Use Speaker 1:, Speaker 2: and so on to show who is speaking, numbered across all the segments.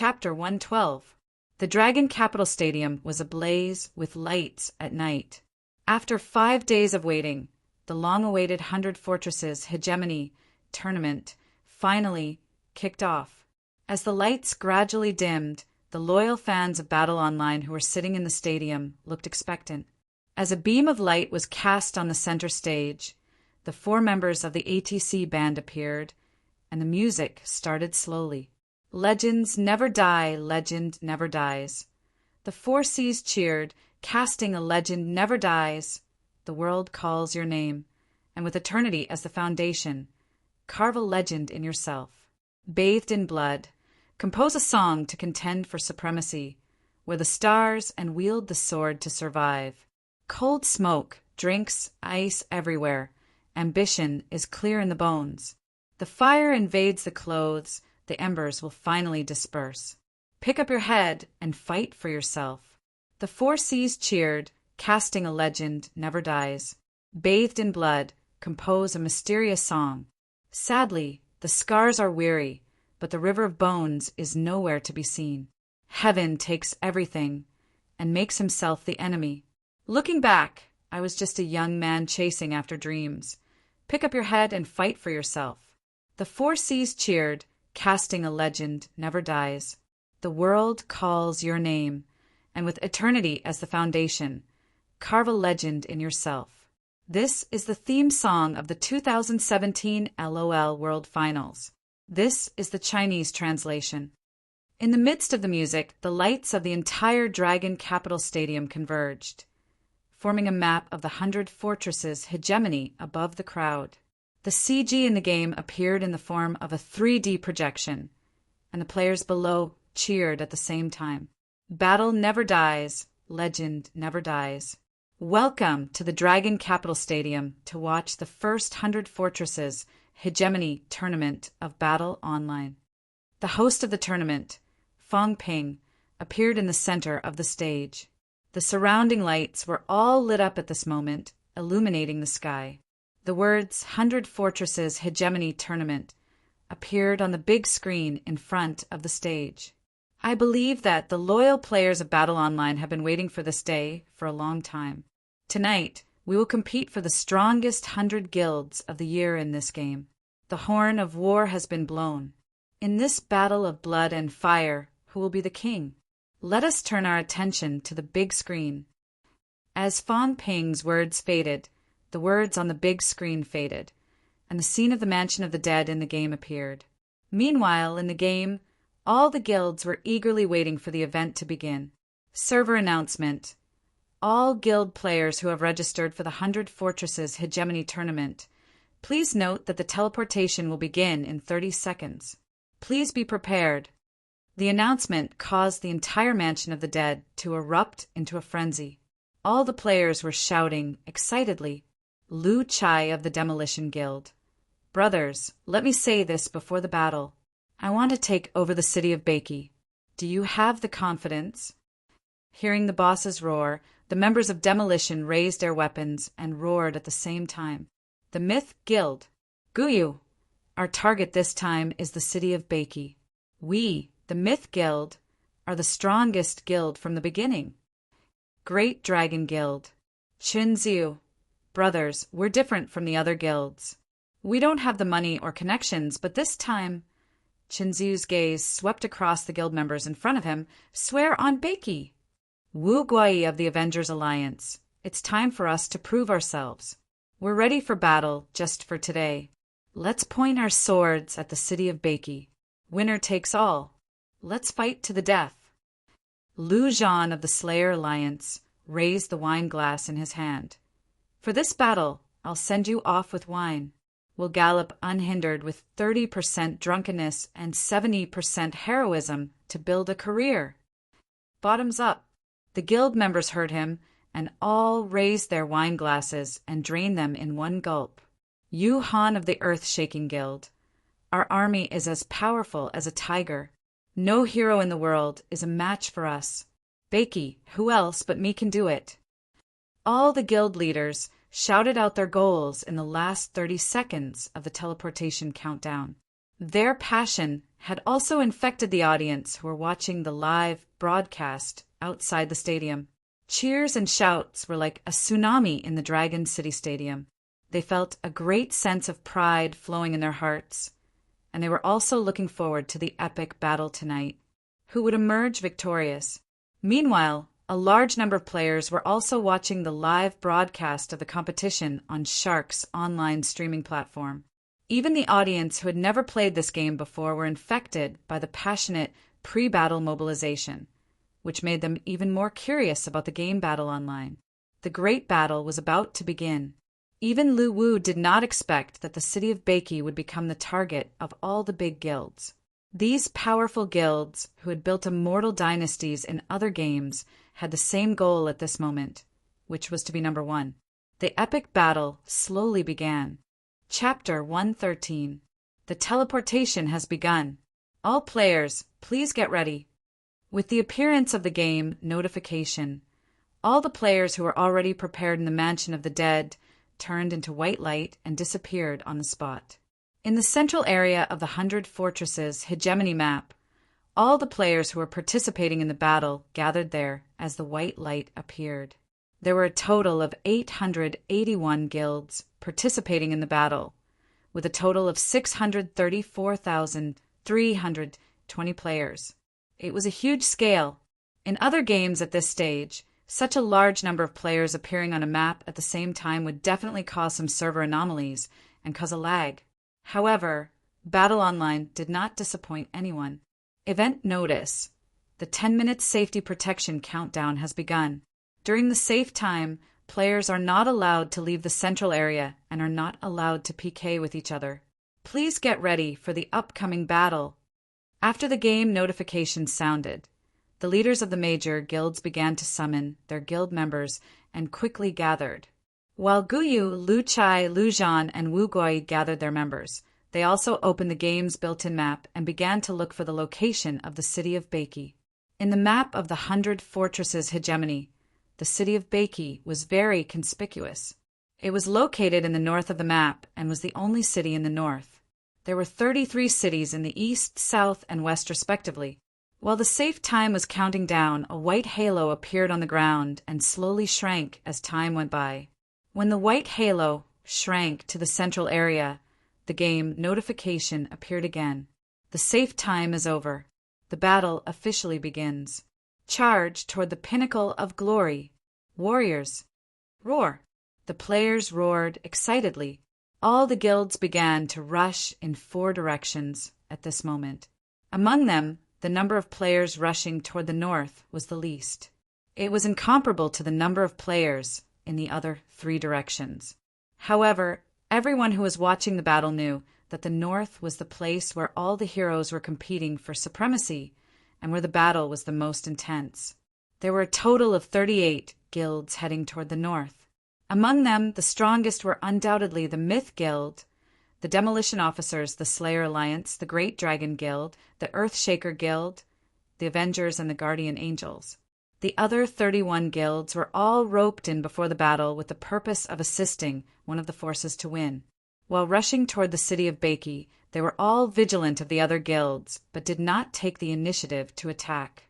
Speaker 1: Chapter 112. The Dragon Capital Stadium was ablaze with lights at night. After 5 days of waiting, the long-awaited 100 Fortresses Hegemony tournament finally kicked off. As the lights gradually dimmed, the loyal fans of Battle Online who were sitting in the stadium looked expectant. As a beam of light was cast on the center stage, the 4 members of the ATC band appeared, and the music started slowly. Legends never die, legend never dies. The 4 Cs cheered, casting a legend never dies. The world calls your name, and with eternity as the foundation, carve a legend in yourself. Bathed in blood, compose a song to contend for supremacy, where the stars and wield the sword to survive. Cold smoke, drinks, ice everywhere. Ambition is clear in the bones. The fire invades the clothes, the embers will finally disperse. Pick up your head and fight for yourself. The 4 Cs cheered, casting a legend never dies. Bathed in blood, compose a mysterious song. Sadly, the scars are weary, but the river of bones is nowhere to be seen. Heaven takes everything and makes himself the enemy. Looking back, I was just a young man chasing after dreams. Pick up your head and fight for yourself. The 4 Cs cheered, casting a legend never dies. The world calls your name, and with eternity as the foundation, carve a legend in yourself. This is the theme song of the 2017 LOL World Finals. This is the Chinese translation. In the midst of the music, the lights of the entire Dragon Capital Stadium converged, forming a map of the 100 Fortresses Hegemony above the crowd. The CG in the game appeared in the form of a 3D projection, and the players below cheered at the same time. Battle never dies, legend never dies. Welcome to the Dragon Capital Stadium to watch the first 100 Fortresses Hegemony tournament of Battle Online. The host of the tournament, Fong Ping, appeared in the center of the stage. The surrounding lights were all lit up at this moment, illuminating the sky. The words 100 Fortresses Hegemony Tournament appeared on the big screen in front of the stage. I believe that the loyal players of Battle Online have been waiting for this day for a long time. Tonight, we will compete for the strongest 100 guilds of the year in this game. The horn of war has been blown. In this battle of blood and fire, who will be the king? Let us turn our attention to the big screen. As Fong Ping's words faded, the words on the big screen faded, and the scene of the Mansion of the Dead in the game appeared. Meanwhile, in the game, all the guilds were eagerly waiting for the event to begin. Server announcement. All guild players who have registered for the 100 Fortresses Hegemony Tournament, please note that the teleportation will begin in 30 seconds. Please be prepared. The announcement caused the entire Mansion of the Dead to erupt into a frenzy. All the players were shouting excitedly, Lu Chai of the Demolition Guild. Brothers, let me say this before the battle. I want to take over the city of Baiki. Do you have the confidence? Hearing the boss's roar, the members of Demolition raised their weapons and roared at the same time. The Myth Guild. Guyu. Our target this time is the city of Baiki. We, the Myth Guild, are the strongest guild from the beginning. Great Dragon Guild. Chinziu. Brothers, we're different from the other guilds. We don't have the money or connections, but this time... Chinziu's gaze swept across the guild members in front of him. Swear on Baiki. Wu Guai of the Avengers Alliance. It's time for us to prove ourselves. We're ready for battle just for today. Let's point our swords at the city of Baiki. Winner takes all. Let's fight to the death. Lu Zhan of the Slayer Alliance raised the wine glass in his hand. For this battle, I'll send you off with wine. We'll gallop unhindered with 30% drunkenness and 70% heroism to build a career. Bottoms up. The guild members heard him, and all raised their wine glasses and drained them in one gulp. Yu Han of the Earth-Shaking Guild. Our army is as powerful as a tiger. No hero in the world is a match for us. Baiki, who else but me can do it? All the guild leaders shouted out their goals in the last 30 seconds of the teleportation countdown. Their passion had also infected the audience who were watching the live broadcast outside the stadium. Cheers and shouts were like a tsunami in the Dragon City Stadium. They felt a great sense of pride flowing in their hearts, and they were also looking forward to the epic battle tonight. Who would emerge victorious? Meanwhile, a large number of players were also watching the live broadcast of the competition on Shark's online streaming platform. Even the audience who had never played this game before were infected by the passionate pre-battle mobilization, which made them even more curious about the game battle online. The great battle was about to begin. Even Lu Wu did not expect that the city of Beiki would become the target of all the big guilds. These powerful guilds, who had built immortal dynasties in other games, had the same goal at this moment, which was to be number one. The epic battle slowly began. Chapter 113. The teleportation has begun. All players, please get ready. With the appearance of the game notification, all the players who were already prepared in the Mansion of the Dead turned into white light and disappeared on the spot. In the central area of the 100 Fortresses hegemony map, all the players who were participating in the battle gathered there as the white light appeared. There were a total of 881 guilds participating in the battle, with a total of 634,320 players. It was a huge scale. In other games at this stage, such a large number of players appearing on a map at the same time would definitely cause some server anomalies and cause a lag. However, Battle Online did not disappoint anyone. Event notice. The 10-minute safety protection countdown has begun. During the safe time, players are not allowed to leave the central area and are not allowed to PK with each other. Please get ready for the upcoming battle. After the game notification sounded, the leaders of the major guilds began to summon their guild members and quickly gathered. While Guyu, Lu Chai, Lu Zhan, and Wu Gui gathered their members, they also opened the game's built-in map and began to look for the location of the city of Beiki. In the map of the 100 Fortresses hegemony, the city of Beiki was very conspicuous. It was located in the north of the map and was the only city in the north. There were 33 cities in the east, south, and west respectively. While the safe time was counting down, a white halo appeared on the ground and slowly shrank as time went by. When the white halo shrank to the central area, the game notification appeared again. The safe time is over. The battle officially begins. Charge toward the pinnacle of glory. Warriors, roar. The players roared excitedly. All the guilds began to rush in 4 directions at this moment. Among them, the number of players rushing toward the north was the least. It was incomparable to the number of players in the other 3 directions. However, everyone who was watching the battle knew that the north was the place where all the heroes were competing for supremacy and where the battle was the most intense. There were a total of 38 guilds heading toward the north. Among them, the strongest were undoubtedly the Myth Guild, the Demolition Officers, the Slayer Alliance, the Great Dragon Guild, the Earthshaker Guild, the Avengers, and the Guardian Angels. The other 31 guilds were all roped in before the battle with the purpose of assisting one of the forces to win. While rushing toward the city of Beiki, they were all vigilant of the other guilds, but did not take the initiative to attack.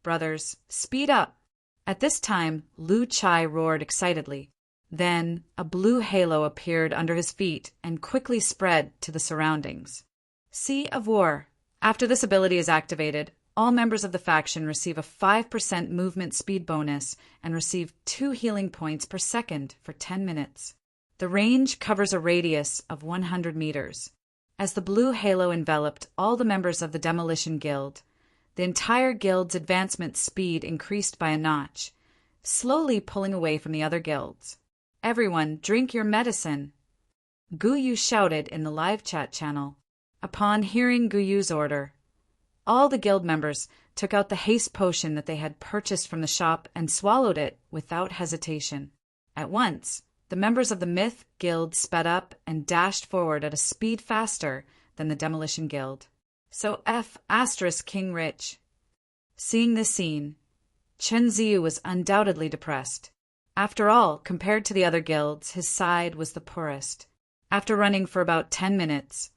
Speaker 1: Brothers, speed up! At this time, Lu Chai roared excitedly. Then, a blue halo appeared under his feet and quickly spread to the surroundings. Sea of War. After this ability is activated, all members of the faction receive a 5% movement speed bonus and receive 2 healing points per second for 10 minutes. The range covers a radius of 100 meters. As the blue halo enveloped all the members of the Demolition Guild, the entire guild's advancement speed increased by a notch, slowly pulling away from the other guilds. Everyone, drink your medicine, Guyu shouted in the live chat channel. Upon hearing Guyu's order, all the guild members took out the haste potion that they had purchased from the shop and swallowed it without hesitation. At once, the members of the Myth Guild sped up and dashed forward at a speed faster than the Demolition Guild. So King Rich. Seeing this scene, Chen Ziyu was undoubtedly depressed. After all, compared to the other guilds, his side was the poorest. After running for about 10 minutes,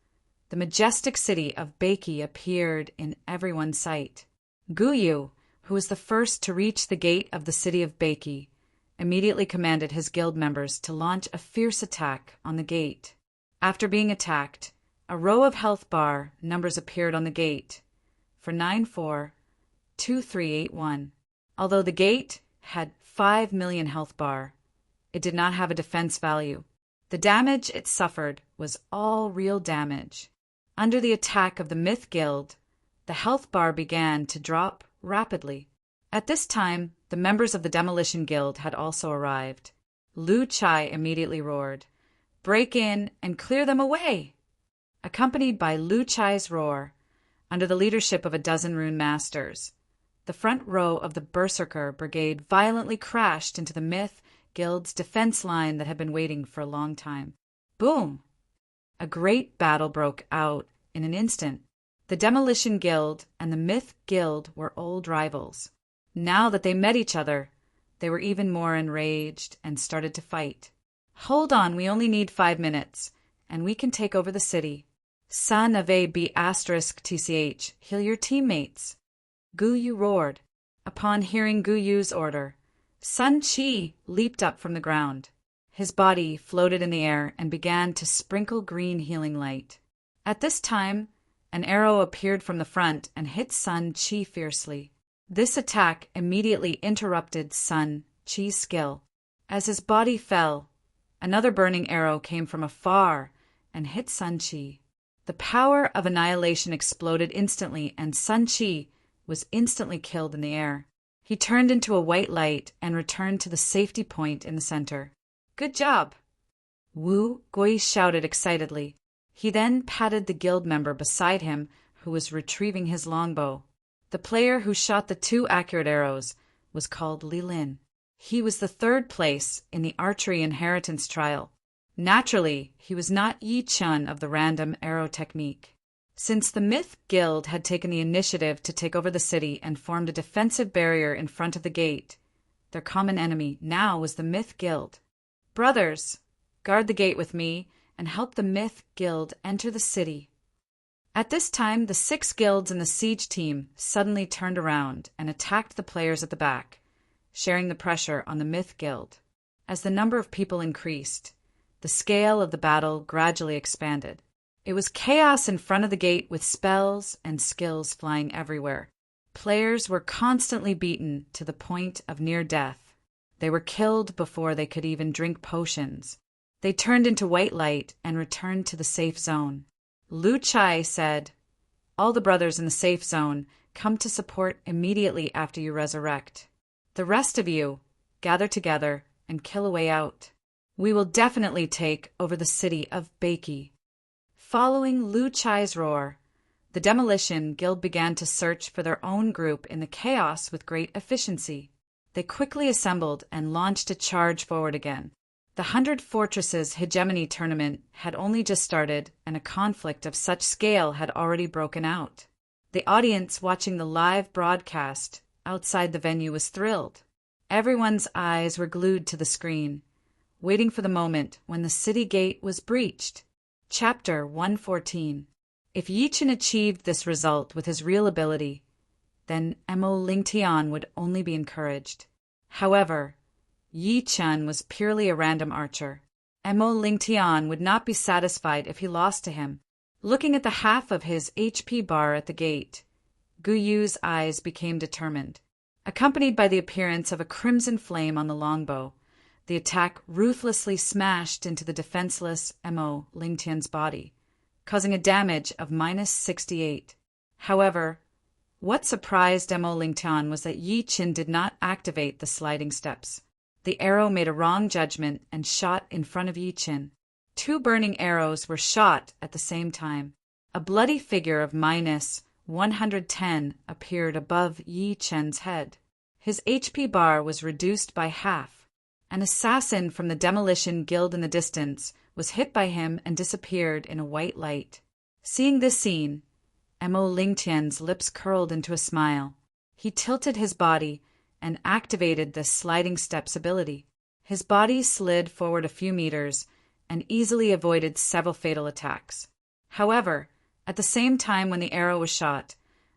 Speaker 1: the majestic city of Beiki appeared in everyone's sight. Guyu, who was the first to reach the gate of the city of Beiki, immediately commanded his guild members to launch a fierce attack on the gate. After being attacked, a row of health bar numbers appeared on the gate for 942381. Although the gate had 5 million health bar, it did not have a defense value. The damage it suffered was all real damage. Under the attack of the Myth Guild, the health bar began to drop rapidly. At this time, the members of the Demolition Guild had also arrived. Lu Chai immediately roared, "Break in and clear them away!" Accompanied by Lu Chai's roar, under the leadership of a dozen rune masters, the front row of the Berserker Brigade violently crashed into the Myth Guild's defense line that had been waiting for a long time. Boom! A great battle broke out in an instant. The Demolition Guild and the Myth Guild were old rivals. Now that they met each other, they were even more enraged and started to fight. "Hold on, we only need 5 minutes, and we can take over the city. Son of a B***TCH, heal your teammates." Guyu roared. Upon hearing Guyu's order, Sun Chi leaped up from the ground. His body floated in the air and began to sprinkle green healing light. At this time, an arrow appeared from the front and hit Sun Chi fiercely. This attack immediately interrupted Sun Chi's skill. As his body fell, another burning arrow came from afar and hit Sun Chi. The power of annihilation exploded instantly, and Sun Chi was instantly killed in the air. He turned into a white light and returned to the safety point in the center. "Good job!" Wu Gui shouted excitedly. He then patted the guild member beside him who was retrieving his longbow. The player who shot the 2 accurate arrows was called Li Lin. He was the 3rd place in the archery inheritance trial. Naturally, he was not Yi Chun of the random arrow technique. Since the Myth Guild had taken the initiative to take over the city and formed a defensive barrier in front of the gate, their common enemy now was the Myth Guild. "Brothers, guard the gate with me and help the Myth Guild enter the city." At this time, the 6 guilds in the siege team suddenly turned around and attacked the players at the back, sharing the pressure on the Myth Guild. As the number of people increased, the scale of the battle gradually expanded. It was chaos in front of the gate with spells and skills flying everywhere. Players were constantly beaten to the point of near death. They were killed before they could even drink potions. They turned into white light and returned to the safe zone. Lu Chai said, "All the brothers in the safe zone come to support immediately after you resurrect. The rest of you gather together and kill a way out. We will definitely take over the city of Beiki." Following Lu Chai's roar, the Demolition Guild began to search for their own group in the chaos with great efficiency. They quickly assembled and launched a charge forward again. The 100 Fortresses Hegemony tournament had only just started, and a conflict of such scale had already broken out. The audience watching the live broadcast outside the venue was thrilled. Everyone's eyes were glued to the screen, waiting for the moment when the city gate was breached. Chapter 114. If Yi Chen achieved this result with his real ability, then Mo Lingtian would only be encouraged. However, Yi Chen was purely a random archer. Mo Lingtian would not be satisfied if he lost to him. Looking at the half of his HP bar at the gate, Guyu's eyes became determined. Accompanied by the appearance of a crimson flame on the longbow, the attack ruthlessly smashed into the defenseless Mo Lingtian's body, causing a damage of -68. However, what surprised Mo Lingtian was that Yi Chen did not activate the sliding steps. The arrow made a wrong judgment and shot in front of Yi Chen. 2 burning arrows were shot at the same time. A bloody figure of -110 appeared above Yi Chen's head. His HP bar was reduced by half. An assassin from the Demolition Guild in the distance was hit by him and disappeared in a white light. Seeing this scene, Mo Lingtian's lips curled into a smile. He tilted his body and activated the sliding steps ability. His body slid forward a few meters and easily avoided several fatal attacks. However, At the same time when the arrow was shot,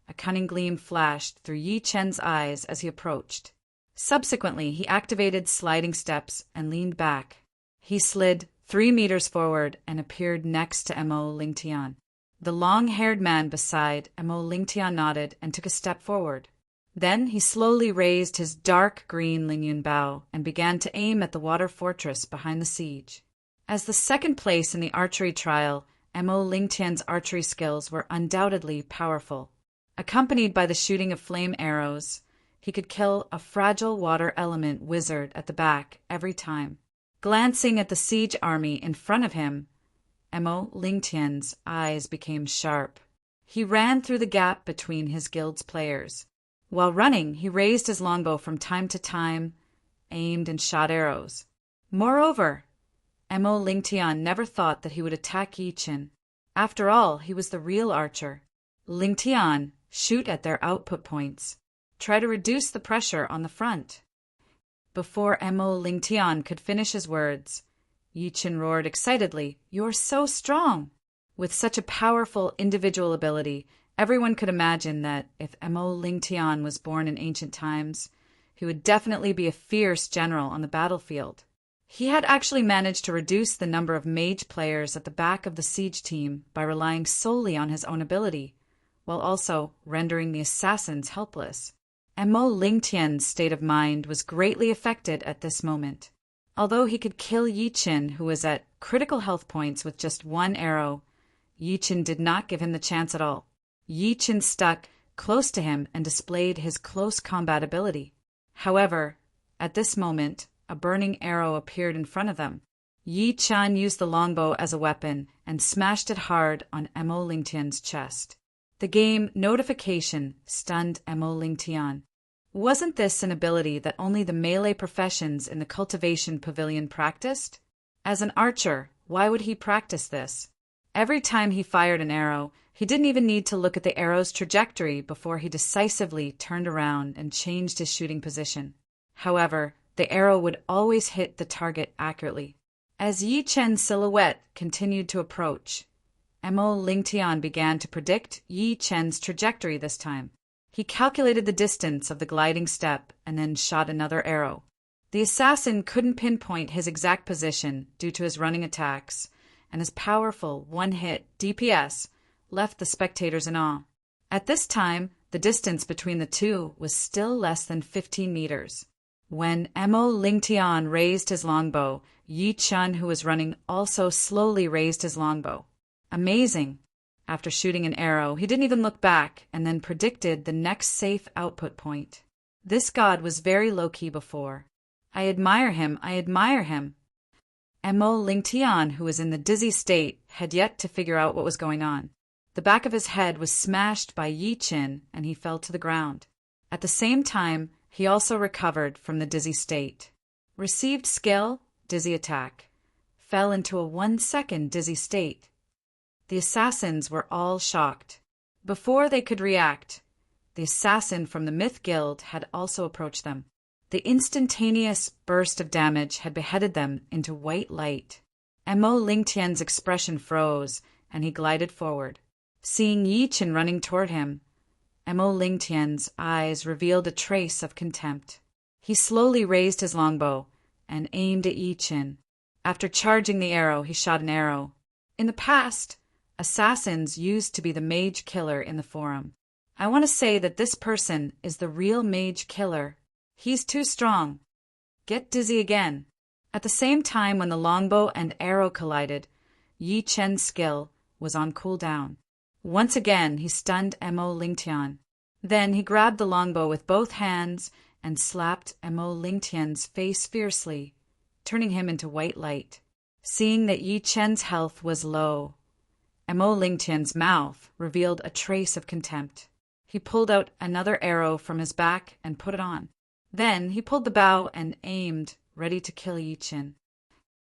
Speaker 1: a cunning gleam flashed through Yi Chen's eyes as he approached. Subsequently, he activated sliding steps and leaned back. He slid 3 meters forward and appeared next to Mo Lingtian. The long-haired man beside Mo Lingtian nodded and took a step forward. Then he slowly raised his dark green Lingyun bow and began to aim at the water fortress behind the siege. As the second place in the archery trial, Mo Lingtian's archery skills were undoubtedly powerful. Accompanied by the shooting of flame arrows, he could kill a fragile water element wizard at the back every time. Glancing at the siege army in front of him, Mo Lingtian's eyes became sharp. He ran through the gap between his guild's players. While running, he raised his longbow from time to time, aimed and shot arrows. Moreover, Mo Lingtian never thought that he would attack Yi Chen. After all, he was the real archer. Lingtian, shoot at their output points. Try to reduce the pressure on the front. Before Mo Lingtian could finish his words, Yi Chen roared excitedly, "You're so strong!" With such a powerful individual ability, everyone could imagine that if Mo Lingtian was born in ancient times, he would definitely be a fierce general on the battlefield. He had actually managed to reduce the number of mage players at the back of the siege team by relying solely on his own ability, while also rendering the assassins helpless. Mo Lingtian's state of mind was greatly affected at this moment. Although he could kill Yi Chen, who was at critical health points with just one arrow, Yi Chen did not give him the chance at all. Yi Chen stuck close to him and displayed his close combat ability. However, at this moment, a burning arrow appeared in front of them. Yi Chen used the longbow as a weapon and smashed it hard on Mo Lingtian's chest. The game Notification stunned Mo Lingtian. Wasn't this an ability that only the melee professions in the cultivation pavilion practiced? As an archer, why would he practice this? Every time he fired an arrow, he didn't even need to look at the arrow's trajectory before he decisively turned around and changed his shooting position. However, the arrow would always hit the target accurately. As Yi Chen's silhouette continued to approach, Mo Lingtian began to predict Yi Chen's trajectory this time. He calculated the distance of the gliding step and then shot another arrow. The assassin couldn't pinpoint his exact position due to his running attacks, and his powerful one-hit DPS left the spectators in awe. At this time, the distance between the two was still less than 15 meters. When Mo Lingtian raised his longbow, Yi Chen, who was running, also slowly raised his longbow. Amazing! After shooting an arrow, he didn't even look back and then predicted the next safe output point. This god was very low-key before. I admire him, I admire him. Mo Lingtian, who was in the dizzy state, had yet to figure out what was going on. The back of his head was smashed by Yi Chen and he fell to the ground. At the same time, he also recovered from the dizzy state. Received skill, dizzy attack. Fell into a 1-second dizzy state. The assassins were all shocked. Before they could react, the assassin from the Myth Guild had also approached them. The instantaneous burst of damage had beheaded them into white light. Mo Lingtian's expression froze, and he glided forward. Seeing Yi Chen running toward him, Mo Lingtian's eyes revealed a trace of contempt. He slowly raised his longbow and aimed at Yi Chen. After charging the arrow, he shot an arrow. In the past, assassins used to be the mage killer in the forum. I want to say that this person is the real mage killer. He's too strong. Get dizzy again. At the same time when the longbow and arrow collided, Yi Chen's skill was on cooldown. Once again, he stunned Mo Lingtian. Then he grabbed the longbow with both hands and slapped Mo Lingtian's face fiercely, turning him into white light. Seeing that Yi Chen's health was low, Mo Lingtian's mouth revealed a trace of contempt. He pulled out another arrow from his back and put it on. Then he pulled the bow and aimed, ready to kill Yi Chen.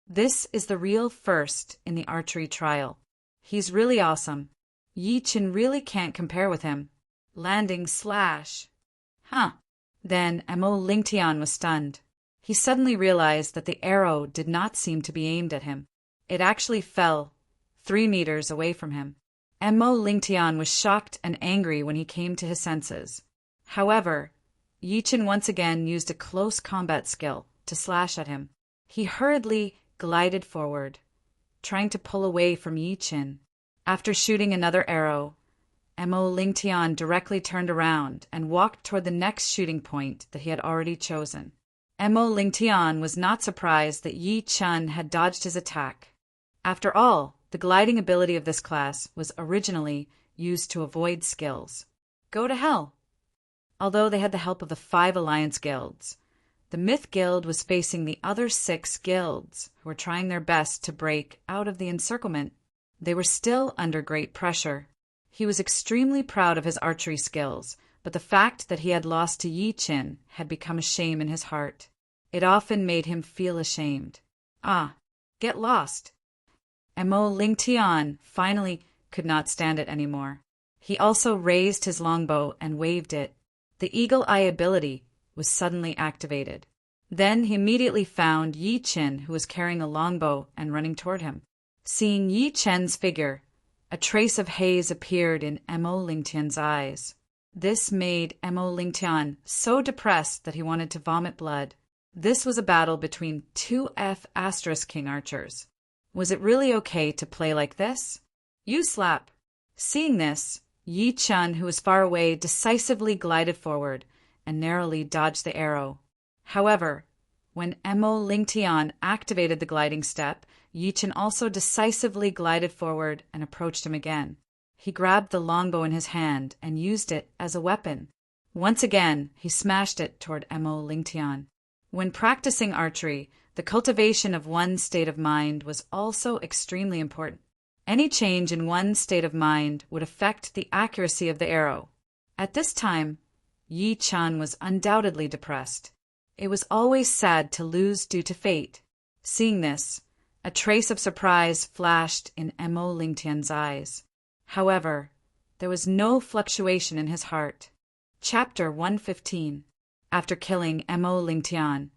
Speaker 1: This is the real first in the archery trial. He's really awesome. Yi Chen really can't compare with him. Landing slash. Then Mo Lingtian was stunned. He suddenly realized that the arrow did not seem to be aimed at him. It actually fell 3 meters away from him. Mo Lingtian was shocked and angry when he came to his senses. However, Yi Chen once again used a close combat skill to slash at him. He hurriedly glided forward, trying to pull away from Yi Chen. After shooting another arrow, Mo Lingtian directly turned around and walked toward the next shooting point that he had already chosen. Mo Lingtian was not surprised that Yi Chen had dodged his attack. After all, the gliding ability of this class was originally used to avoid skills. Go to hell! Although they had the help of the 5 alliance guilds, the Myth Guild was facing the other 6 guilds who were trying their best to break out of the encirclement. They were still under great pressure. He was extremely proud of his archery skills, but the fact that he had lost to Yi Chen had become a shame in his heart. It often made him feel ashamed. Get lost! Mo Lingtian finally could not stand it anymore. He also raised his longbow and waved it. The eagle eye ability was suddenly activated. Then he immediately found Yi Chen, who was carrying a longbow and running toward him. Seeing Yi Chen's figure, a trace of haze appeared in Mo Lingtian's eyes. This made Mo Lingtian so depressed that he wanted to vomit blood. This was a battle between 2 King archers. Was it really okay to play like this? You slap! Seeing this, Yi Chen, who was far away, decisively glided forward and narrowly dodged the arrow. However, when Mo Lingtian activated the gliding step, Yi Chen also decisively glided forward and approached him again. He grabbed the longbow in his hand and used it as a weapon. Once again, he smashed it toward Mo Lingtian. When practicing archery, the cultivation of one's state of mind was also extremely important. Any change in one's state of mind would affect the accuracy of the arrow. At this time, Yi Chen was undoubtedly depressed. It was always sad to lose due to fate. Seeing this, a trace of surprise flashed in Mo Lingtian's eyes. However, there was no fluctuation in his heart. Chapter 115. After killing Mo Lingtian,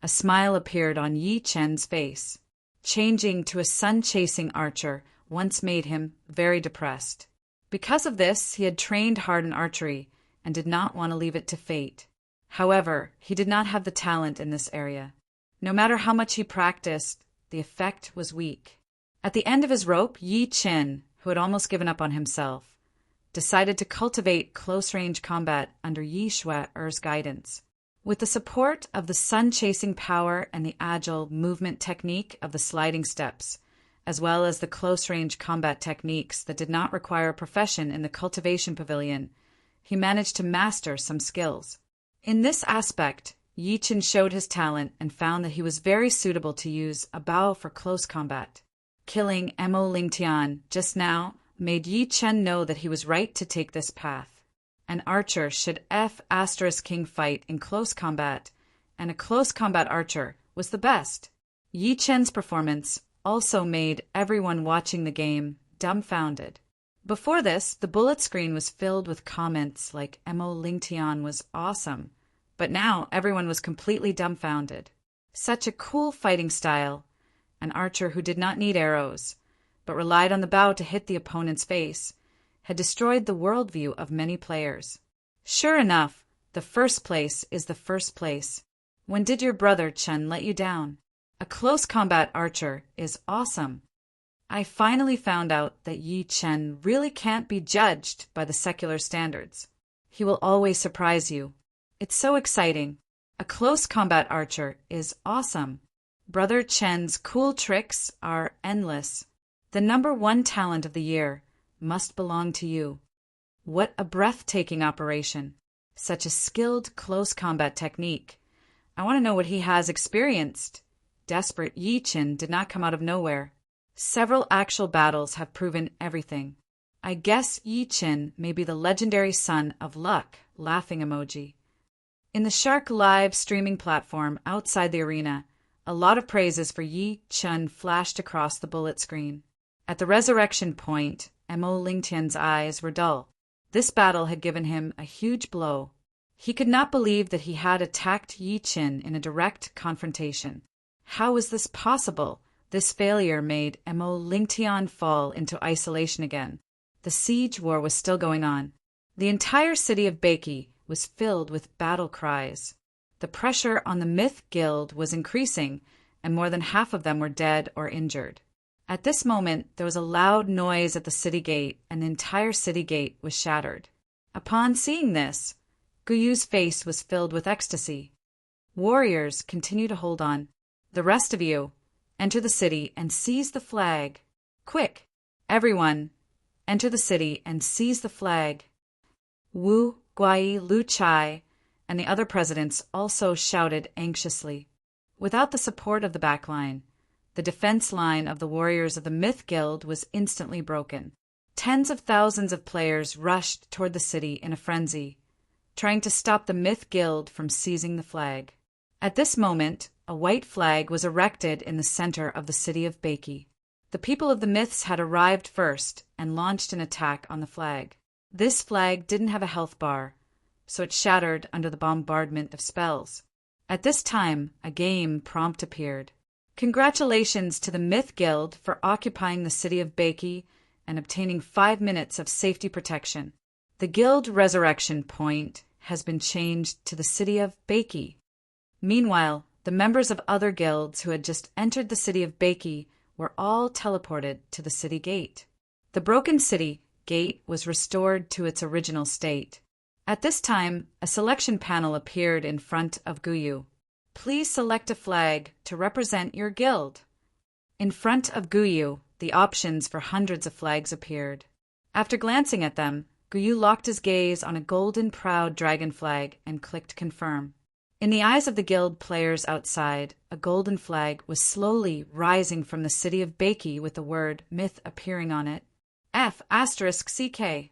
Speaker 1: a smile appeared on Yi Chen's face. Changing to a sun-chasing archer once made him very depressed. Because of this, he had trained hard in archery and did not want to leave it to fate. However, he did not have the talent in this area. No matter how much he practiced, the effect was weak. At the end of his rope, Yi Chen, who had almost given up on himself, decided to cultivate close-range combat under Yi Shue's guidance. With the support of the sun-chasing power and the agile movement technique of the sliding steps, as well as the close-range combat techniques that did not require a profession in the cultivation pavilion, he managed to master some skills. In this aspect, Yi Chen showed his talent and found that he was very suitable to use a bow for close combat. Killing Mo Lingtian just now made Yi Chen know that he was right to take this path. An archer should King fight in close combat, and a close combat archer was the best. Yi Chen's performance also made everyone watching the game dumbfounded. Before this, the bullet screen was filled with comments like Mo Lingtian was awesome, but now everyone was completely dumbfounded. Such a cool fighting style, an archer who did not need arrows, but relied on the bow to hit the opponent's face, had destroyed the worldview of many players. Sure enough, the first place is the first place. When did your brother Chen let you down? A close combat archer is awesome. I finally found out that Yi Chen really can't be judged by the secular standards. He will always surprise you. It's so exciting. A close combat archer is awesome. Brother Chen's cool tricks are endless. The #1 talent of the year must belong to you. What a breathtaking operation. Such a skilled close combat technique. I want to know what he has experienced. Desperate Yi Chen did not come out of nowhere. Several actual battles have proven everything. I guess Yi Chen may be the legendary son of luck, laughing emoji. In the Shark live streaming platform outside the arena, a lot of praises for Yi Chen flashed across the bullet screen. At the resurrection point, Mo Lingtian's eyes were dull. This battle had given him a huge blow. He could not believe that he had attacked Yi Chen in a direct confrontation. How was this possible? This failure made Mo Lingtian fall into isolation again. The siege war was still going on. The entire city of Baki was filled with battle cries. The pressure on the Myth Guild was increasing, and more than half of them were dead or injured. At this moment, there was a loud noise at the city gate, and the entire city gate was shattered. Upon seeing this, Guyu's face was filled with ecstasy. Warriors, continue to hold on. The rest of you, enter the city and seize the flag. Quick, everyone, enter the city and seize the flag. Wu, Guai, Lu Chai, and the other presidents also shouted anxiously. Without the support of the backline, the defense line of the warriors of the Myth Guild was instantly broken. Tens of thousands of players rushed toward the city in a frenzy, trying to stop the Myth Guild from seizing the flag. At this moment, a white flag was erected in the center of the city of Baki. The people of the Myths had arrived first and launched an attack on the flag. This flag didn't have a health bar, so it shattered under the bombardment of spells. At this time, a game prompt appeared. Congratulations to the Myth Guild for occupying the city of Baki and obtaining 5 minutes of safety protection. The guild resurrection point has been changed to the city of Baki. Meanwhile, the members of other guilds who had just entered the city of Baki were all teleported to the city gate. The broken city gate was restored to its original state. At this time, a selection panel appeared in front of Guyu. Please select a flag to represent your guild. In front of Guyu, the options for hundreds of flags appeared. After glancing at them, Guyu locked his gaze on a golden proud dragon flag and clicked confirm. In the eyes of the guild players outside, a golden flag was slowly rising from the city of Baki with the word myth appearing on it. F***CK.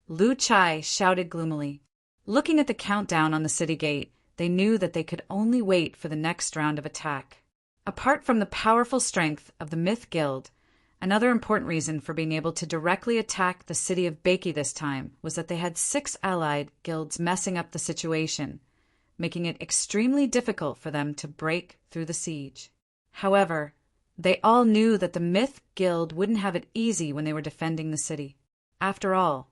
Speaker 1: Lu Chai shouted gloomily. Looking at the countdown on the city gate, they knew that they could only wait for the next round of attack. Apart from the powerful strength of the Myth Guild, another important reason for being able to directly attack the city of Baki this time was that they had 6 allied guilds messing up the situation, making it extremely difficult for them to break through the siege. However, they all knew that the Myth Guild wouldn't have it easy when they were defending the city. After all,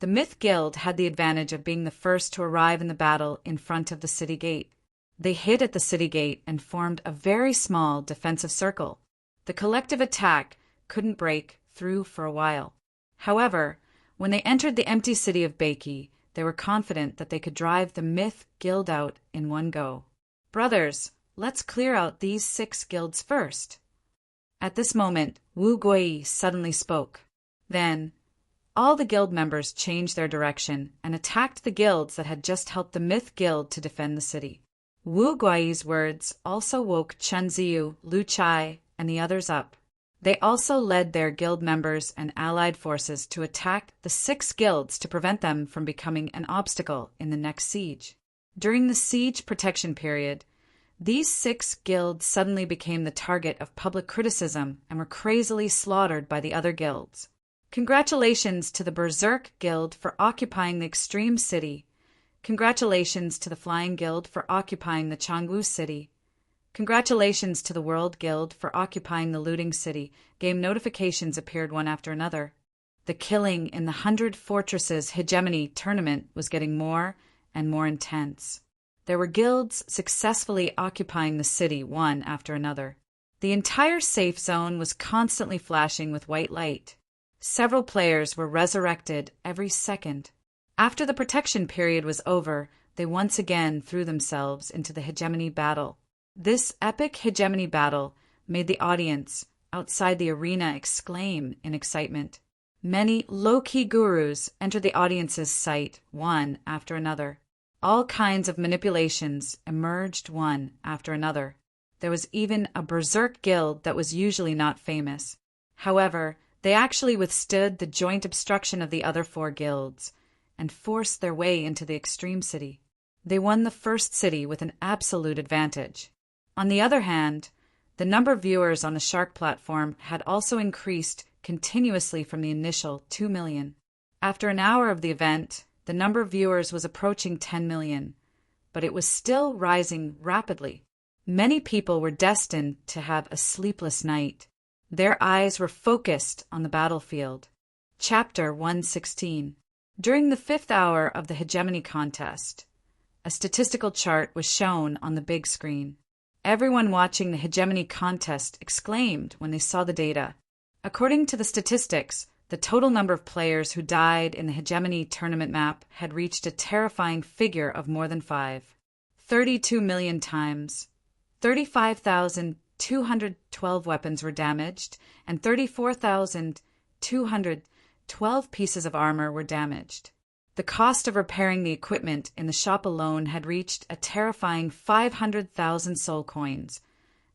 Speaker 1: the Myth Guild had the advantage of being the first to arrive in the battle in front of the city gate. They hid at the city gate and formed a very small defensive circle. The collective attack couldn't break through for a while. However, when they entered the empty city of Baki, they were confident that they could drive the Myth Guild out in one go. Brothers, let's clear out these 6 guilds first. At this moment, Wu Guai suddenly spoke. Then, all the guild members changed their direction and attacked the guilds that had just helped the Myth Guild to defend the city. Wu Guai's words also woke Chen Ziyu, Lu Chai, and the others up. They also led their guild members and allied forces to attack the 6 guilds to prevent them from becoming an obstacle in the next siege. During the siege protection period, these 6 guilds suddenly became the target of public criticism and were crazily slaughtered by the other guilds. Congratulations to the Berserk Guild for occupying the Extreme City. Congratulations to the Flying Guild for occupying the Changwu City. Congratulations to the World Guild for occupying the Looting City. Game notifications appeared one after another. The killing in the 100 Fortresses Hegemony tournament was getting more and more intense. There were guilds successfully occupying the city one after another. The entire safe zone was constantly flashing with white light. Several players were resurrected every second. After the protection period was over, they once again threw themselves into the hegemony battle. This epic hegemony battle made the audience outside the arena exclaim in excitement. Many low-key gurus entered the audience's sight one after another. All kinds of manipulations emerged one after another. There was even a Berserk Guild that was usually not famous. However, they actually withstood the joint obstruction of the other 4 guilds and forced their way into the Extreme City. They won the first city with an absolute advantage. On the other hand, the number of viewers on the Shark platform had also increased continuously from the initial 2 million. After an hour of the event, the number of viewers was approaching 10 million, but it was still rising rapidly. Many people were destined to have a sleepless night. Their eyes were focused on the battlefield. Chapter 116. During the 5th hour of the hegemony contest, a statistical chart was shown on the big screen. Everyone watching the hegemony contest exclaimed when they saw the data. According to the statistics, the total number of players who died in the hegemony tournament map had reached a terrifying figure of more than 32 million times. 35,212 weapons were damaged, and 34,212 pieces of armor were damaged. The cost of repairing the equipment in the shop alone had reached a terrifying 500,000 soul coins,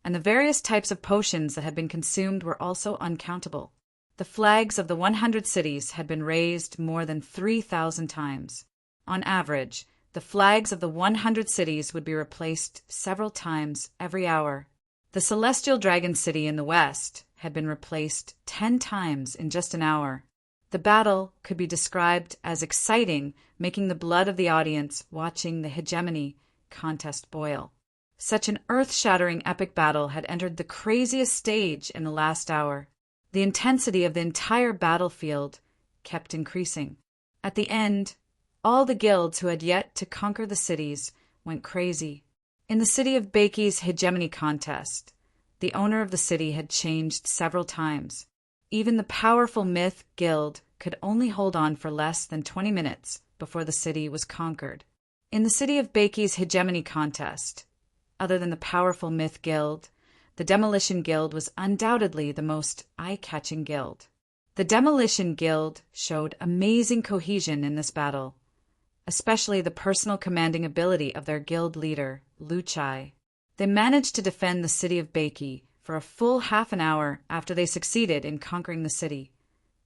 Speaker 1: and the various types of potions that had been consumed were also uncountable. The flags of the 100 cities had been raised more than 3,000 times. On average, the flags of the 100 cities would be replaced several times every hour. The Celestial Dragon City in the west had been replaced 10 times in just an hour. The battle could be described as exciting, making the blood of the audience watching the hegemony contest boil. Such an earth-shattering epic battle had entered the craziest stage in the last hour. The intensity of the entire battlefield kept increasing. At the end, all the guilds who had yet to conquer the cities went crazy. In the city of Bakie's hegemony contest, the owner of the city had changed several times. Even the powerful Myth Guild could only hold on for less than 20 minutes before the city was conquered. In the city of Bakie's hegemony contest, other than the powerful Myth Guild, the Demolition Guild was undoubtedly the most eye-catching guild. The Demolition Guild showed amazing cohesion in this battle, especially the personal commanding ability of their guild leader, Luchai. They managed to defend the city of Bakie for a full half an hour after they succeeded in conquering the city,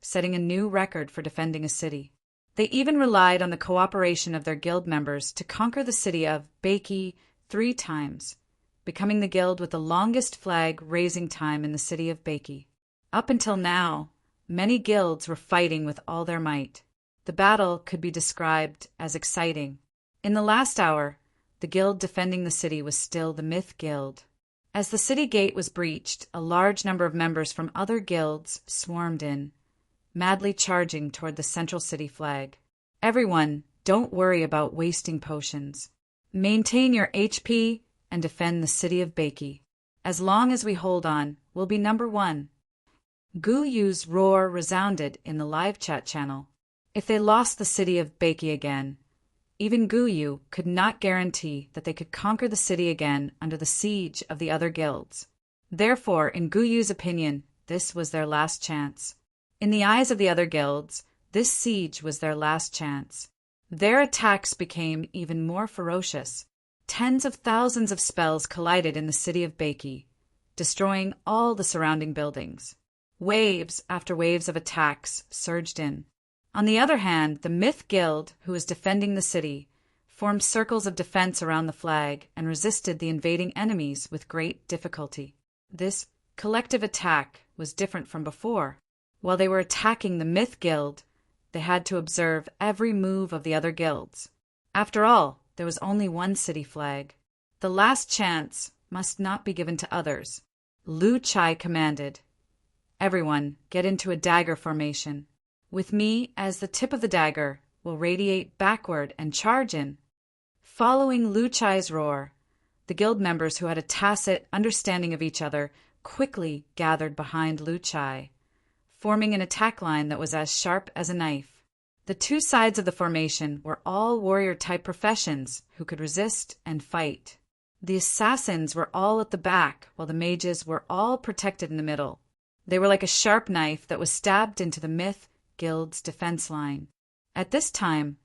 Speaker 1: setting a new record for defending a city. They even relied on the cooperation of their guild members to conquer the city of Bakie 3 times, becoming the guild with the longest flag-raising time in the city of Bakie. Up until now, many guilds were fighting with all their might. The battle could be described as exciting. In the last hour, the guild defending the city was still the Myth Guild. As the city gate was breached, a large number of members from other guilds swarmed in, madly charging toward the central city flag. Everyone, don't worry about wasting potions. Maintain your HP and defend the city of Bakie. As long as we hold on, we'll be number 1. Gu Yu's roar resounded in the live chat channel. If they lost the city of Bakie again, even Gu Yu could not guarantee that they could conquer the city again under the siege of the other guilds. Therefore, in Gu Yu's opinion, this was their last chance. In the eyes of the other guilds, this siege was their last chance. Their attacks became even more ferocious. Tens of thousands of spells collided in the city of Bakie, destroying all the surrounding buildings. Waves after waves of attacks surged in. On the other hand, the Myth Guild, who was defending the city, formed circles of defense around the flag and resisted the invading enemies with great difficulty. This collective attack was different from before. While they were attacking the Myth Guild, they had to observe every move of the other guilds. After all, there was only one city flag. The last chance must not be given to others. Luchai commanded, "Everyone, get into a dagger formation. With me as the tip of the dagger will radiate backward and charge in." Following Luchai's roar, the guild members who had a tacit understanding of each other quickly gathered behind Luchai, forming an attack line that was as sharp as a knife. The two sides of the formation were all warrior-type professions who could resist and fight. The assassins were all at the back, while the mages were all protected in the middle. They were like a sharp knife that was stabbed into the Myth Guild's defense line. At this time,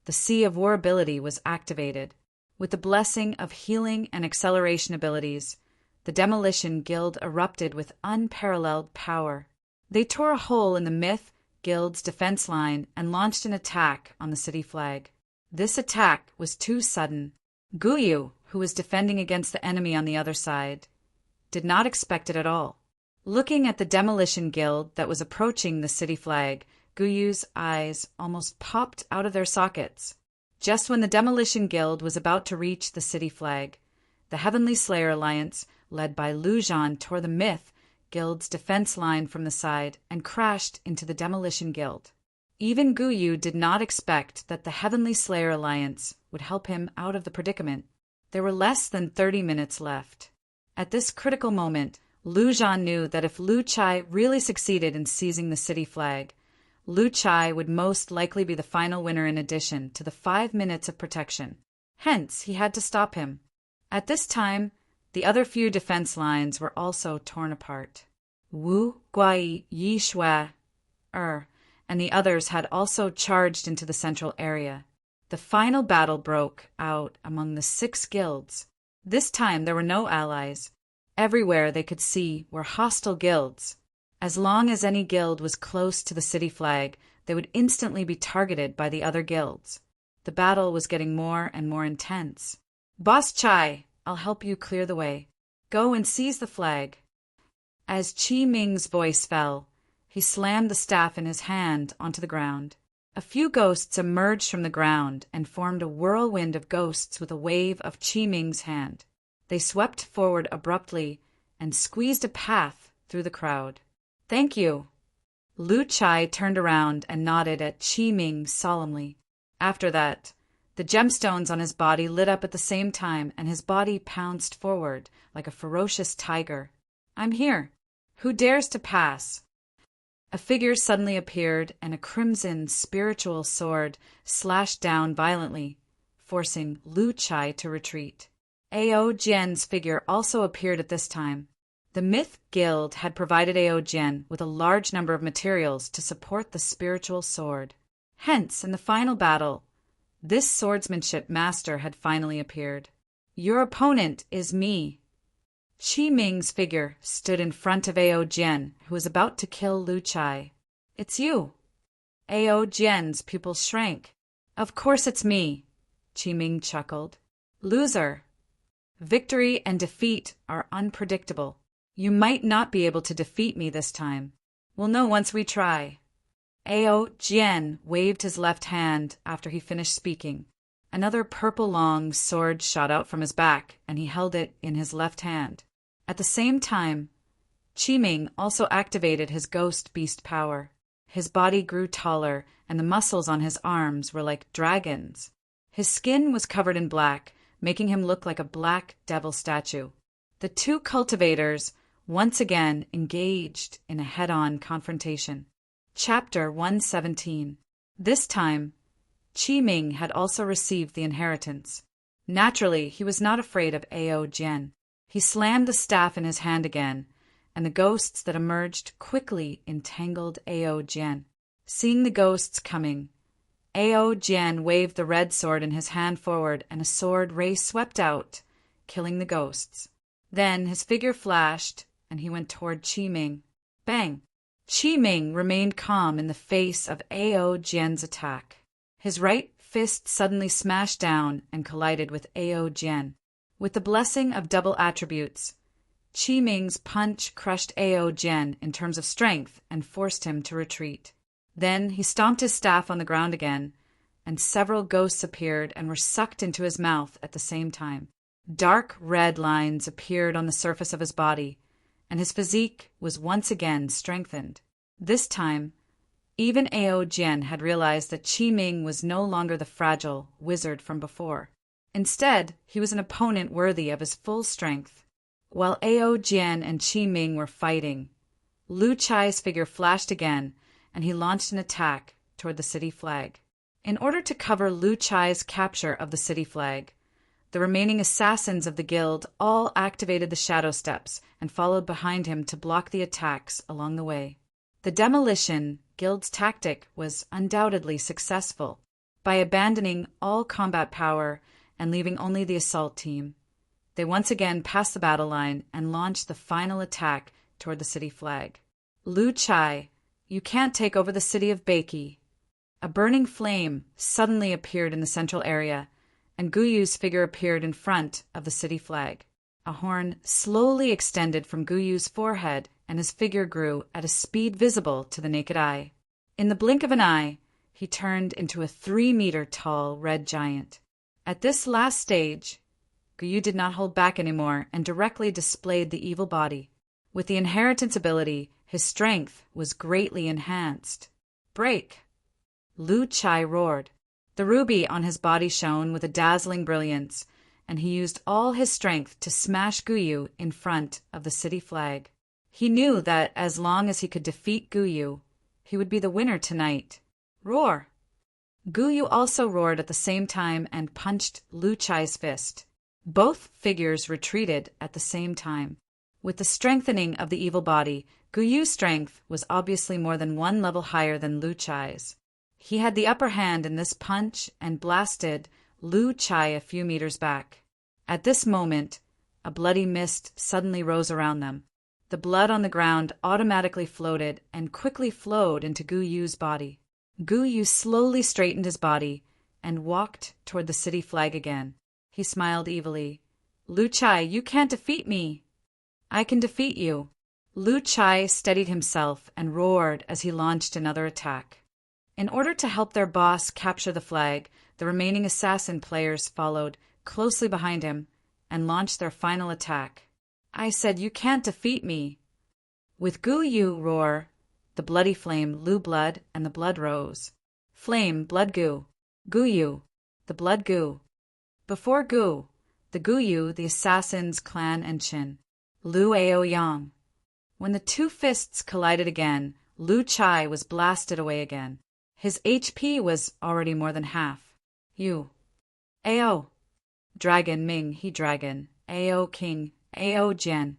Speaker 1: the Sea of War ability was activated. With the blessing of healing and acceleration abilities, the Demolition Guild erupted with unparalleled power. They tore a hole in the Myth Guild's defense line and launched an attack on the city flag. This attack was too sudden. Gu Yu, who was defending against the enemy on the other side, did not expect it at all. Looking at the Demolition Guild that was approaching the city flag, Gu Yu's eyes almost popped out of their sockets. Just when the Demolition Guild was about to reach the city flag, the Heavenly Slayer Alliance, led by Lu Zhan, tore the Myth Guild's defense line from the side and crashed into the Demolition Guild. Even Guyu did not expect that the Heavenly Slayer Alliance would help him out of the predicament. There were less than 30 minutes left. At this critical moment, Lu Zhan knew that if Lu Chai really succeeded in seizing the city flag, Lu Chai would most likely be the final winner in addition to the 5 minutes of protection. Hence, he had to stop him. At this time, the other few defense lines were also torn apart. Wu, Guai, Yi Shui, and the others had also charged into the central area. The final battle broke out among the 6 guilds. This time there were no allies. Everywhere they could see were hostile guilds. As long as any guild was close to the city flag, they would instantly be targeted by the other guilds. The battle was getting more and more intense. "Boss Chai, I'll help you clear the way. Go and seize the flag." As Qi Ming's voice fell, he slammed the staff in his hand onto the ground. A few ghosts emerged from the ground and formed a whirlwind of ghosts with a wave of Qi Ming's hand. They swept forward abruptly and squeezed a path through the crowd. "Thank you." Lu Chai turned around and nodded at Qi Ming solemnly. After that, the gemstones on his body lit up at the same time and his body pounced forward like a ferocious tiger. "I'm here. Who dares to pass?" A figure suddenly appeared and a crimson spiritual sword slashed down violently, forcing Lu Chai to retreat. Ao Jian's figure also appeared at this time. The Myth Guild had provided Ao Jian with a large number of materials to support the spiritual sword. Hence, in the final battle, this swordsmanship master had finally appeared. "Your opponent is me." Qi Ming's figure stood in front of Ao Jian, who was about to kill Lu Chai. "It's you." Ao Jian's pupils shrank. "Of course it's me," Qi Ming chuckled. "Loser. Victory and defeat are unpredictable. You might not be able to defeat me this time. We'll know once we try." Ao Jian waved his left hand after he finished speaking. Another purple-long sword shot out from his back, and he held it in his left hand. At the same time, Qi Ming also activated his ghost beast power. His body grew taller, and the muscles on his arms were like dragons. His skin was covered in black, making him look like a black devil statue. The two cultivators once again engaged in a head-on confrontation. Chapter 117. This time, Qi Ming had also received the inheritance. Naturally, he was not afraid of Ao Jian. He slammed the staff in his hand again, and the ghosts that emerged quickly entangled Ao Jian. Seeing the ghosts coming, Ao Jian waved the red sword in his hand forward, and a sword ray swept out, killing the ghosts. Then his figure flashed, and he went toward Qi Ming. Bang! Qi Ming remained calm in the face of Ao Jian's attack. His right fist suddenly smashed down and collided with Ao Jian. With the blessing of double attributes, Qi Ming's punch crushed Ao Jian in terms of strength and forced him to retreat. Then he stomped his staff on the ground again, and several ghosts appeared and were sucked into his mouth at the same time. Dark red lines appeared on the surface of his body, and his physique was once again strengthened. This time, even Ao Jian had realized that Qi Ming was no longer the fragile wizard from before. Instead, he was an opponent worthy of his full strength. While Ao Jian and Qi Ming were fighting, Lu Chai's figure flashed again, and he launched an attack toward the city flag. In order to cover Lu Chai's capture of the city flag, the remaining assassins of the guild all activated the shadow steps and followed behind him to block the attacks along the way. The Demolition Guild's tactic was undoubtedly successful. By abandoning all combat power and leaving only the assault team, they once again passed the battle line and launched the final attack toward the city flag. "Lu Chai, you can't take over the city of Beiki." A burning flame suddenly appeared in the central area, and Guyu's figure appeared in front of the city flag. A horn slowly extended from Guyu's forehead, and his figure grew at a speed visible to the naked eye. In the blink of an eye, he turned into a 3-meter-tall red giant. At this last stage, Guyu did not hold back anymore and directly displayed the evil body. With the inheritance ability, his strength was greatly enhanced. Break! Lu Chai roared. The ruby on his body shone with a dazzling brilliance, and he used all his strength to smash Guyu in front of the city flag. He knew that as long as he could defeat Guyu, he would be the winner tonight. Roar! Guyu also roared at the same time and punched Lu Chai's fist. Both figures retreated at the same time. With the strengthening of the evil body, Guyu's strength was obviously more than one level higher than Lu Chai's. He had the upper hand in this punch and blasted Lu Chai a few meters back. At this moment, a bloody mist suddenly rose around them. The blood on the ground automatically floated and quickly flowed into Guyu's body. Guyu slowly straightened his body and walked toward the city flag again. He smiled evilly. Lu Chai, you can't defeat me. I can defeat you. Lu Chai steadied himself and roared as he launched another attack. In order to help their boss capture the flag, the remaining assassin players followed closely behind him and launched their final attack. I said, you can't defeat me. With Guyu roar, the bloody flame, Lu blood, and the blood rose. Flame, blood Gu. Guyu, the blood Gu. Before Gu, the Guyu, the assassin's clan and Chin. Lu Ao Yang. When the two fists collided again, Lu Chai was blasted away again. His HP was already more than half. Yu. Ao. Dragon Ming, he dragon. Ao King. Ao Jian.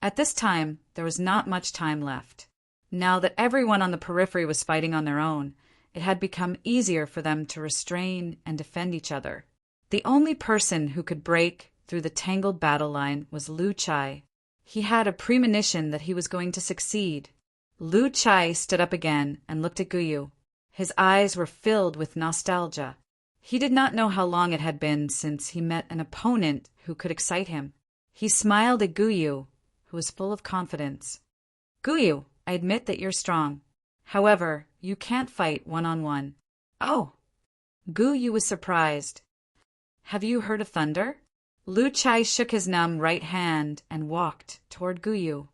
Speaker 1: At this time, there was not much time left. Now that everyone on the periphery was fighting on their own, it had become easier for them to restrain and defend each other. The only person who could break through the tangled battle line was Lu Chai. He had a premonition that he was going to succeed. Lu Chai stood up again and looked at Guyu. His eyes were filled with nostalgia. He did not know how long it had been since he met an opponent who could excite him. He smiled at Guyu, who was full of confidence. Guyu, I admit that you're strong. However, you can't fight one-on-one. Oh! Guyu was surprised. Have you heard of thunder? Lu Chai shook his numb right hand and walked toward Guyu.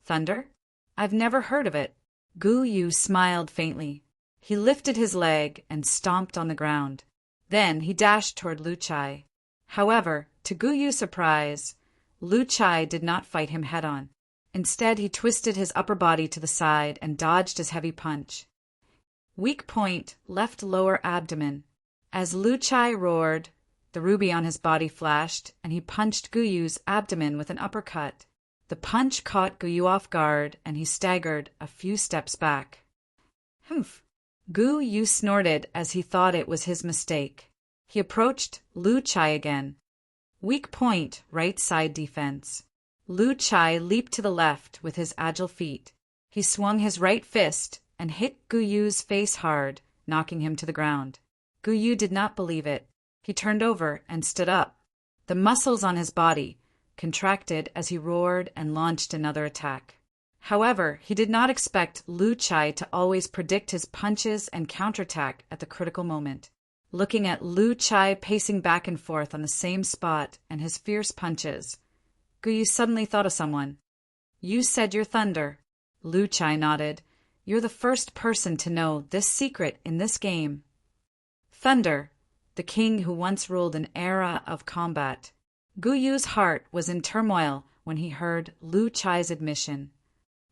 Speaker 1: Thunder? I've never heard of it. Guyu smiled faintly. He lifted his leg and stomped on the ground. Then he dashed toward Lu Chai. However, to Guyu's surprise, Lu Chai did not fight him head-on. Instead, he twisted his upper body to the side and dodged his heavy punch. Weak point, left lower abdomen. As Lu Chai roared, the ruby on his body flashed, and he punched Guyu's abdomen with an uppercut. The punch caught Guyu off guard, and he staggered a few steps back. Humph! Guyu snorted as he thought it was his mistake. He approached Lu Chai again. Weak point, right side defense. Lu Chai leaped to the left with his agile feet. He swung his right fist and hit Guyu's face hard, knocking him to the ground. Guyu did not believe it. He turned over and stood up. The muscles on his body contracted as he roared and launched another attack. However, he did not expect Lu Chai to always predict his punches and counterattack at the critical moment. Looking at Lu Chai pacing back and forth on the same spot and his fierce punches, Guyu suddenly thought of someone. You said you're thunder. Lu Chai nodded. You're the first person to know this secret in this game. Thunder, the king who once ruled an era of combat. Guyu's heart was in turmoil when he heard Lu Chai's admission.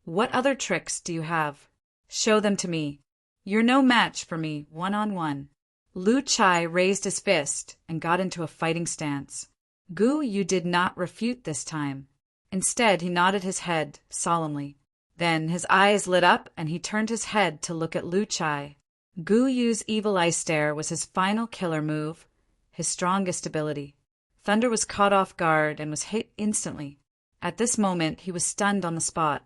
Speaker 1: What other tricks do you have? Show them to me. You're no match for me one-on-one. Lu Chai raised his fist and got into a fighting stance. Guyu did not refute this time. Instead, he nodded his head solemnly. Then his eyes lit up and he turned his head to look at Lu Chai. Guyu's evil eye stare was his final killer move, his strongest ability. Thunder was caught off guard and was hit instantly. At this moment, he was stunned on the spot.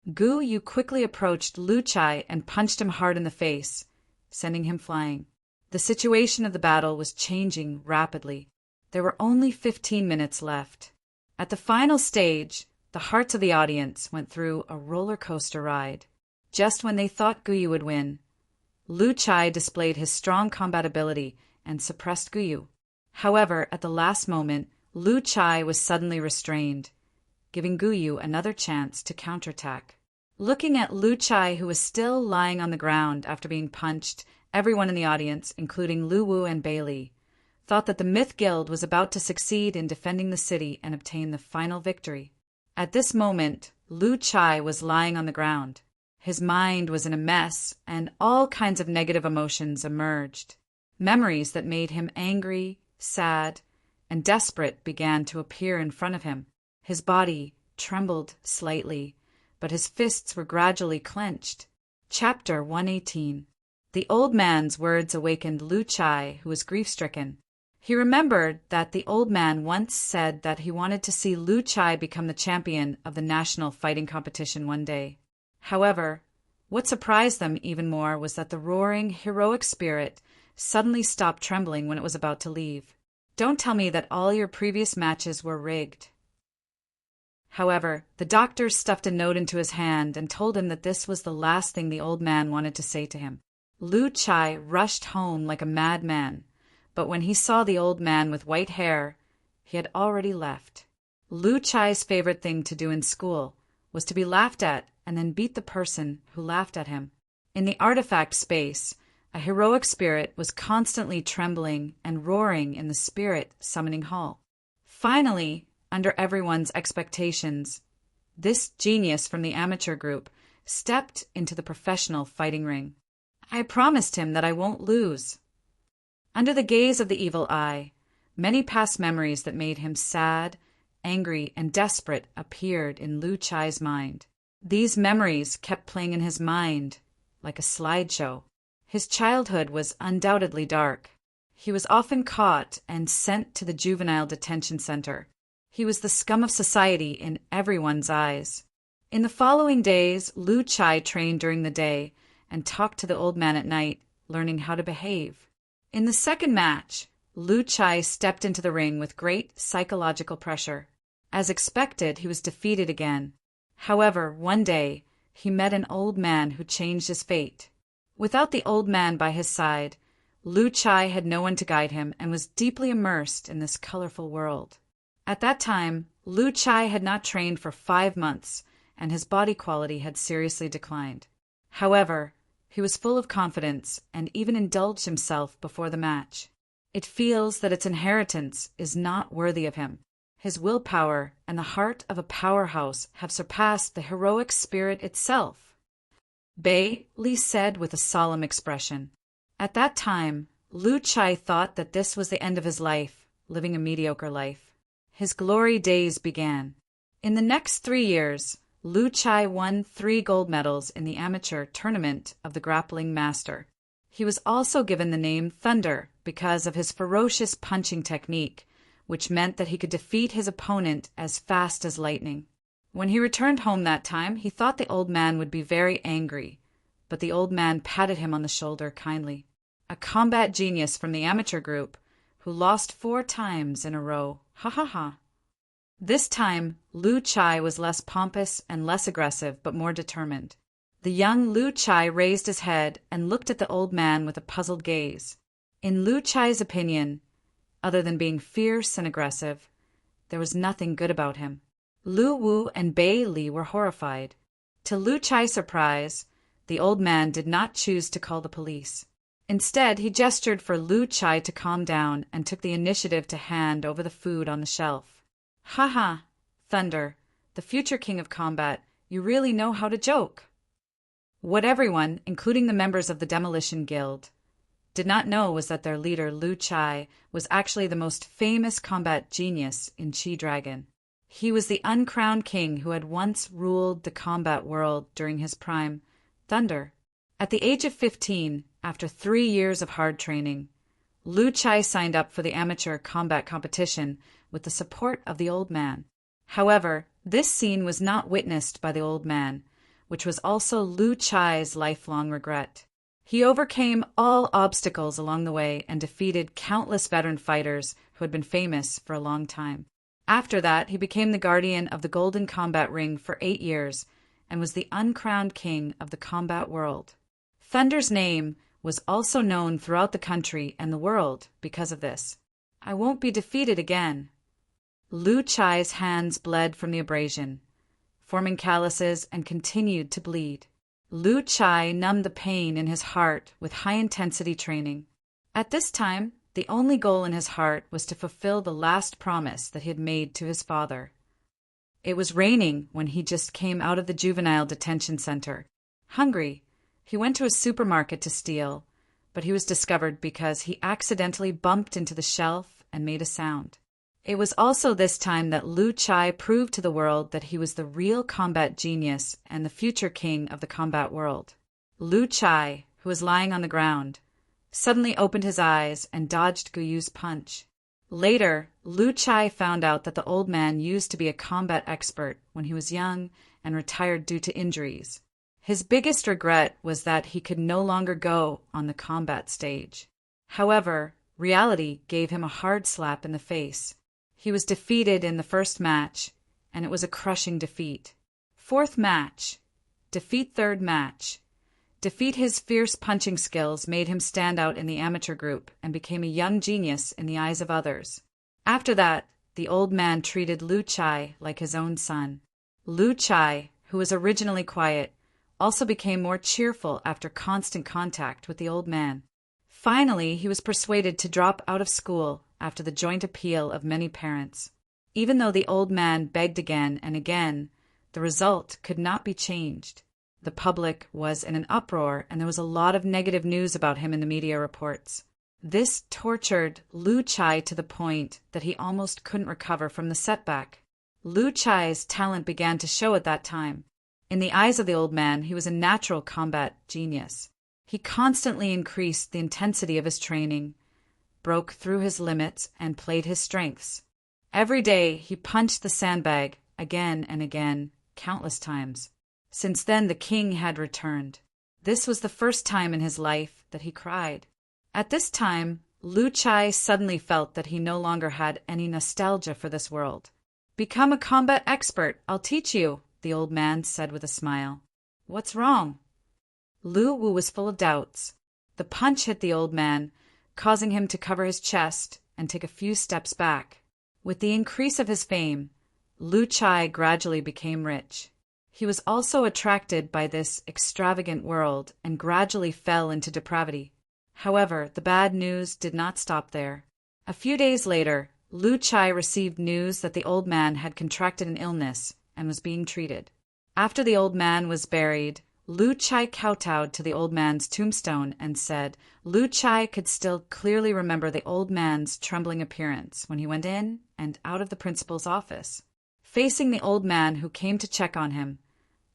Speaker 1: Guyu quickly approached Lu Chai and punched him hard in the face, sending him flying. The situation of the battle was changing rapidly. There were only 15 minutes left. At the final stage, the hearts of the audience went through a roller coaster ride. Just when they thought Guyu would win, Lu Chai displayed his strong combat ability and suppressed Guyu. However, at the last moment, Lu Chai was suddenly restrained. giving Guyu another chance to counterattack. Looking at Lu Chai, who was still lying on the ground after being punched, everyone in the audience, including Lu Wu and Bailey, thought that the Myth Guild was about to succeed in defending the city and obtain the final victory. At this moment, Lu Chai was lying on the ground. His mind was in a mess, and all kinds of negative emotions emerged. Memories that made him angry, sad, and desperate began to appear in front of him. His body trembled slightly, but his fists were gradually clenched. Chapter 118. The old man's words awakened Lu Chai, who was grief-stricken. He remembered that the old man once said that he wanted to see Lu Chai become the champion of the national fighting competition one day. However, what surprised them even more was that the roaring, heroic spirit suddenly stopped trembling when it was about to leave. Don't tell me that all your previous matches were rigged. However, the doctor stuffed a note into his hand and told him that this was the last thing the old man wanted to say to him. Lu Chai rushed home like a madman, but when he saw the old man with white hair, he had already left. Lu Chai's favorite thing to do in school was to be laughed at and then beat the person who laughed at him. In the artifact space, a heroic spirit was constantly trembling and roaring in the spirit summoning hall. Finally, under everyone's expectations, this genius from the amateur group stepped into the professional fighting ring. I promised him that I won't lose. Under the gaze of the evil eye, many past memories that made him sad, angry, and desperate appeared in Lu Chai's mind. These memories kept playing in his mind like a slideshow. His childhood was undoubtedly dark. He was often caught and sent to the juvenile detention center. He was the scum of society in everyone's eyes. In the following days, Lu Chai trained during the day and talked to the old man at night, learning how to behave. In the second match, Lu Chai stepped into the ring with great psychological pressure. As expected, he was defeated again. However, one day, he met an old man who changed his fate. Without the old man by his side, Lu Chai had no one to guide him and was deeply immersed in this colorful world. At that time, Lu Chai had not trained for 5 months, and his body quality had seriously declined. However, he was full of confidence and even indulged himself before the match. It feels that its inheritance is not worthy of him. His willpower and the heart of a powerhouse have surpassed the heroic spirit itself, Bailey said with a solemn expression. At that time, Lu Chai thought that this was the end of his life, living a mediocre life. His glory days began. In the next 3 years, Lu Chai won 3 gold medals in the amateur tournament of the grappling master. He was also given the name Thunder because of his ferocious punching technique, which meant that he could defeat his opponent as fast as lightning. When he returned home that time, he thought the old man would be very angry, but the old man patted him on the shoulder kindly. A combat genius from the amateur group, who lost 4 times in a row. Ha ha ha. This time, Lu Chai was less pompous and less aggressive, but more determined. The young Lu Chai raised his head and looked at the old man with a puzzled gaze. In Lu Chai's opinion, other than being fierce and aggressive, there was nothing good about him. Lu Wu and Bailey were horrified. To Lu Chai's surprise, the old man did not choose to call the police. Instead, he gestured for Lu Chai to calm down and took the initiative to hand over the food on the shelf. Ha ha, Thunder, the future king of combat, you really know how to joke. What everyone, including the members of the Demolition Guild, did not know was that their leader, Lu Chai, was actually the most famous combat genius in Chi Dragon. He was the uncrowned king who had once ruled the combat world during his prime, Thunder. At the age of 15, after 3 years of hard training, Lu Chai signed up for the amateur combat competition with the support of the old man. However, this scene was not witnessed by the old man, which was also Lu Chai's lifelong regret. He overcame all obstacles along the way and defeated countless veteran fighters who had been famous for a long time. After that, he became the guardian of the Golden Combat Ring for 8 years and was the uncrowned king of the combat world. Thunder's name was also known throughout the country and the world because of this. I won't be defeated again. Lu Chai's hands bled from the abrasion, forming calluses, and continued to bleed. Lu Chai numbed the pain in his heart with high-intensity training. At this time, the only goal in his heart was to fulfill the last promise that he had made to his father. It was raining when he just came out of the juvenile detention center. Hungry, he went to a supermarket to steal, but he was discovered because he accidentally bumped into the shelf and made a sound. It was also this time that Lu Chai proved to the world that he was the real combat genius and the future king of the combat world. Lu Chai, who was lying on the ground, suddenly opened his eyes and dodged Guyu's punch. Later, Lu Chai found out that the old man used to be a combat expert when he was young and retired due to injuries. His biggest regret was that he could no longer go on the combat stage. However, reality gave him a hard slap in the face. He was defeated in the first match, and it was a crushing defeat. Fourth match. Defeat third match. Defeat his fierce punching skills made him stand out in the amateur group and became a young genius in the eyes of others. After that, the old man treated Lu Chai like his own son. Lu Chai, who was originally quiet, also became more cheerful after constant contact with the old man. Finally, he was persuaded to drop out of school after the joint appeal of many parents. Even though the old man begged again and again, the result could not be changed. The public was in an uproar, and there was a lot of negative news about him in the media reports. This tortured Lu Chai to the point that he almost couldn't recover from the setback. Lu Chai's talent began to show at that time. In the eyes of the old man, he was a natural combat genius. He constantly increased the intensity of his training, broke through his limits, and played his strengths. Every day, he punched the sandbag again and again, countless times. Since then, the king had returned. This was the first time in his life that he cried. At this time, Lu Chai suddenly felt that he no longer had any nostalgia for this world. "Become a combat expert, I'll teach you," the old man said with a smile. "What's wrong?" Lu Wu was full of doubts. The punch hit the old man, causing him to cover his chest and take a few steps back. With the increase of his fame, Lu Chai gradually became rich. He was also attracted by this extravagant world and gradually fell into depravity. However, the bad news did not stop there. A few days later, Lu Chai received news that the old man had contracted an illness and was being treated. After the old man was buried, Lu Chai kowtowed to the old man's tombstone and said Lu Chai could still clearly remember the old man's trembling appearance when he went in and out of the principal's office. Facing the old man who came to check on him,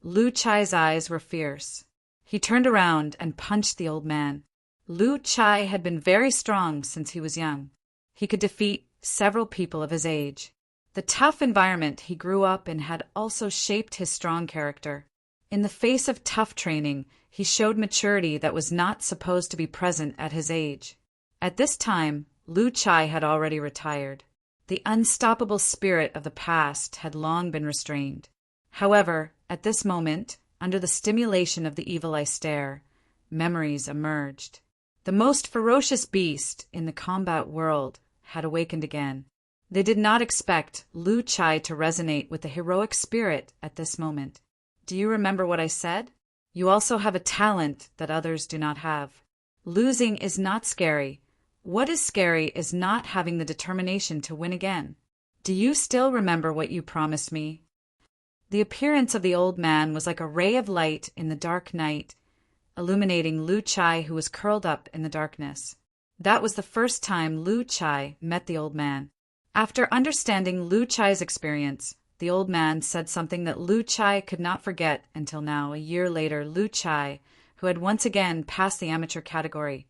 Speaker 1: Lu Chai's eyes were fierce. He turned around and punched the old man. Lu Chai had been very strong since he was young. He could defeat several people of his age. The tough environment he grew up in had also shaped his strong character. In the face of tough training, he showed maturity that was not supposed to be present at his age. At this time, Lu Chai had already retired. The unstoppable spirit of the past had long been restrained. However, at this moment, under the stimulation of the evil eye stare, memories emerged. The most ferocious beast in the combat world had awakened again. They did not expect Lu Chai to resonate with the heroic spirit at this moment. Do you remember what I said? You also have a talent that others do not have. Losing is not scary. What is scary is not having the determination to win again. Do you still remember what you promised me? The appearance of the old man was like a ray of light in the dark night, illuminating Lu Chai, who was curled up in the darkness. That was the first time Lu Chai met the old man. After understanding Lu Chai's experience, the old man said something that Lu Chai could not forget until now. A year later, Lu Chai, who had once again passed the amateur category,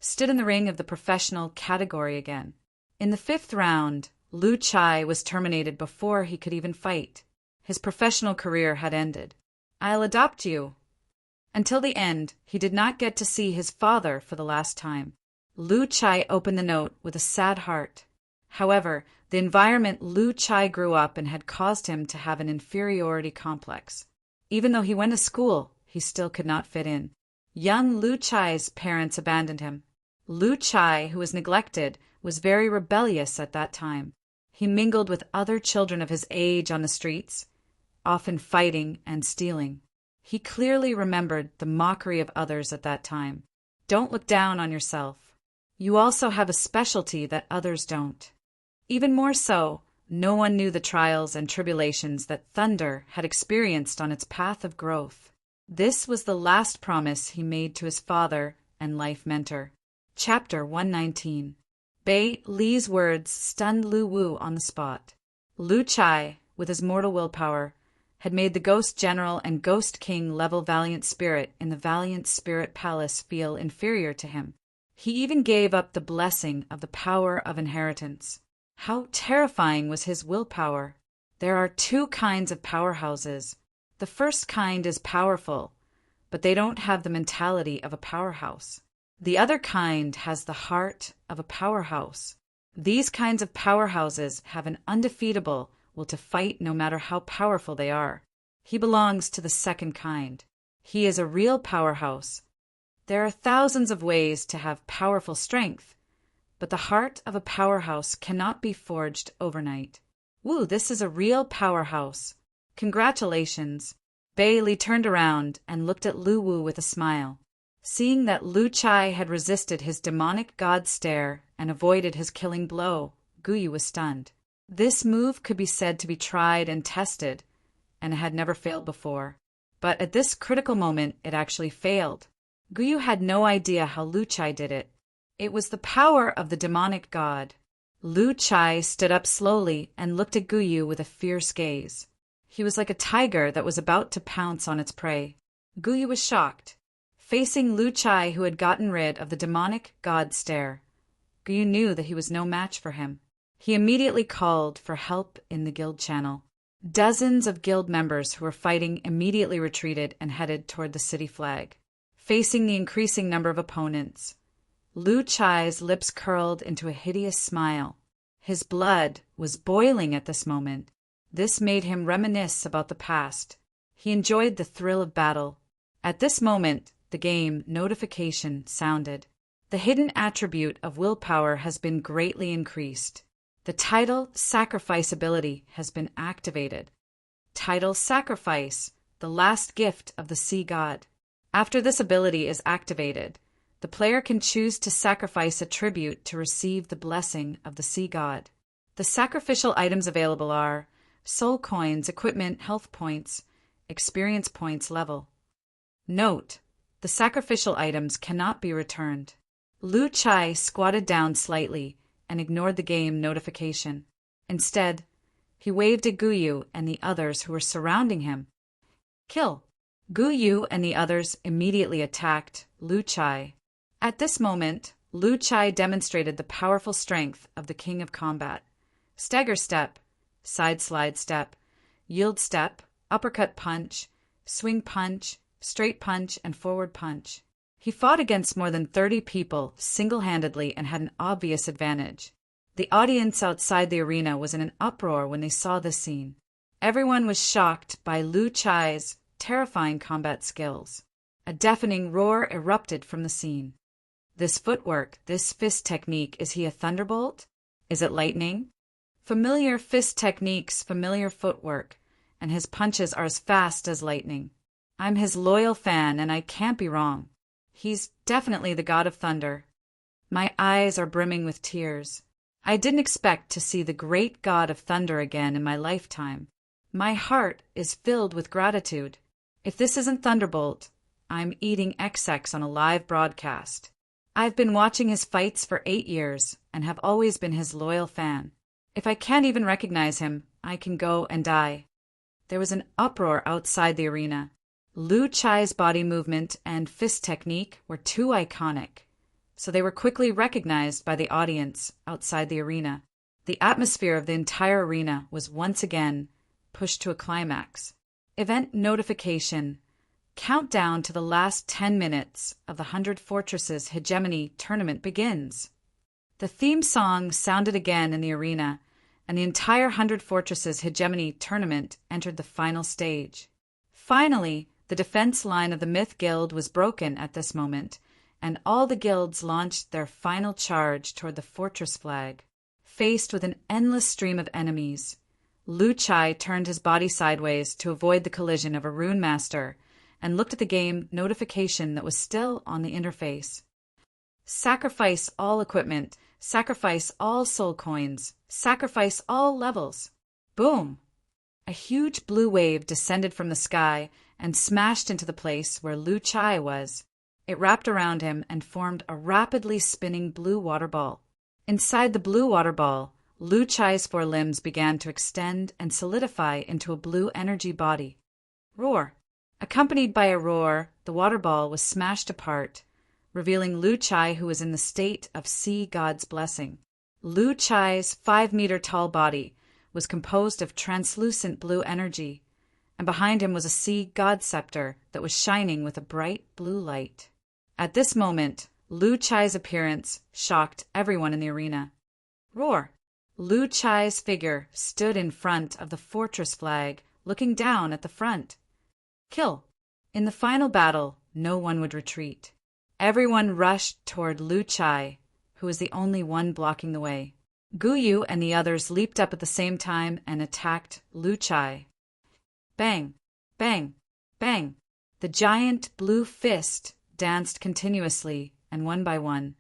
Speaker 1: stood in the ring of the professional category again. In the 5th round, Lu Chai was terminated before he could even fight. His professional career had ended. "I'll adopt you." Until the end, he did not get to see his father for the last time. Lu Chai opened the note with a sad heart. However, the environment Lu Chai grew up in had caused him to have an inferiority complex. Even though he went to school, he still could not fit in. Young Lu Chai's parents abandoned him. Lu Chai, who was neglected, was very rebellious at that time. He mingled with other children of his age on the streets, often fighting and stealing. He clearly remembered the mockery of others at that time. Don't look down on yourself. You also have a specialty that others don't. Even more so, no one knew the trials and tribulations that Thunder had experienced on its path of growth. This was the last promise he made to his father and life mentor. Chapter 119. Bei Li's words stunned Lu Wu on the spot. Lu Chai, with his mortal willpower, had made the Ghost General and Ghost King level Valiant Spirit in the Valiant Spirit Palace feel inferior to him. He even gave up the blessing of the power of inheritance. How terrifying was his willpower! There are two kinds of powerhouses. The first kind is powerful, but they don't have the mentality of a powerhouse. The other kind has the heart of a powerhouse. These kinds of powerhouses have an undefeatable will to fight no matter how powerful they are. He belongs to the second kind. He is a real powerhouse. There are thousands of ways to have powerful strength, but the heart of a powerhouse cannot be forged overnight. Woo, this is a real powerhouse. Congratulations. Bei Li turned around and looked at Lu Wu with a smile. Seeing that Lu Chai had resisted his demonic god stare and avoided his killing blow, Guyu was stunned. This move could be said to be tried and tested, and it had never failed before. But at this critical moment, it actually failed. Guyu had no idea how Lu Chai did it. It was the power of the demonic god. Lu Chai stood up slowly and looked at Guyu with a fierce gaze. He was like a tiger that was about to pounce on its prey. Guyu was shocked. Facing Lu Chai, who had gotten rid of the demonic god stare, Guyu knew that he was no match for him. He immediately called for help in the guild channel. Dozens of guild members who were fighting immediately retreated and headed toward the city flag. Facing the increasing number of opponents, Lu Chai's lips curled into a hideous smile. His blood was boiling at this moment. This made him reminisce about the past. He enjoyed the thrill of battle. At this moment, the game notification sounded. The hidden attribute of willpower has been greatly increased. The title Sacrifice ability has been activated. Title Sacrifice, the last gift of the sea god. After this ability is activated, the player can choose to sacrifice a tribute to receive the blessing of the sea god. The sacrificial items available are soul coins, equipment, health points, experience points level. Note: the sacrificial items cannot be returned. Lu Chai squatted down slightly and ignored the game notification. Instead, he waved at Guyu and the others who were surrounding him. Kill! Guyu and the others immediately attacked Lu Chai. At this moment, Lu Chai demonstrated the powerful strength of the King of Combat. Stagger step, side slide step, yield step, uppercut punch, swing punch, straight punch, and forward punch. He fought against more than 30 people single-handedly and had an obvious advantage. The audience outside the arena was in an uproar when they saw this scene. Everyone was shocked by Lu Chai's terrifying combat skills. A deafening roar erupted from the scene. This footwork, this fist technique, is he a thunderbolt? Is it lightning? Familiar fist techniques, familiar footwork, and his punches are as fast as lightning. I'm his loyal fan, and I can't be wrong. He's definitely the god of thunder. My eyes are brimming with tears. I didn't expect to see the great god of thunder again in my lifetime. My heart is filled with gratitude. If this isn't Thunderbolt, I'm eating XX on a live broadcast. I've been watching his fights for 8 years and have always been his loyal fan. If I can't even recognize him, I can go and die. There was an uproar outside the arena. Lu Chai's body movement and fist technique were too iconic, so they were quickly recognized by the audience outside the arena. The atmosphere of the entire arena was once again pushed to a climax. Event notification. Countdown to the last 10 minutes of the 100 Fortresses Hegemony tournament begins. The theme song sounded again in the arena, and the entire 100 Fortresses Hegemony tournament entered the final stage. Finally, the defense line of the Myth Guild was broken at this moment, and all the guilds launched their final charge toward the fortress flag. faced with an endless stream of enemies. Lu Chai turned his body sideways to avoid the collision of a rune master and looked at the game notification that was still on the interface. Sacrifice all equipment. Sacrifice all soul coins. Sacrifice all levels. Boom! A huge blue wave descended from the sky and smashed into the place where Lu Chai was. It wrapped around him and formed a rapidly spinning blue water ball. Inside the blue water ball, Lu Chai's 4 limbs began to extend and solidify into a blue energy body. Roar! Accompanied by a roar, the water ball was smashed apart, revealing Lu Chai, who was in the state of Sea God's blessing. Lu Chai's 5-meter-tall body was composed of translucent blue energy, and behind him was a Sea God scepter that was shining with a bright blue light. At this moment, Lu Chai's appearance shocked everyone in the arena. Roar! Lu Chai's figure stood in front of the fortress flag, looking down at the front. Kill! In the final battle, no one would retreat. Everyone rushed toward Lu Chai, who was the only one blocking the way. Guyu and the others leaped up at the same time and attacked Lu Chai. Bang! Bang! Bang! The giant blue fist danced continuously, and one by one,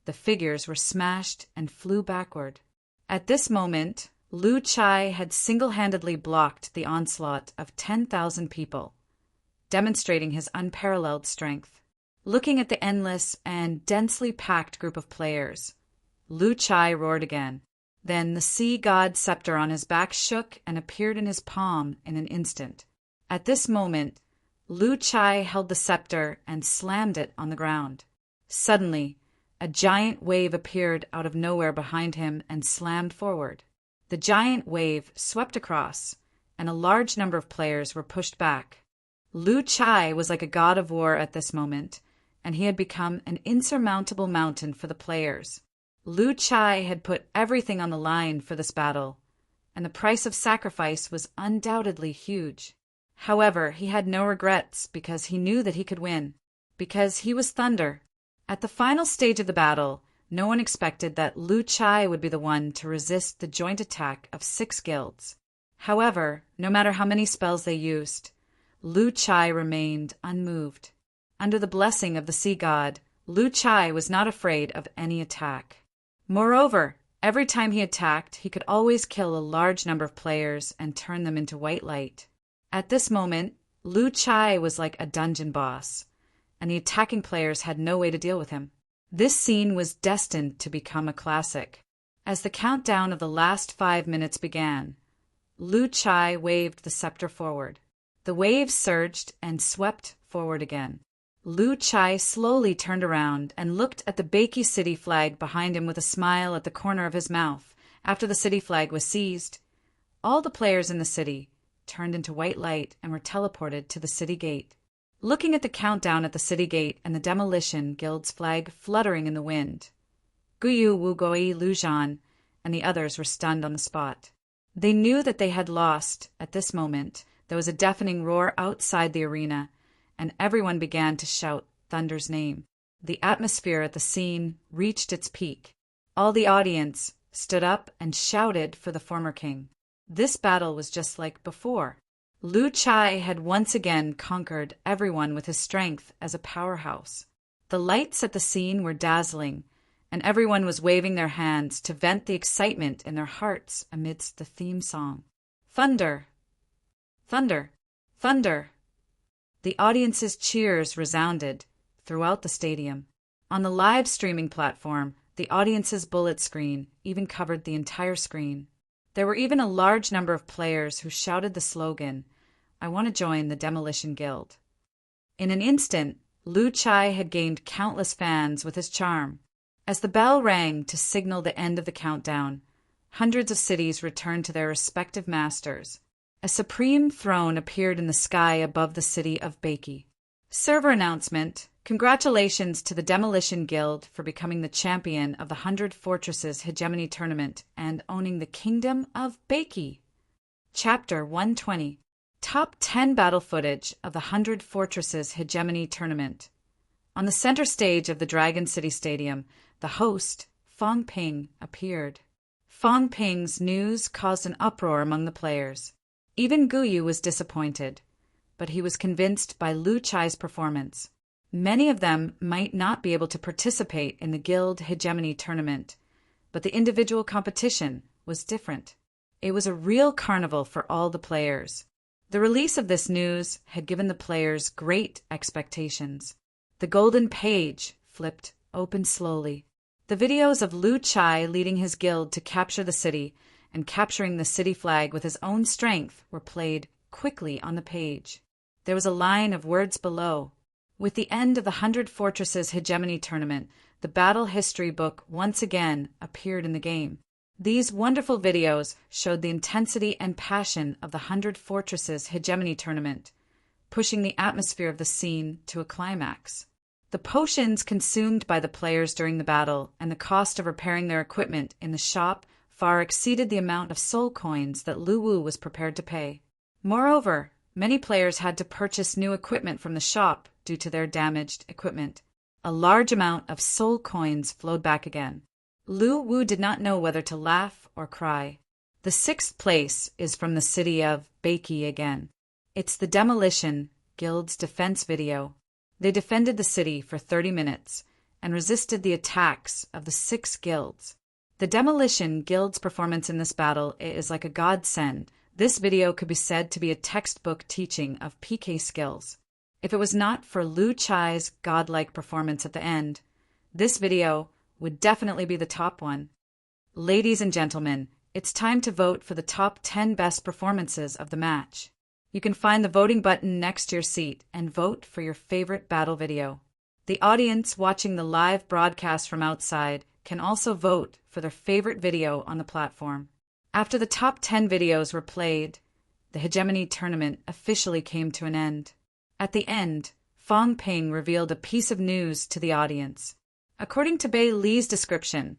Speaker 1: the figures were smashed and flew backward. At this moment, Lu Chai had single-handedly blocked the onslaught of 10,000 people, demonstrating his unparalleled strength. Looking at the endless and densely packed group of players, Lu Chai roared again. Then the Sea God scepter on his back shook and appeared in his palm in an instant. At this moment, Lu Chai held the scepter and slammed it on the ground. Suddenly, a giant wave appeared out of nowhere behind him and slammed forward. The giant wave swept across, and a large number of players were pushed back. Lu Chai was like a god of war at this moment, and he had become an insurmountable mountain for the players. Lu Chai had put everything on the line for this battle, and the price of sacrifice was undoubtedly huge. However, he had no regrets because he knew that he could win, because he was Thunder. At the final stage of the battle, no one expected that Lu Chai would be the one to resist the joint attack of 6 guilds. However, no matter how many spells they used, Lu Chai remained unmoved. Under the blessing of the Sea God, Lu Chai was not afraid of any attack. Moreover, every time he attacked, he could always kill a large number of players and turn them into white light. At this moment, Lu Chai was like a dungeon boss, and the attacking players had no way to deal with him. This scene was destined to become a classic. As the countdown of the last 5 minutes began, Lu Chai waved the scepter forward. The wave surged and swept forward again. Lu Chai slowly turned around and looked at the Beiki city flag behind him with a smile at the corner of his mouth. After the city flag was seized, all the players in the city turned into white light and were teleported to the city gate. Looking at the countdown at the city gate and the Demolition Guild's flag fluttering in the wind, Guyu, Wugoi, Lujan, and the others were stunned on the spot. They knew that they had lost. At this moment, there was a deafening roar outside the arena, and everyone began to shout Thunder's name. The atmosphere at the scene reached its peak. All the audience stood up and shouted for the former king. This battle was just like before. Lu Chai had once again conquered everyone with his strength as a powerhouse. The lights at the scene were dazzling, and everyone was waving their hands to vent the excitement in their hearts amidst the theme song. Thunder! Thunder! Thunder! The audience's cheers resounded throughout the stadium. On the live streaming platform, the audience's bullet screen even covered the entire screen. There were even a large number of players who shouted the slogan, "I want to join the Demolition Guild." In an instant, Lu Chai had gained countless fans with his charm. As the bell rang to signal the end of the countdown, hundreds of cities returned to their respective masters. A supreme throne appeared in the sky above the city of Beiki. Server announcement: congratulations to the Demolition Guild for becoming the champion of the 100 Fortresses Hegemony Tournament and owning the Kingdom of Beiki. Chapter 120. Top 10 battle footage of the 100 Fortresses Hegemony Tournament. On the center stage of the Dragon City Stadium, the host, Fong Ping, appeared. Fang Ping's news caused an uproar among the players. Even Guyu was disappointed, but he was convinced by Lu Chai's performance. Many of them might not be able to participate in the guild hegemony tournament, but the individual competition was different. It was a real carnival for all the players. The release of this news had given the players great expectations. The golden page flipped open slowly. The videos of Lu Chai leading his guild to capture the city and capturing the city flag with his own strength were played quickly on the page. There was a line of words below. With the end of the 100 Fortresses Hegemony Tournament, the battle history book once again appeared in the game. These wonderful videos showed the intensity and passion of the 100 Fortresses Hegemony Tournament, pushing the atmosphere of the scene to a climax. The potions consumed by the players during the battle and the cost of repairing their equipment in the shop far exceeded the amount of soul coins that Lu Wu was prepared to pay. Moreover, many players had to purchase new equipment from the shop due to their damaged equipment. A large amount of soul coins flowed back again. Lu Wu did not know whether to laugh or cry. The 6th place is from the city of Beiki again. It's the Demolition Guild's defense video. They defended the city for 30 minutes and resisted the attacks of the 6 guilds. The Demolition Guild's performance in this battle is like a godsend. This video could be said to be a textbook teaching of PK skills. If it was not for Lu Chai's godlike performance at the end, this video would definitely be the top one. Ladies and gentlemen, it's time to vote for the top 10 best performances of the match. You can find the voting button next to your seat and vote for your favorite battle video. The audience watching the live broadcast from outside can also vote for their favorite video on the platform. After the top 10 videos were played, the Hegemony tournament officially came to an end. At the end, Fang Ping revealed a piece of news to the audience. According to Bei Li's description,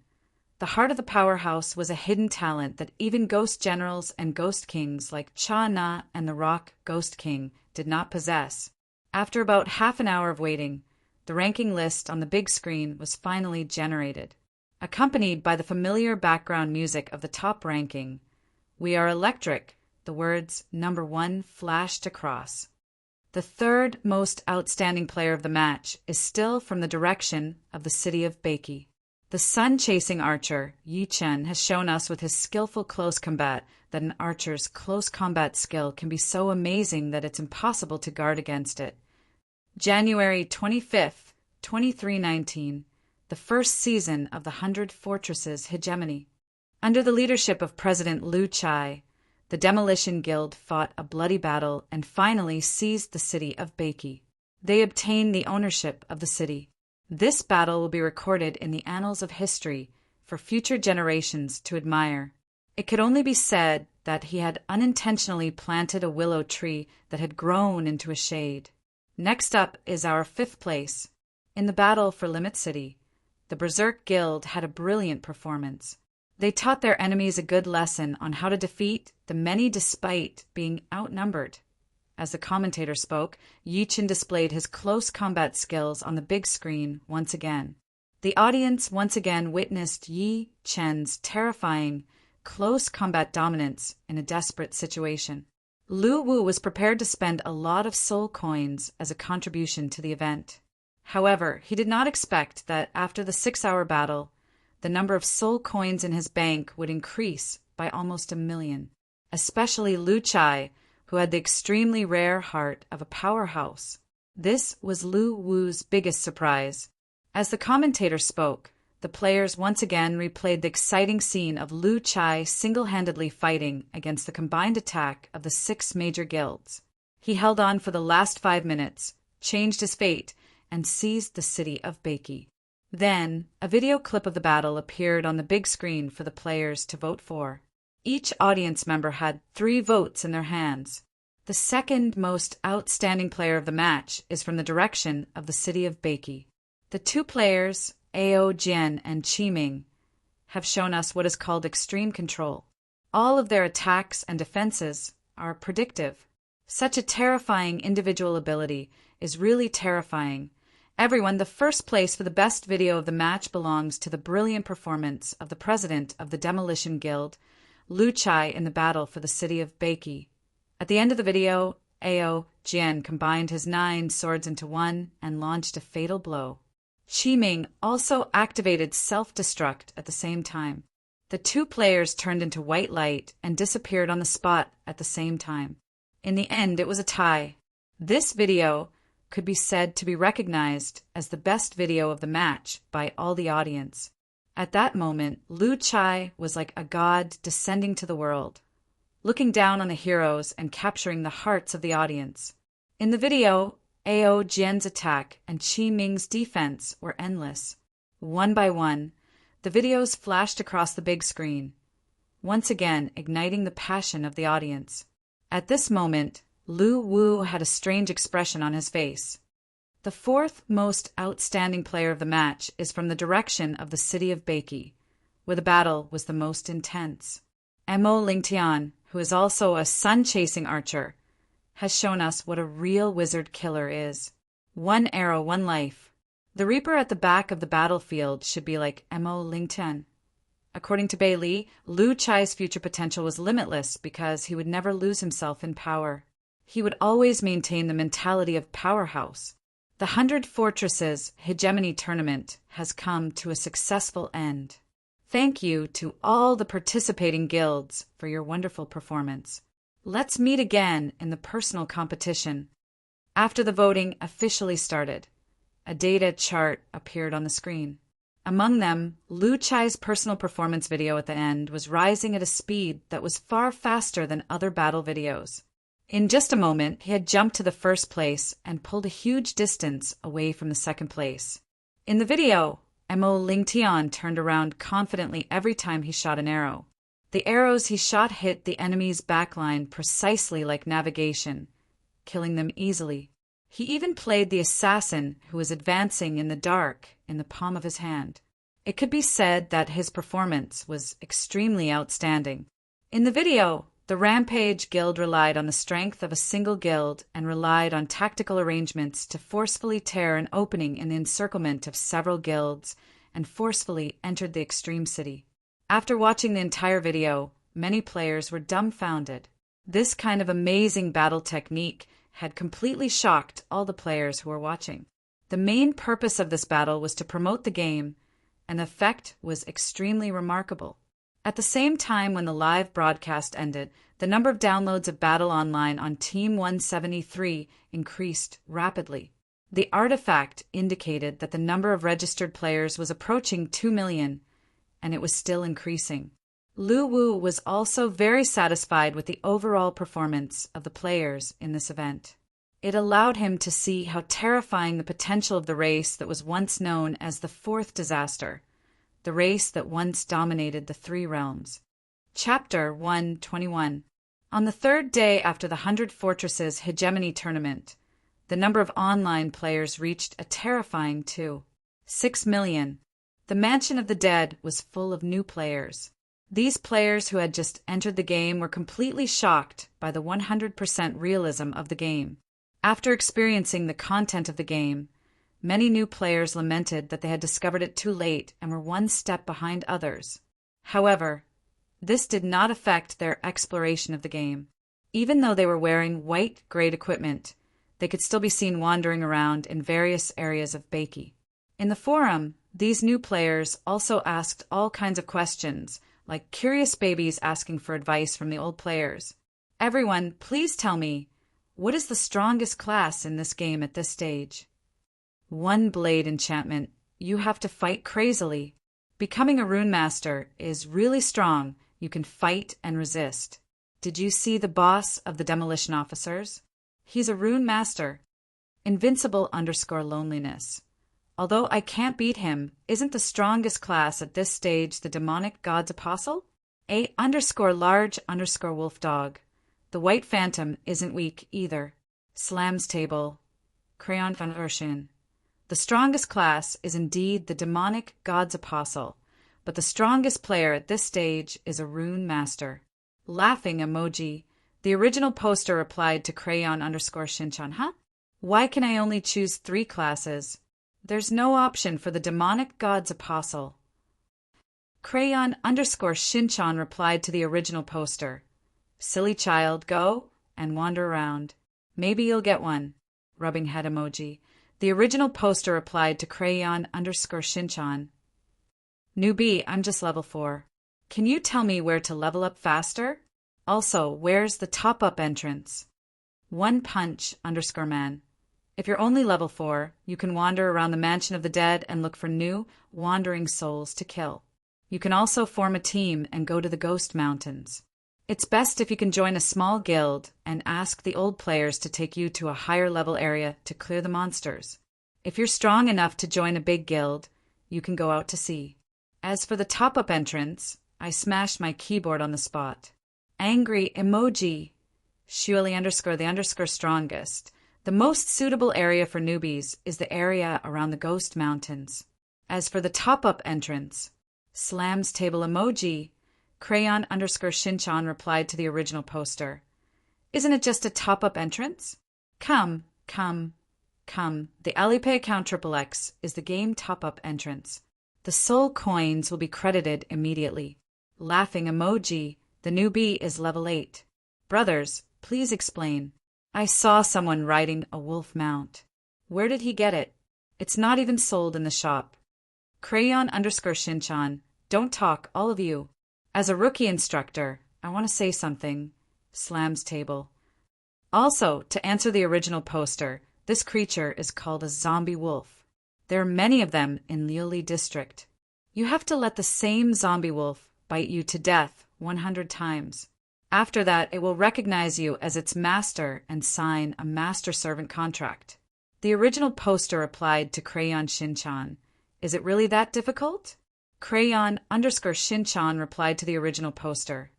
Speaker 1: the heart of the powerhouse was a hidden talent that even ghost generals and ghost kings like Cha Na and the Rock Ghost King did not possess. After about half an hour of waiting, the ranking list on the big screen was finally generated. Accompanied by the familiar background music of the top ranking, "We are electric," the words "number 1" flashed across. The third most outstanding player of the match is still from the direction of the city of Beiki. The sun-chasing archer, Yi Chen, has shown us with his skillful close combat that an archer's close combat skill can be so amazing that it's impossible to guard against it. January 25th, 2319, the first season of the 100 Fortresses Hegemony. Under the leadership of President Lu Chai, the Demolition Guild fought a bloody battle and finally seized the city of Beiki. They obtained the ownership of the city. This battle will be recorded in the annals of history for future generations to admire. It could only be said that he had unintentionally planted a willow tree that had grown into a shade. Next up is our 5th place. In the battle for Limit City, the Berserk Guild had a brilliant performance. They taught their enemies a good lesson on how to defeat the many despite being outnumbered. As the commentator spoke, Yi Chen displayed his close combat skills on the big screen once again. The audience once again witnessed Yi Chen's terrifying, close combat dominance in a desperate situation. Lu Wu was prepared to spend a lot of soul coins as a contribution to the event. However, he did not expect that after the 6-hour battle, the number of soul coins in his bank would increase by almost 1 million. Especially Lu Chai, who had the extremely rare heart of a powerhouse. This was Lu Wu's biggest surprise. As the commentator spoke, the players once again replayed the exciting scene of Lu Chai single-handedly fighting against the combined attack of the 6 major guilds. He held on for the last 5 minutes, changed his fate, and seized the city of Beiki. Then, a video clip of the battle appeared on the big screen for the players to vote for. Each audience member had 3 votes in their hands. The second most outstanding player of the match is from the direction of the city of Beiki. The 2 players, Ao Jian and Qi Ming, have shown us what is called extreme control. All of their attacks and defenses are predictive. Such a terrifying individual ability is really terrifying, Everyone, the first place for the best video of the match belongs to the brilliant performance of the president of the Demolition Guild, Lu Chai, in the battle for the city of Beiki. At the end of the video, Ao Jian combined his 9 swords into one and launched a fatal blow. Qi Ming also activated self-destruct at the same time. The 2 players turned into white light and disappeared on the spot at the same time. In the end, it was a tie. This video could be said to be recognized as the best video of the match by all the audience. At that moment, Lu Chai was like a god descending to the world, looking down on the heroes and capturing the hearts of the audience. In the video, Ao Jian's attack and Qi Ming's defense were endless. One by one, the videos flashed across the big screen, once again igniting the passion of the audience. At this moment, Lu Wu had a strange expression on his face. The 4th most outstanding player of the match is from the direction of the city of Beiki, where the battle was the most intense. Mo Lingtian, who is also a sun-chasing archer, has shown us what a real wizard killer is. 1 arrow, 1 life. The Reaper at the back of the battlefield should be like Mo Lingtian. According to Bei Li, Lu Chai's future potential was limitless because he would never lose himself in power. He would always maintain the mentality of powerhouse. The 100 Fortresses Hegemony Tournament has come to a successful end. Thank you to all the participating guilds for your wonderful performance. Let's meet again in the personal competition. After the voting officially started, a data chart appeared on the screen. Among them, Lu Chai's personal performance video at the end was rising at a speed that was far faster than other battle videos. In just a moment, he had jumped to the first place and pulled a huge distance away from the second place. In the video, Mo Lingtian turned around confidently every time he shot an arrow. The arrows he shot hit the enemy's backline precisely like navigation, killing them easily. He even played the assassin who was advancing in the dark in the palm of his hand. It could be said that his performance was extremely outstanding. In the video, the Rampage Guild relied on the strength of a single guild and relied on tactical arrangements to forcefully tear an opening in the encirclement of several guilds and forcefully entered the extreme city. After watching the entire video, many players were dumbfounded. This kind of amazing battle technique had completely shocked all the players who were watching. The main purpose of this battle was to promote the game, and the effect was extremely remarkable. At the same time when the live broadcast ended, the number of downloads of Battle Online on Team 173 increased rapidly. The artifact indicated that the number of registered players was approaching 2 million, and it was still increasing. Lu Wu was also very satisfied with the overall performance of the players in this event. It allowed him to see how terrifying the potential of the race that was once known as the 4th disaster, the race that once dominated the 3 realms. Chapter 121. On the 3rd day after the 100 Fortresses Hegemony Tournament, the number of online players reached a terrifying 6 million. The Mansion of the Dead was full of new players. These players who had just entered the game were completely shocked by the 100% realism of the game. After experiencing the content of the game, many new players lamented that they had discovered it too late and were one step behind others. However, this did not affect their exploration of the game. Even though they were wearing white-grade equipment, they could still be seen wandering around in various areas of Beiki. In the forum, these new players also asked all kinds of questions, like curious babies asking for advice from the old players. Everyone, please tell me, what is the strongest class in this game at this stage? 1 blade enchantment. You have to fight crazily. Becoming a rune master is really strong. You can fight and resist. Did you see the boss of the demolition officers? He's a rune master. Invincible_loneliness. Although I can't beat him, isn't the strongest class at this stage the demonic god's apostle? A_large_wolf dog. The white phantom isn't weak either. Slams table. Crayon Foundation. The strongest class is indeed the demonic god's apostle, but the strongest player at this stage is a rune master. Laughing emoji. The original poster replied to Crayon_Shinchan, huh? Why can I only choose 3 classes? There's no option for the demonic god's apostle. Crayon_Shinchan replied to the original poster. Silly child, go and wander around. Maybe you'll get one. Rubbing head emoji. The original poster replied to Crayon_Shinchan. Newbie, I'm just level 4. Can you tell me where to level up faster? Also, where's the top-up entrance? One punch _man. If you're only level 4, you can wander around the Mansion of the Dead and look for new, wandering souls to kill. You can also form a team and go to the Ghost Mountains. It's best if you can join a small guild and ask the old players to take you to a higher level area to clear the monsters. If you're strong enough to join a big guild, you can go out to sea. As for the top-up entrance, I smashed my keyboard on the spot. Angry emoji. Shuali_the_strongest. The most suitable area for newbies is the area around the Ghost Mountains. As for the top-up entrance, slams table emoji. Crayon_Shinchan replied to the original poster. Isn't it just a top-up entrance? Come. The Alipay account XXX is the game top-up entrance. The soul coins will be credited immediately. Laughing emoji. The newbie is level 8. Brothers, please explain. I saw someone riding a wolf mount. Where did he get it? It's not even sold in the shop. Crayon_Shinchan. Don't talk, all of you. As a rookie instructor, I want to say something. Slams table. Also, to answer the original poster, this creature is called a zombie wolf. There are many of them in Liuli district. You have to let the same zombie wolf bite you to death 100 times. After that, it will recognize you as its master and sign a master-servant contract. The original poster replied to Crayon_Shinchan. Is it really that difficult? Crayon_Shinchan replied to the original poster.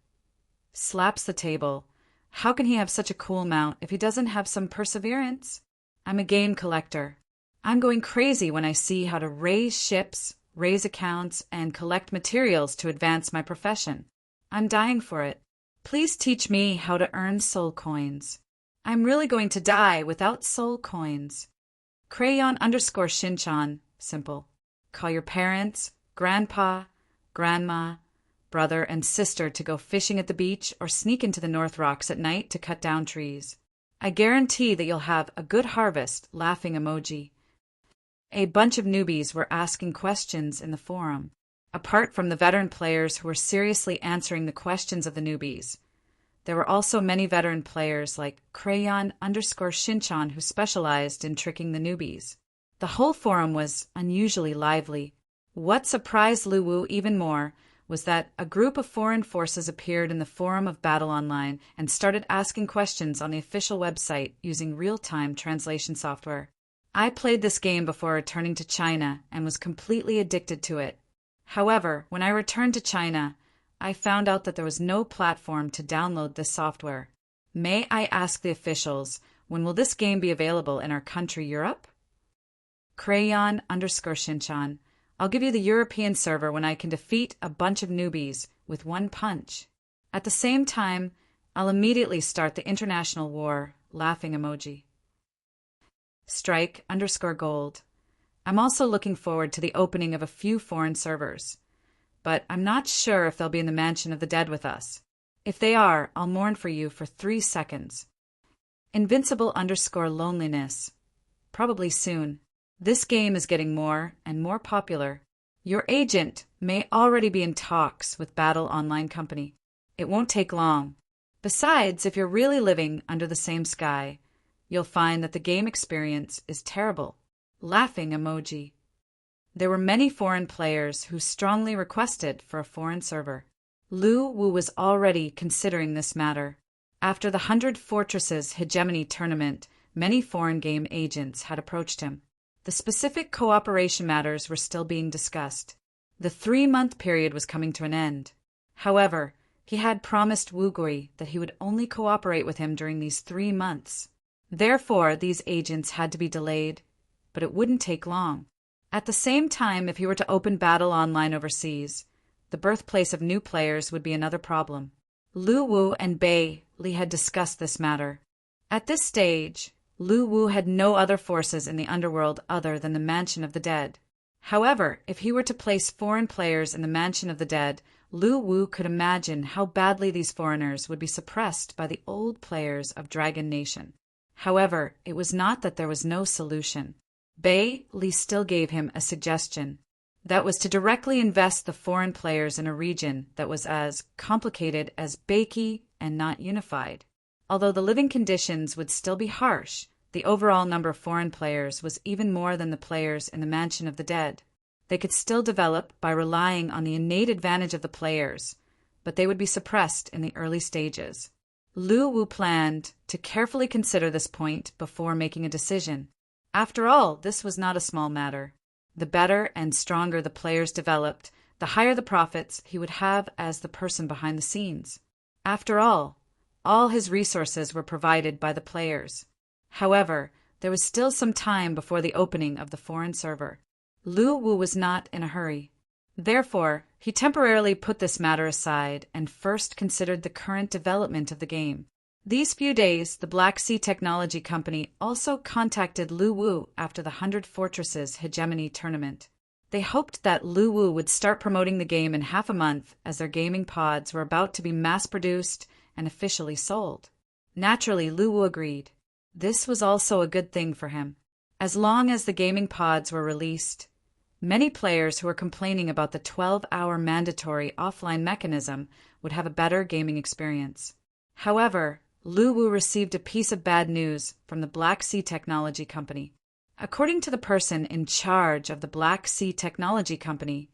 Speaker 1: Slaps the table. How can he have such a cool mount if he doesn't have some perseverance? I'm a game collector. I'm going crazy when I see how to raise ships, raise accounts, and collect materials to advance my profession. I'm dying for it. Please teach me how to earn soul coins. I'm really going to die without soul coins. Crayon_Shinchan. Simple. Call your parents, grandpa, grandma, brother, and sister to go fishing at the beach or sneak into the North Rocks at night to cut down trees. I guarantee that you'll have a good harvest. Laughing emoji. A bunch of newbies were asking questions in the forum. Apart from the veteran players who were seriously answering the questions of the newbies, there were also many veteran players like Crayon_Shinchan who specialized in tricking the newbies. The whole forum was unusually lively. What surprised Luwu even more was that a group of foreign forces appeared in the forum of Battle Online and started asking questions on the official website using real-time translation software. I played this game before returning to China and was completely addicted to it. However, when I returned to China, I found out that there was no platform to download this software. May I ask the officials, when will this game be available in our country, Europe? Crayon_Shinchan. I'll give you the European server when I can defeat a bunch of newbies with one punch. At the same time, I'll immediately start the international war. Laughing emoji. Strike_gold. I'm also looking forward to the opening of a few foreign servers, but I'm not sure if they'll be in the Mansion of the Dead with us. If they are, I'll mourn for you for 3 seconds. Invincible_loneliness. Probably soon. This game is getting more and more popular. Your agent may already be in talks with Battle Online Company. It won't take long. Besides, if you're really living under the same sky, you'll find that the game experience is terrible. Laughing emoji. There were many foreign players who strongly requested for a foreign server. Lu Wu was already considering this matter. After the 100 Fortresses Hegemony tournament, many foreign game agents had approached him. The specific cooperation matters were still being discussed. The 3-month period was coming to an end. However, he had promised Wu Gui that he would only cooperate with him during these 3 months. Therefore, these agents had to be delayed, but it wouldn't take long. At the same time, if he were to open Battle Online overseas, the birthplace of new players would be another problem. Lu Wu and Bei Li had discussed this matter. At this stage, Lu Wu had no other forces in the underworld other than the Mansion of the Dead. However, if he were to place foreign players in the Mansion of the Dead, Lu Wu could imagine how badly these foreigners would be suppressed by the old players of Dragon Nation. However, it was not that there was no solution. Bai Li still gave him a suggestion. That was to directly invest the foreign players in a region that was as complicated as Baiki and not unified. Although the living conditions would still be harsh, the overall number of foreign players was even more than the players in the Mansion of the Dead. They could still develop by relying on the innate advantage of the players, but they would be suppressed in the early stages. Lu Wu planned to carefully consider this point before making a decision. After all, this was not a small matter. The better and stronger the players developed, the higher the profits he would have as the person behind the scenes. After all his resources were provided by the players. However, there was still some time before the opening of the foreign server. Lu Wu was not in a hurry. Therefore, he temporarily put this matter aside and first considered the current development of the game. These few days, the Black Sea Technology Company also contacted Lu Wu after the 100 Fortresses Hegemony tournament. They hoped that Lu Wu would start promoting the game in half a month, as their gaming pods were about to be mass-produced and officially sold. Naturally, Lu Wu agreed. This was also a good thing for him. As long as the gaming pods were released, many players who were complaining about the 12-hour mandatory offline mechanism would have a better gaming experience. However, Lu Wu received a piece of bad news from the Black Sea Technology Company. According to the person in charge of the Black Sea Technology Company,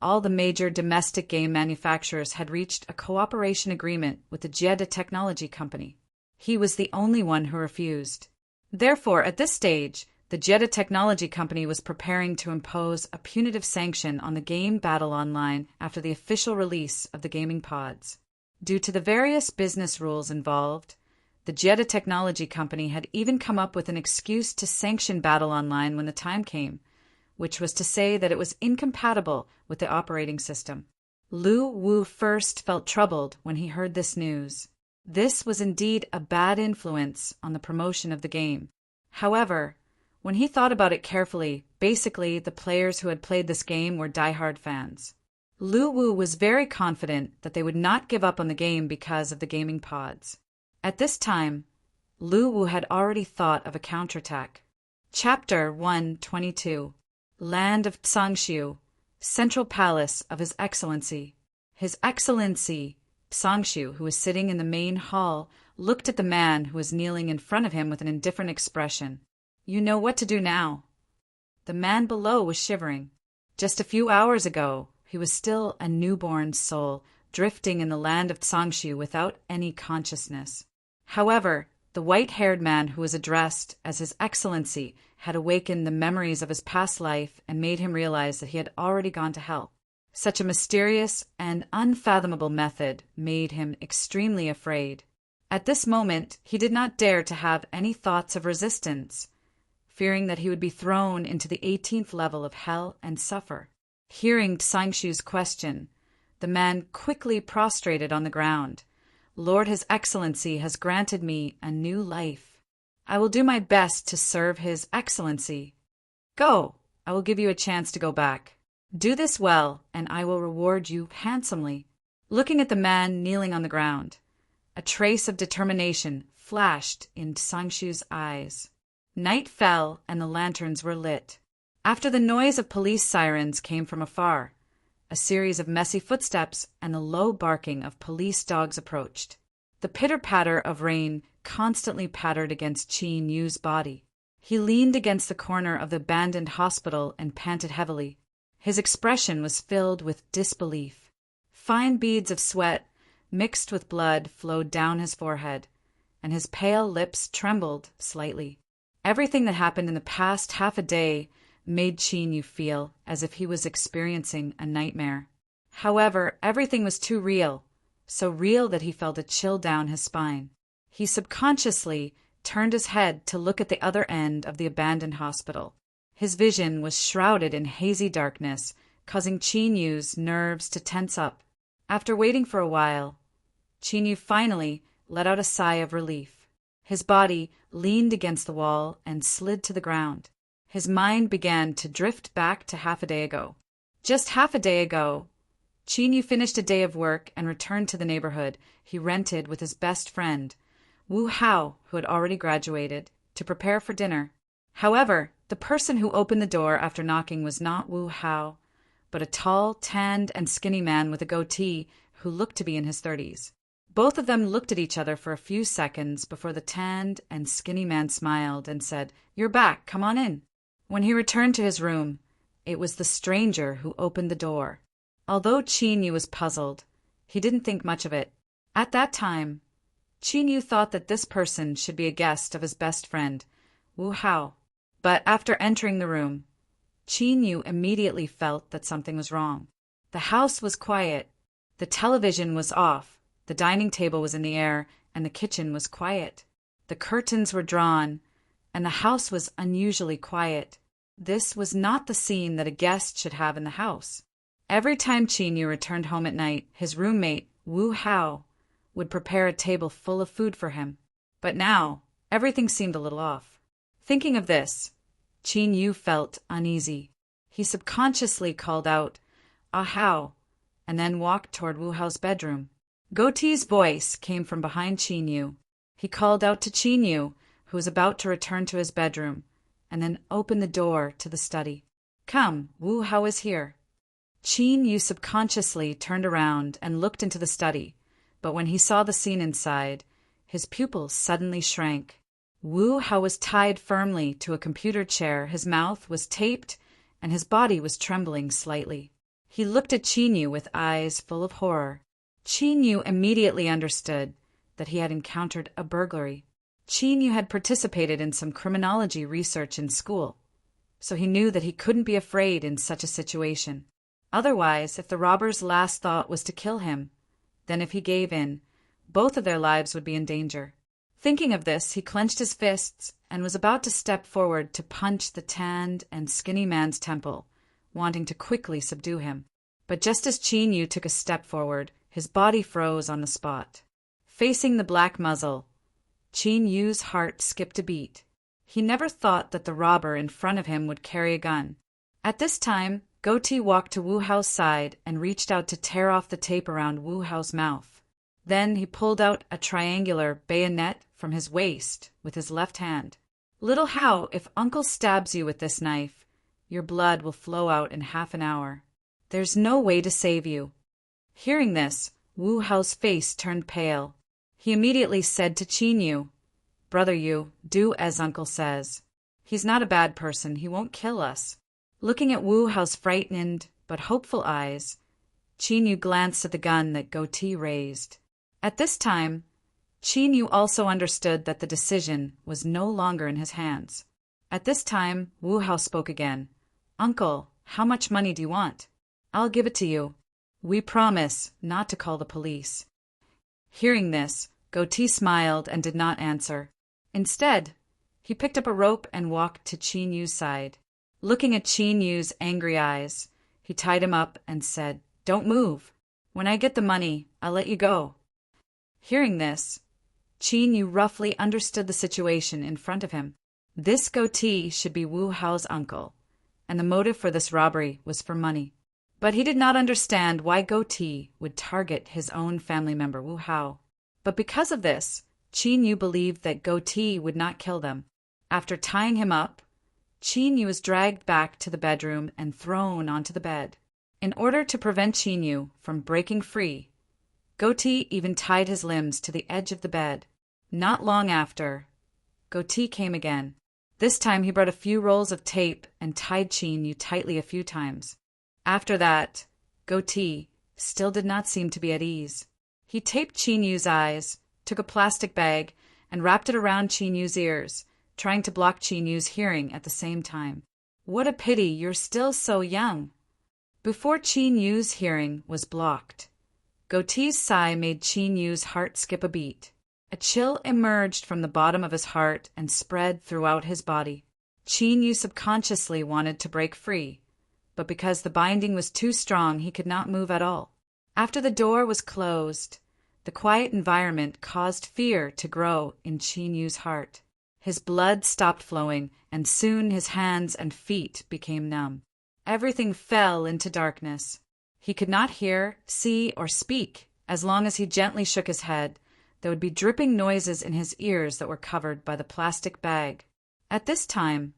Speaker 1: all the major domestic game manufacturers had reached a cooperation agreement with the Jeddah Technology Company. He was the only one who refused. Therefore, at this stage, the Jeddah Technology Company was preparing to impose a punitive sanction on the game Battle Online after the official release of the gaming pods. Due to the various business rules involved, the Jeddah Technology Company had even come up with an excuse to sanction Battle Online when the time came, which was to say that it was incompatible with the operating system. Lu Wu first felt troubled when he heard this news. This was indeed a bad influence on the promotion of the game. However, when he thought about it carefully, basically the players who had played this game were diehard fans. Lu Wu was very confident that they would not give up on the game because of the gaming pods. At this time, Lu Wu had already thought of a counterattack. Chapter 122. Land of Psangshu, Central Palace of His Excellency. His Excellency, Psangshu, who was sitting in the main hall, looked at the man who was kneeling in front of him with an indifferent expression. You know what to do now. The man below was shivering. Just a few hours ago, he was still a newborn soul, drifting in the land of Psangshu without any consciousness. However, the white-haired man who was addressed as His Excellency had awakened the memories of his past life and made him realize that he had already gone to hell. Such a mysterious and unfathomable method made him extremely afraid. At this moment, he did not dare to have any thoughts of resistance, fearing that he would be thrown into the 18th level of hell and suffer. Hearing Psangshu's question, the man quickly prostrated on the ground. Lord, His Excellency has granted me a new life. I will do my best to serve His Excellency. Go, I will give you a chance to go back. Do this well, and I will reward you handsomely. Looking at the man kneeling on the ground, a trace of determination flashed in Psangshu's eyes. Night fell, and the lanterns were lit. After the noise of police sirens came from afar, a series of messy footsteps and the low barking of police dogs approached. The pitter-patter of rain constantly pattered against Qin Yu's body. He leaned against the corner of the abandoned hospital and panted heavily. His expression was filled with disbelief. Fine beads of sweat mixed with blood flowed down his forehead, and his pale lips trembled slightly. Everything that happened in the past half a day made Qin Yu feel as if he was experiencing a nightmare. However, everything was too real, so real that he felt a chill down his spine. He subconsciously turned his head to look at the other end of the abandoned hospital. His vision was shrouded in hazy darkness, causing Qin Yu's nerves to tense up. After waiting for a while, Qin Yu finally let out a sigh of relief. His body leaned against the wall and slid to the ground. His mind began to drift back to half a day ago. Just half a day ago, Chinyu finished a day of work and returned to the neighborhood he rented with his best friend, Wu Hao, who had already graduated, to prepare for dinner. However, the person who opened the door after knocking was not Wu Hao, but a tall, tanned, and skinny man with a goatee who looked to be in his 30s. Both of them looked at each other for a few seconds before the tanned and skinny man smiled and said, "You're back, come on in." When he returned to his room, it was the stranger who opened the door. Although Chinyu was puzzled, he didn't think much of it. At that time, Chinyu thought that this person should be a guest of his best friend, Wu Hao. But after entering the room, Chinyu immediately felt that something was wrong. The house was quiet, the television was off, the dining table was in the air, and the kitchen was quiet. The curtains were drawn, and the house was unusually quiet. This was not the scene that a guest should have in the house. Every time Chinyu returned home at night, his roommate, Wu Hao, would prepare a table full of food for him. But now, everything seemed a little off. Thinking of this, Chinyu felt uneasy. He subconsciously called out, "Ah Hao," and then walked toward Wu Hao's bedroom. Goatee's voice came from behind Chinyu. He called out to Chinyu, who was about to return to his bedroom, and then opened the door to the study. "Come, Wu Hao is here." Chinyu subconsciously turned around and looked into the study, but when he saw the scene inside, his pupils suddenly shrank. Wu Hao was tied firmly to a computer chair, his mouth was taped, and his body was trembling slightly. He looked at Chinyu with eyes full of horror. Chinyu immediately understood that he had encountered a burglary. Chinyu had participated in some criminology research in school, so he knew that he couldn't be afraid in such a situation. Otherwise, if the robbers' last thought was to kill him, then if he gave in, both of their lives would be in danger. Thinking of this, he clenched his fists and was about to step forward to punch the tanned and skinny man's temple, wanting to quickly subdue him. But just as Chinyu took a step forward, his body froze on the spot. Facing the black muzzle, Chinyu's heart skipped a beat. He never thought that the robber in front of him would carry a gun. At this time, Goatee walked to Wu Hao's side and reached out to tear off the tape around Wu Hao's mouth. Then he pulled out a triangular bayonet from his waist with his left hand. "Little Hao, if Uncle stabs you with this knife, your blood will flow out in half an hour. There's no way to save you." Hearing this, Wu Hao's face turned pale. He immediately said to Chinyu, "Brother Yu, do as Uncle says. He's not a bad person, he won't kill us." Looking at Wu Hao's frightened but hopeful eyes, Chinyu glanced at the gun that Goatee raised. At this time, Chinyu also understood that the decision was no longer in his hands. At this time, Wu Hao spoke again. "Uncle, how much money do you want? I'll give it to you. We promise not to call the police." Hearing this, Goatee smiled and did not answer. Instead, he picked up a rope and walked to Chinyu's side. Looking at Chinyu's angry eyes, he tied him up and said, "Don't move. When I get the money, I'll let you go." Hearing this, Chinyu roughly understood the situation in front of him. This Goatee should be Wu Hao's uncle, and the motive for this robbery was for money. But he did not understand why Goatee would target his own family member, Wu Hao. But because of this, Chinyu believed that Goatee would not kill them. After tying him up, Chinyu was dragged back to the bedroom and thrown onto the bed. In order to prevent Chinyu from breaking free, Goatee even tied his limbs to the edge of the bed. Not long after, Goatee came again. This time he brought a few rolls of tape and tied Chinyu tightly a few times. After that, Goatee still did not seem to be at ease. He taped Chinyu's eyes, took a plastic bag, and wrapped it around Chinyu's ears, trying to block Chinyu's hearing at the same time. "What a pity you're still so young." Before Chinyu's hearing was blocked, Goatee's sigh made Chinyu's heart skip a beat. A chill emerged from the bottom of his heart and spread throughout his body. Chinyu subconsciously wanted to break free, but because the binding was too strong, he could not move at all. After the door was closed, The quiet environment caused fear to grow in Qin Yu's heart. His blood stopped flowing, and soon his hands and feet became numb. Everything fell into darkness. He could not hear, see, or speak. As long as he gently shook his head, there would be dripping noises in his ears that were covered by the plastic bag. At this time,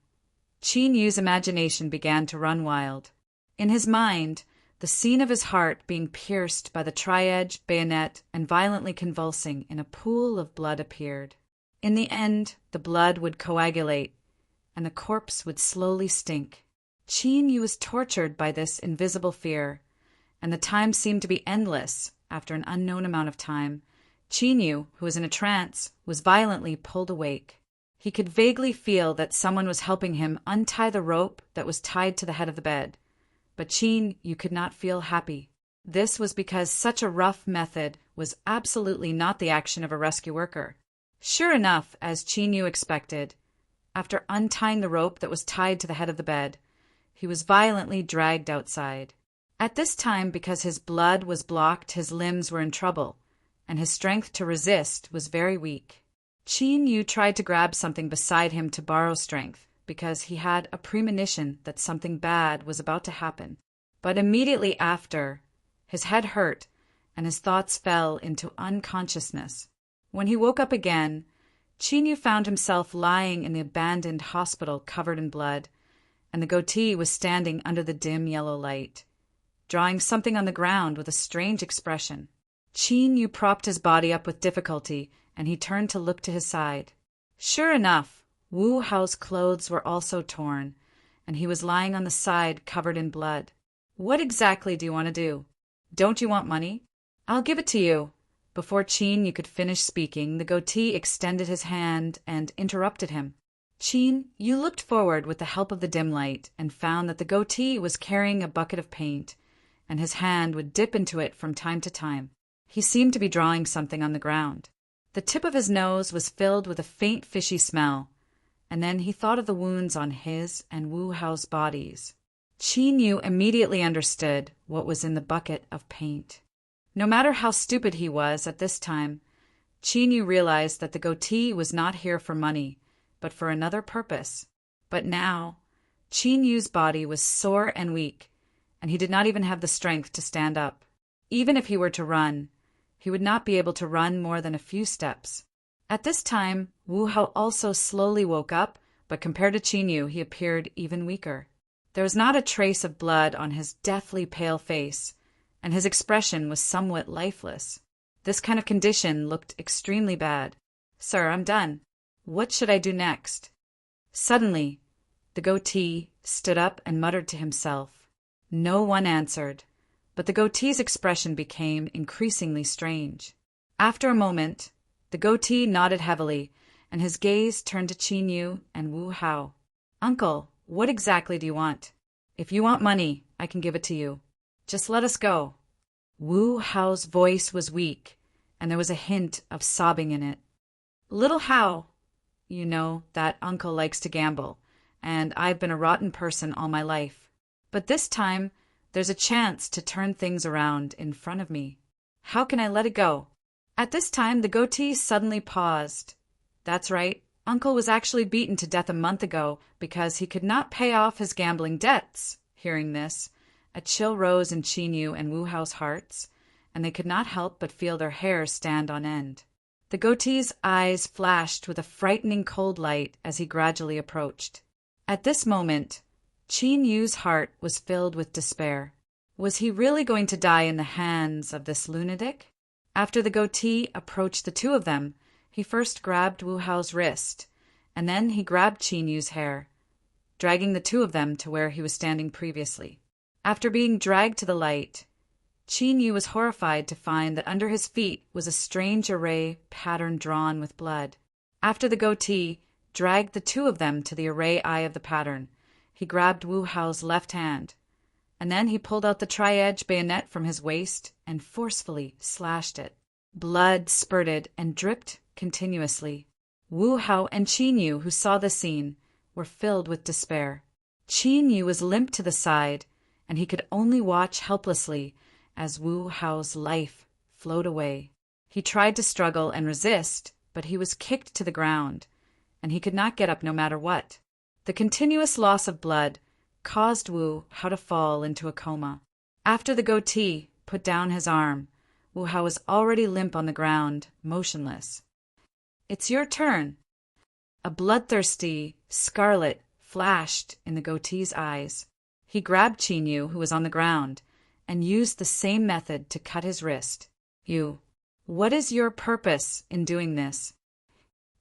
Speaker 1: Qin Yu's imagination began to run wild. In his mind, the scene of his heart being pierced by the tri-edged bayonet and violently convulsing in a pool of blood appeared. In the end, the blood would coagulate, and the corpse would slowly stink. Qin Yu was tortured by this invisible fear, and the time seemed to be endless. After an unknown amount of time, Qin Yu, who was in a trance, was violently pulled awake. He could vaguely feel that someone was helping him untie the rope that was tied to the head of the bed. But Qin Yu could not feel happy. This was because such a rough method was absolutely not the action of a rescue worker. Sure enough, as Qin Yu expected, after untying the rope that was tied to the head of the bed, he was violently dragged outside. At this time, because his blood was blocked, his limbs were in trouble, and his strength to resist was very weak. Qin Yu tried to grab something beside him to borrow strength, because he had a premonition that something bad was about to happen. But immediately after, his head hurt, and his thoughts fell into unconsciousness. When he woke up again, Qin Yu found himself lying in the abandoned hospital covered in blood, and the goatee was standing under the dim yellow light, drawing something on the ground with a strange expression. Qin Yu propped his body up with difficulty, and he turned to look to his side. Sure enough, Wu Hao's clothes were also torn, and he was lying on the side covered in blood. What exactly do you want to do? Don't you want money? I'll give it to you. Before Qin Yu could finish speaking, the goatee extended his hand and interrupted him. Qin Yu looked forward with the help of the dim light and found that the goatee was carrying a bucket of paint, and his hand would dip into it from time to time. He seemed to be drawing something on the ground. The tip of his nose was filled with a faint fishy smell, and then he thought of the wounds on his and Wu Hao's bodies. Qin Yu immediately understood what was in the bucket of paint. No matter how stupid he was at this time, Qin Yu realized that the goatee was not here for money, but for another purpose. But now, Qin Yu's body was sore and weak, and he did not even have the strength to stand up. Even if he were to run, he would not be able to run more than a few steps. At this time, Wu Hao also slowly woke up, but compared to Qin Yu, he appeared even weaker. There was not a trace of blood on his deathly pale face, and his expression was somewhat lifeless. This kind of condition looked extremely bad. Sir, I'm done. What should I do next? Suddenly, the goatee stood up and muttered to himself. No one answered, but the goatee's expression became increasingly strange. After a moment, the goatee nodded heavily, and his gaze turned to Qin Yu and Wu Hao. Uncle, what exactly do you want? If you want money, I can give it to you. Just let us go. Wu Hao's voice was weak, and there was a hint of sobbing in it. Little Hao, you know that uncle likes to gamble, and I've been a rotten person all my life. But this time, there's a chance to turn things around in front of me. How can I let it go? At this time, the goatee suddenly paused. That's right. Uncle was actually beaten to death a month ago because he could not pay off his gambling debts. Hearing this, a chill rose in Qin Yu and Wu Hao's hearts, and they could not help but feel their hair stand on end. The goatee's eyes flashed with a frightening cold light as he gradually approached. At this moment, Qin Yu's heart was filled with despair. Was he really going to die in the hands of this lunatic? After the goatee approached the two of them, he first grabbed Wu Hao's wrist, and then he grabbed Qin Yu's hair, dragging the two of them to where he was standing previously. After being dragged to the light, Qin Yu was horrified to find that under his feet was a strange array pattern drawn with blood. After the goatee dragged the two of them to the array eye of the pattern, he grabbed Wu Hao's left hand, and then he pulled out the tri-edge bayonet from his waist and forcefully slashed it. Blood spurted and dripped continuously. Wu Hao and Qin Yu, who saw the scene, were filled with despair. Qin Yu was limp to the side, and he could only watch helplessly as Wu Hao's life flowed away. He tried to struggle and resist, but he was kicked to the ground, and he could not get up no matter what. The continuous loss of blood caused Wu Hao to fall into a coma. After the goatee put down his arm, Wu Hao was already limp on the ground, motionless. "It's your turn." A bloodthirsty scarlet flashed in the goatee's eyes. He grabbed Qin Yu, who was on the ground, and used the same method to cut his wrist. "You, what is your purpose in doing this?"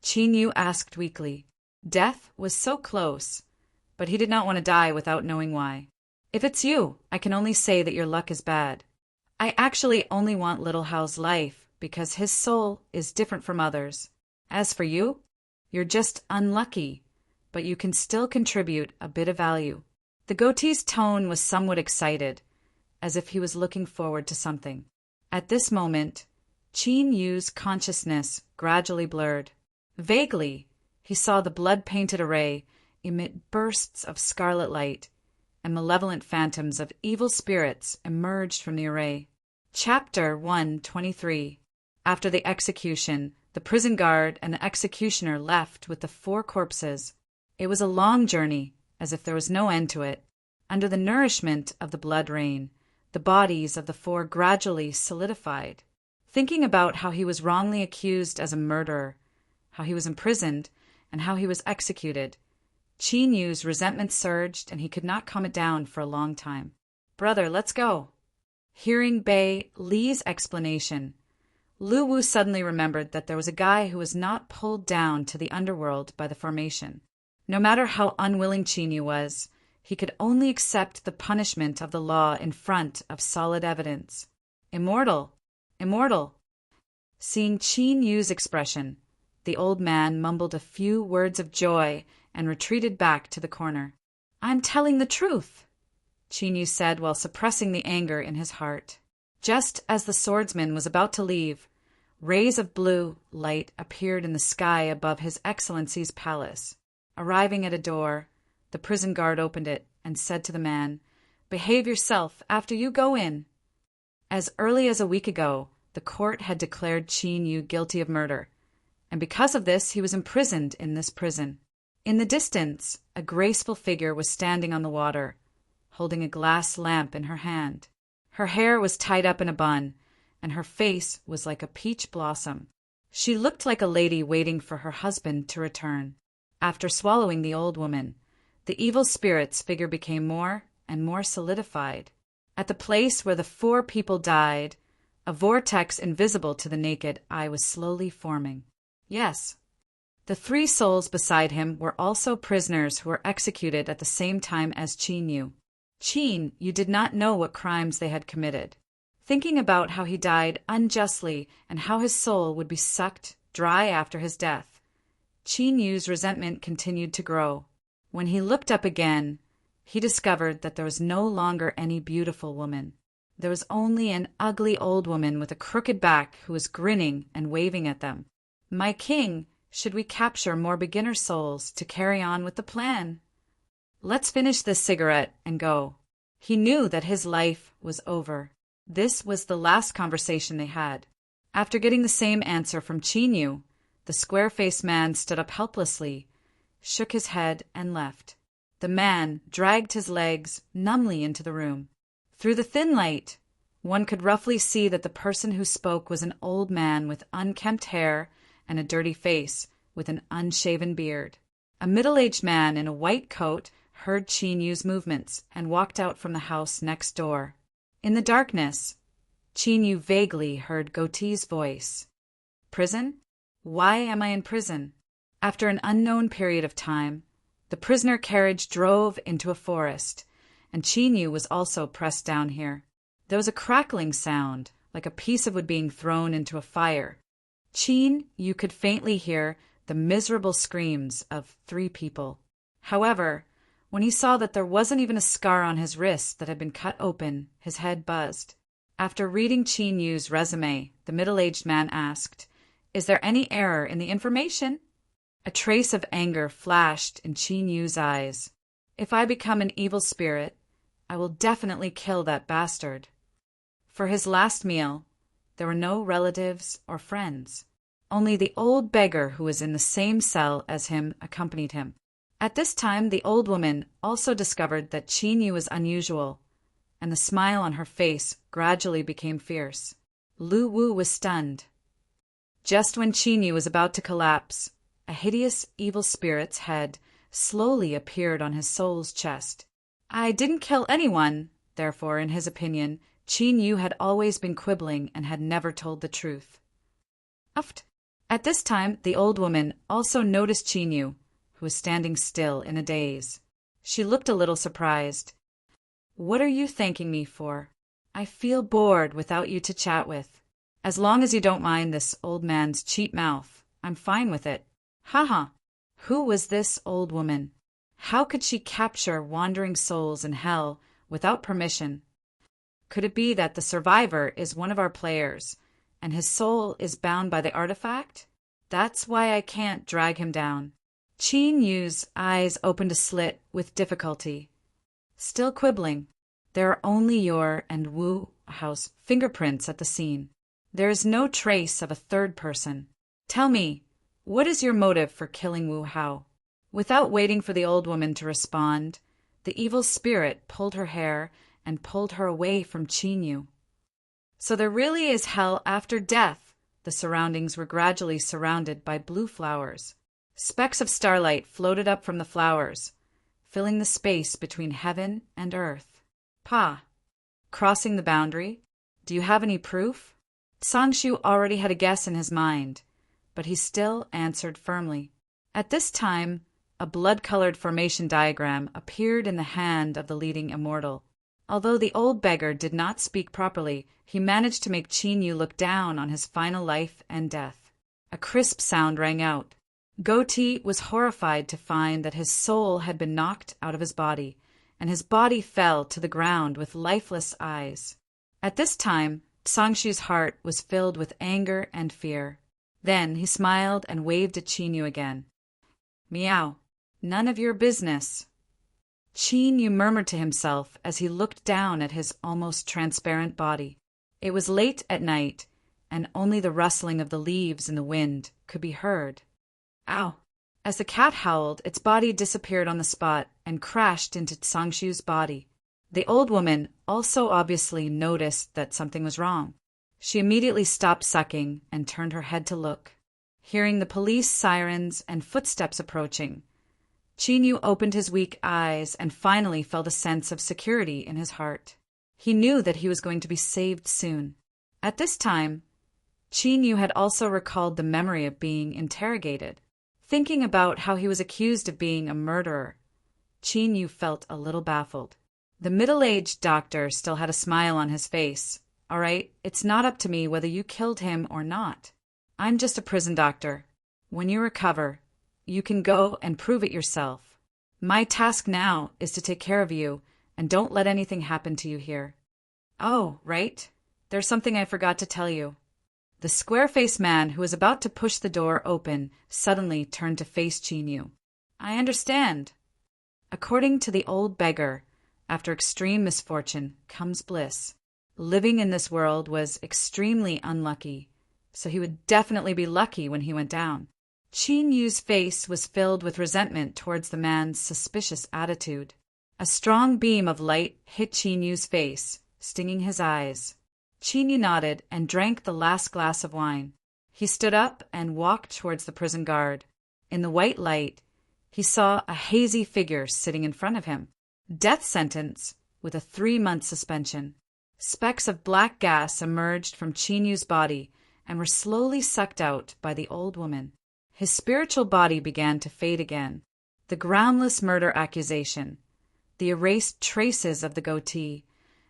Speaker 1: Qin Yu asked weakly. Death was so close, but he did not want to die without knowing why. "If it's you, I can only say that your luck is bad. I actually only want little Hao's life because his soul is different from others. As for you, you're just unlucky, but you can still contribute a bit of value." The goatee's tone was somewhat excited, as if he was looking forward to something. At this moment, Qin Yu's consciousness gradually blurred. Vaguely, he saw the blood-painted array emit bursts of scarlet light, and malevolent phantoms of evil spirits emerged from the array. Chapter 123. After the execution, the prison guard and the executioner left with the 4 corpses. It was a long journey, as if there was no end to it. Under the nourishment of the blood rain, the bodies of the 4 gradually solidified. Thinking about how he was wrongly accused as a murderer, how he was imprisoned, and how he was executed, Qin Yu's resentment surged, and he could not calm it down for a long time. "Brother, let's go." Hearing Bei Li's explanation, Lu Wu suddenly remembered that there was a guy who was not pulled down to the underworld by the formation. No matter how unwilling Qin Yu was, he could only accept the punishment of the law in front of solid evidence. "Immortal! Immortal!" Seeing Qin Yu's expression, the old man mumbled a few words of joy and retreated back to the corner. "I'm telling the truth," Qin Yu said while suppressing the anger in his heart. Just as the swordsman was about to leave, rays of blue light appeared in the sky above His Excellency's palace. Arriving at a door, the prison guard opened it and said to the man, "Behave yourself after you go in." As early as a week ago, the court had declared Qin Yu guilty of murder, and because of this he was imprisoned in this prison. In the distance, a graceful figure was standing on the water, holding a glass lamp in her hand. Her hair was tied up in a bun, and her face was like a peach blossom. She looked like a lady waiting for her husband to return. After swallowing the old woman, the evil spirit's figure became more and more solidified. At the place where the 4 people died, a vortex invisible to the naked eye was slowly forming. Yes, the 3 souls beside him were also prisoners who were executed at the same time as Qin Yu. Qin Yu did not know what crimes they had committed. Thinking about how he died unjustly and how his soul would be sucked dry after his death, Qin Yu's resentment continued to grow. When he looked up again, he discovered that there was no longer any beautiful woman. There was only an ugly old woman with a crooked back who was grinning and waving at them. "My king, should we capture more beginner souls to carry on with the plan? Let's finish this cigarette and go." He knew that his life was over. This was the last conversation they had. After getting the same answer from Qin Yu, the square-faced man stood up helplessly, shook his head, and left. The man dragged his legs numbly into the room. Through the thin light, one could roughly see that the person who spoke was an old man with unkempt hair and a dirty face, with an unshaven beard. A middle-aged man in a white coat heard Qin Yu's movements and walked out from the house next door. In the darkness, Qin Yu vaguely heard Goatee's voice. "Prison? Why am I in prison?" After an unknown period of time, the prisoner carriage drove into a forest, and Qin Yu was also pressed down here. There was a crackling sound, like a piece of wood being thrown into a fire. Qin Yu could faintly hear the miserable screams of 3 people. However, when he saw that there wasn't even a scar on his wrist that had been cut open, his head buzzed. After reading Qin Yu's resume, the middle-aged man asked, "Is there any error in the information?" A trace of anger flashed in Qin Yu's eyes. "If I become an evil spirit, I will definitely kill that bastard." For his last meal, There were no relatives or friends. Only the old beggar who was in the same cell as him accompanied him. At this time, the old woman also discovered that Qin Yu was unusual, and the smile on her face gradually became fierce. Lu Wu was stunned. Just when Qin Yu was about to collapse, a hideous evil spirit's head slowly appeared on his soul's chest. I didn't kill anyone, therefore, in his opinion, Qin Yu had always been quibbling and had never told the truth. Uft. At this time, the old woman also noticed Qin Yu, who was standing still in a daze. She looked a little surprised. What are you thanking me for? I feel bored without you to chat with. As long as you don't mind this old man's cheap mouth, I'm fine with it. Haha. Who was this old woman? How could she capture wandering souls in hell without permission? Could it be that the survivor is one of our players, and his soul is bound by the artifact? That's why I can't drag him down. Qin Yu's eyes opened a slit with difficulty. Still quibbling. There are only your and Wu Hao's fingerprints at the scene. There is no trace of a third person. Tell me, what is your motive for killing Wu Hao? Without waiting for the old woman to respond, the evil spirit pulled her hair and pulled her away from Qin Yu. So there really is hell after death. The surroundings were gradually surrounded by blue flowers. Specks of starlight floated up from the flowers, filling the space between heaven and earth. Pa, crossing the boundary? Do you have any proof? Sangshu already had a guess in his mind, but he still answered firmly. At this time, a blood-colored formation diagram appeared in the hand of the leading immortal. Although the old beggar did not speak properly, he managed to make Qin Yu look down on his final life and death. A crisp sound rang out. Goatee was horrified to find that his soul had been knocked out of his body, and his body fell to the ground with lifeless eyes. At this time, Sangshu's heart was filled with anger and fear. Then he smiled and waved at Qin Yu again. Meow. None of your business. Qin Yu murmured to himself as he looked down at his almost transparent body. It was late at night, and only the rustling of the leaves in the wind could be heard. Ow! As the cat howled, its body disappeared on the spot and crashed into Sangshu's body. The old woman also obviously noticed that something was wrong. She immediately stopped sucking and turned her head to look. Hearing the police sirens and footsteps approaching, Qin Yu opened his weak eyes and finally felt a sense of security in his heart. He knew that he was going to be saved soon. At this time, Qin Yu had also recalled the memory of being interrogated. Thinking about how he was accused of being a murderer, Qin Yu felt a little baffled. The middle-aged doctor still had a smile on his face. All right, it's not up to me whether you killed him or not. I'm just a prison doctor. When you recover, you can go and prove it yourself. My task now is to take care of you, and don't let anything happen to you here. Oh, right. There's something I forgot to tell you. The square-faced man who was about to push the door open suddenly turned to face Qin Yu. I understand. According to the old beggar, after extreme misfortune comes bliss. Living in this world was extremely unlucky, so he would definitely be lucky when he went down. Qin Yu's face was filled with resentment towards the man's suspicious attitude. A strong beam of light hit Qin Yu's face, stinging his eyes. Qin Yu nodded and drank the last glass of wine. He stood up and walked towards the prison guard. In the white light, he saw a hazy figure sitting in front of him. Death sentence with a 3-month suspension. Specks of black gas emerged from Qin Yu's body and were slowly sucked out by the old woman. His spiritual body began to fade again. The groundless murder accusation, the erased traces of the goatee,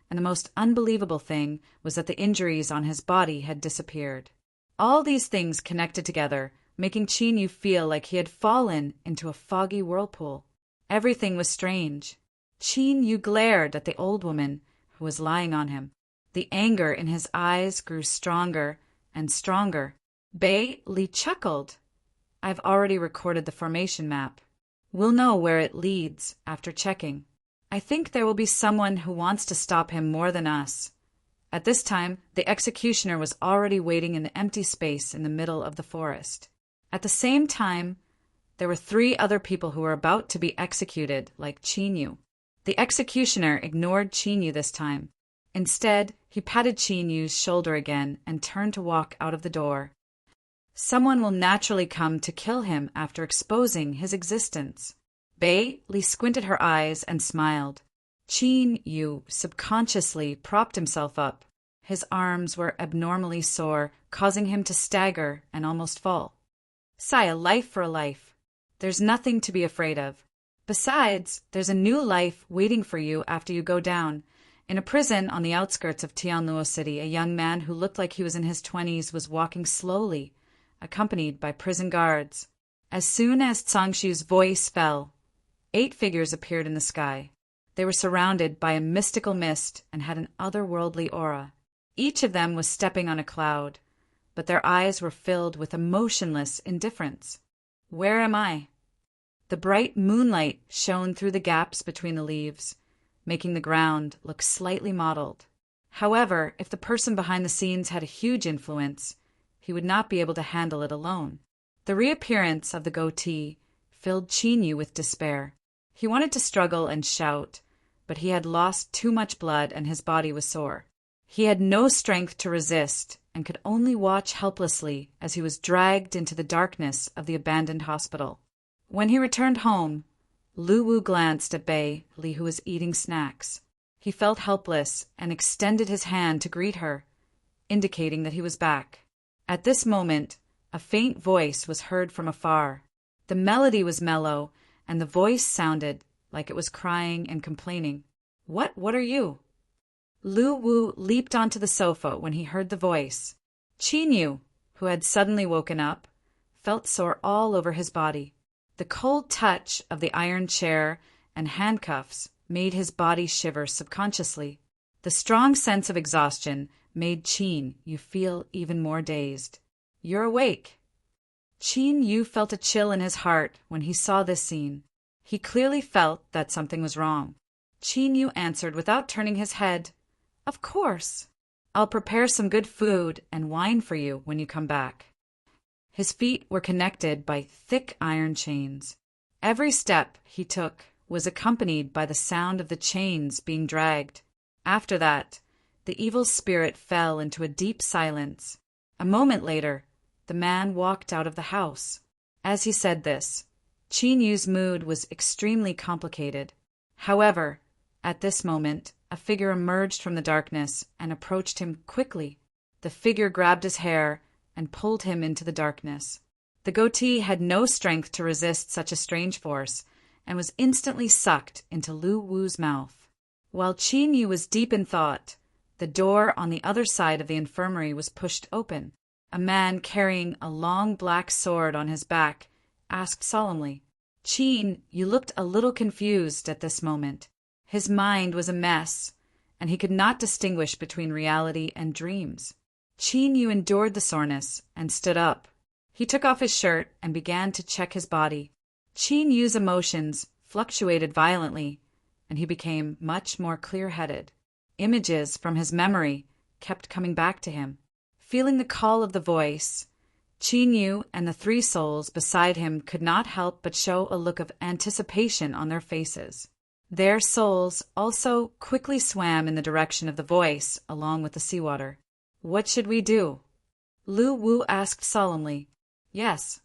Speaker 1: and the most unbelievable thing was that the injuries on his body had disappeared. All these things connected together, making Qin Yu feel like he had fallen into a foggy whirlpool. Everything was strange. Qin Yu glared at the old woman who was lying on him. The anger in his eyes grew stronger and stronger. Bei Li chuckled. I've already recorded the formation map. We'll know where it leads after checking. I think there will be someone who wants to stop him more than us. At this time, the executioner was already waiting in the empty space in the middle of the forest. At the same time, there were 3 other people who were about to be executed, like Chinyu. The executioner ignored Chinyu this time. Instead, he patted Chinyu's shoulder again and turned to walk out of the door. Someone will naturally come to kill him after exposing his existence. Bei Li squinted her eyes and smiled. Chinyu subconsciously propped himself up. His arms were abnormally sore, causing him to stagger and almost fall. Sigh, a life for a life. There's nothing to be afraid of. Besides, there's a new life waiting for you after you go down. In a prison on the outskirts of Tianluo City, a young man who looked like he was in his 20s was walking slowly, accompanied by prison guards. As soon as Cangshu's voice fell, 8 figures appeared in the sky. They were surrounded by a mystical mist and had an otherworldly aura. Each of them was stepping on a cloud, but their eyes were filled with a motionless indifference. Where am I? The bright moonlight shone through the gaps between the leaves, making the ground look slightly mottled. However, if the person behind the scenes had a huge influence, he would not be able to handle it alone. The reappearance of the goatee filled Chinyu with despair. He wanted to struggle and shout, but he had lost too much blood and his body was sore. He had no strength to resist and could only watch helplessly as he was dragged into the darkness of the abandoned hospital. When he returned home, Lu Wu glanced at Bei Li, who was eating snacks. He felt helpless and extended his hand to greet her, indicating that he was back. At this moment, a faint voice was heard from afar. The melody was mellow, and the voice sounded like it was crying and complaining. What are you? Lu Wu leaped onto the sofa when he heard the voice. Chinyu, who had suddenly woken up, felt sore all over his body. The cold touch of the iron chair and handcuffs made his body shiver subconsciously. The strong sense of exhaustion made Chinyu feel even more dazed. You're awake. Chinyu felt a chill in his heart when he saw this scene. He clearly felt that something was wrong. Chinyu answered without turning his head. Of course. I'll prepare some good food and wine for you when you come back. His feet were connected by thick iron chains. Every step he took was accompanied by the sound of the chains being dragged. After that, the evil spirit fell into a deep silence. A moment later, the man walked out of the house. As he said this, Chinyu's mood was extremely complicated. However, at this moment, a figure emerged from the darkness and approached him quickly. The figure grabbed his hair and pulled him into the darkness. The goatee had no strength to resist such a strange force and was instantly sucked into Lu Wu's mouth. While Chinyu was deep in thought, the door on the other side of the infirmary was pushed open. A man carrying a long black sword on his back asked solemnly, Chin, you looked a little confused at this moment. His mind was a mess, and he could not distinguish between reality and dreams. Chinyu endured the soreness and stood up. He took off his shirt and began to check his body. Chinyu's emotions fluctuated violently, and he became much more clear-headed. Images from his memory kept coming back to him. Feeling the call of the voice, Chinyu and the 3 souls beside him could not help but show a look of anticipation on their faces. Their souls also quickly swam in the direction of the voice along with the seawater. What should we do? Lu Wu asked solemnly. Yes.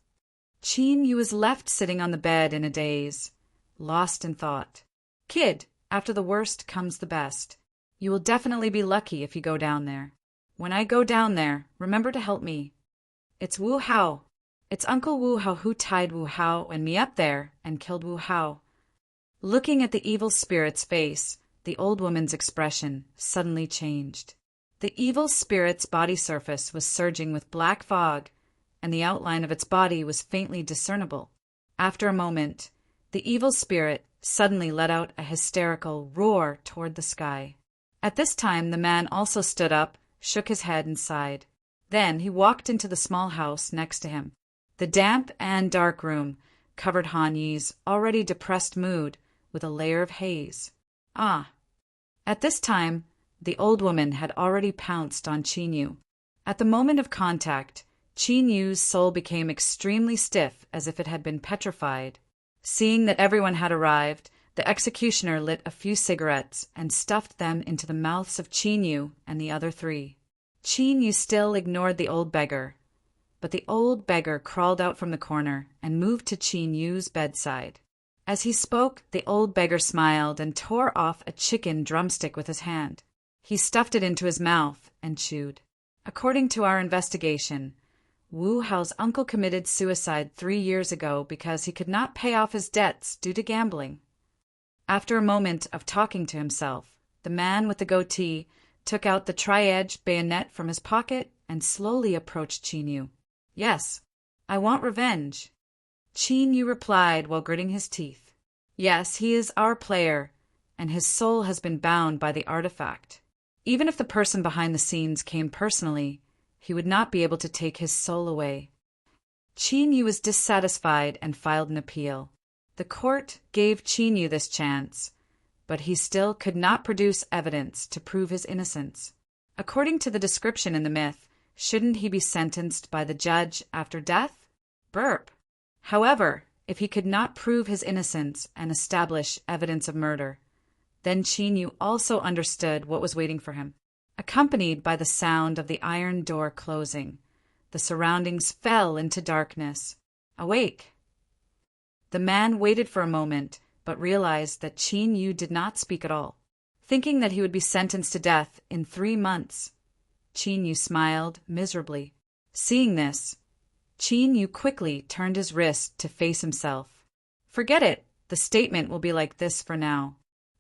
Speaker 1: Chinyu was left sitting on the bed in a daze, lost in thought. Kid, after the worst comes the best. You will definitely be lucky if you go down there. When I go down there, remember to help me. It's Wu Hao. It's Uncle Wu Hao who tied Wu Hao and me up there and killed Wu Hao. Looking at the evil spirit's face, the old woman's expression suddenly changed. The evil spirit's body surface was surging with black fog, and the outline of its body was faintly discernible. After a moment, the evil spirit suddenly let out a hysterical roar toward the sky. At this time, the man also stood up, shook his head, and sighed. Then he walked into the small house next to him. The damp and dark room covered Han Yi's already depressed mood with a layer of haze. Ah! At this time, The old woman had already pounced on Qin Yu. At the moment of contact, Qin Yu's soul became extremely stiff, as if it had been petrified. Seeing that everyone had arrived, the executioner lit a few cigarettes and stuffed them into the mouths of Qin Yu and the other three. Qin Yu still ignored the old beggar, but the old beggar crawled out from the corner and moved to Qin Yu's bedside. As he spoke, the old beggar smiled and tore off a chicken drumstick with his hand. He stuffed it into his mouth and chewed. According to our investigation, Wu Hao's uncle committed suicide 3 years ago because he could not pay off his debts due to gambling. After a moment of talking to himself, the man with the goatee took out the tri-edged bayonet from his pocket and slowly approached Qin Yu. "Yes, I want revenge," Qin Yu replied while gritting his teeth. "Yes, he is our player, and his soul has been bound by the artifact. Even if the person behind the scenes came personally, he would not be able to take his soul away." Qin Yu was dissatisfied and filed an appeal. The court gave Qin Yu this chance, but he still could not produce evidence to prove his innocence. According to the description in the myth, shouldn't he be sentenced by the judge after death? Burp. However, if he could not prove his innocence and establish evidence of murder, then Qin Yu also understood what was waiting for him. Accompanied by the sound of the iron door closing, the surroundings fell into darkness. Awake! The man waited for a moment, but realized that Qin Yu did not speak at all. Thinking that he would be sentenced to death in 3 months, Qin Yu smiled miserably. Seeing this, Qin Yu quickly turned his wrist to face himself. "Forget it. The statement will be like this for now.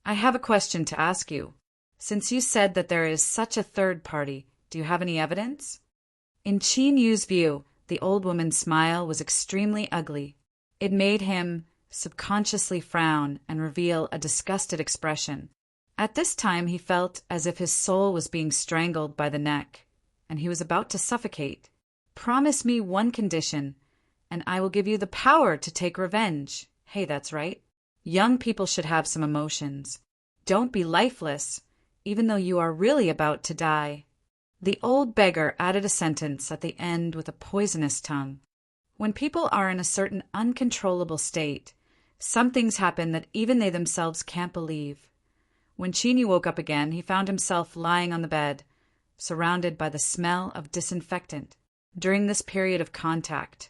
Speaker 1: I have a question to ask you. Since you said that there is such a third party, do you have any evidence?" In Qin Yu's view, the old woman's smile was extremely ugly. It made him subconsciously frown and reveal a disgusted expression. At this time he felt as if his soul was being strangled by the neck, and he was about to suffocate. "Promise me one condition, and I will give you the power to take revenge." Hey, that's right. Young people should have some emotions. Don't be lifeless, even though you are really about to die. The old beggar added a sentence at the end with a poisonous tongue. When people are in a certain uncontrollable state, some things happen that even they themselves can't believe. When Qin Yu woke up again, he found himself lying on the bed, surrounded by the smell of disinfectant. During this period of contact,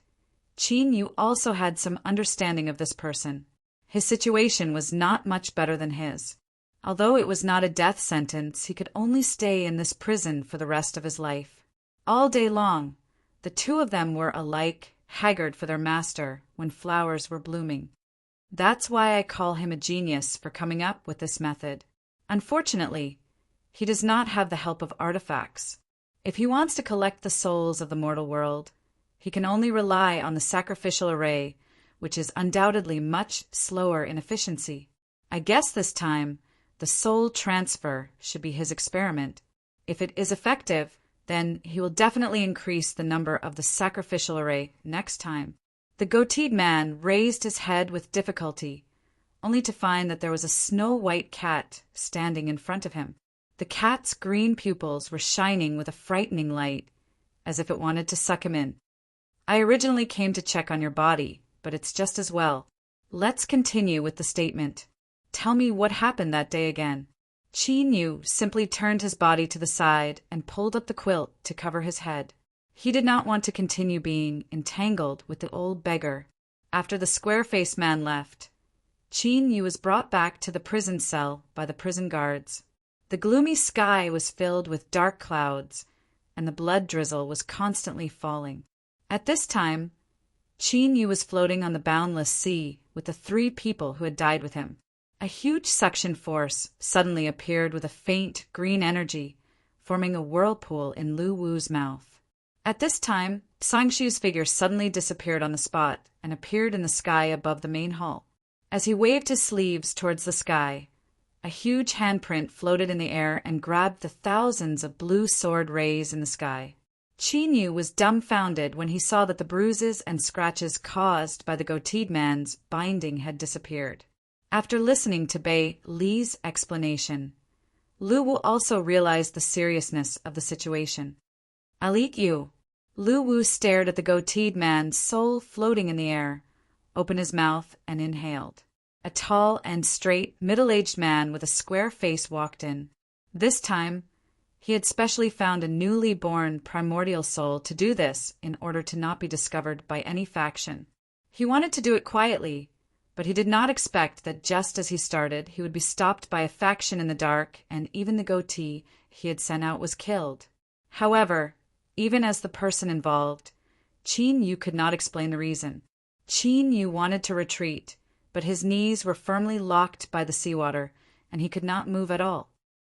Speaker 1: Qin Yu also had some understanding of this person. His situation was not much better than his. Although it was not a death sentence, he could only stay in this prison for the rest of his life. All day long, the two of them were alike haggard for their master when flowers were blooming. That's why I call him a genius for coming up with this method. Unfortunately, he does not have the help of artifacts. If he wants to collect the souls of the mortal world, he can only rely on the sacrificial array, which is undoubtedly much slower in efficiency. I guess this time, the soul transfer should be his experiment. If it is effective, then he will definitely increase the number of the sacrificial array next time. The goateed man raised his head with difficulty, only to find that there was a snow-white cat standing in front of him. The cat's green pupils were shining with a frightening light, as if it wanted to suck him in. "I originally came to check on your body, but it's just as well. Let's continue with the statement. Tell me what happened that day again." Qin Yu simply turned his body to the side and pulled up the quilt to cover his head. He did not want to continue being entangled with the old beggar. After the square-faced man left, Qin Yu was brought back to the prison cell by the prison guards. The gloomy sky was filled with dark clouds, and the blood drizzle was constantly falling. At this time, Qin Yu was floating on the boundless sea with the 3 people who had died with him. A huge suction force suddenly appeared with a faint green energy, forming a whirlpool in Lu Wu's mouth. At this time, Sangshu's figure suddenly disappeared on the spot and appeared in the sky above the main hall. As he waved his sleeves towards the sky, a huge handprint floated in the air and grabbed the thousands of blue sword rays in the sky. Qin Yu was dumbfounded when he saw that the bruises and scratches caused by the goateed man's binding had disappeared. After listening to Bei Li's explanation, Lu Wu also realized the seriousness of the situation. "I'll eat you." Lu Wu stared at the goateed man's soul floating in the air, opened his mouth, and inhaled. A tall and straight, middle-aged man with a square face walked in. This time, he had specially found a newly born primordial soul to do this in order to not be discovered by any faction. He wanted to do it quietly, but he did not expect that just as he started, he would be stopped by a faction in the dark, and even the goatee he had sent out was killed. However, even as the person involved, Qin Yu could not explain the reason. Qin Yu wanted to retreat, but his knees were firmly locked by the seawater, and he could not move at all.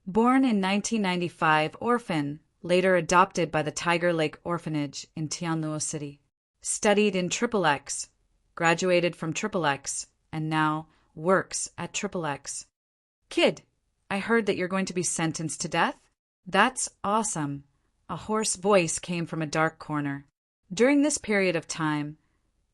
Speaker 1: Born in 1995, orphan, later adopted by the Tiger Lake Orphanage in Tianluo City. Studied in XXX, graduated from XXX, and now works at XXX. "Kid, I heard that you're going to be sentenced to death?" "That's awesome." A hoarse voice came from a dark corner. During this period of time,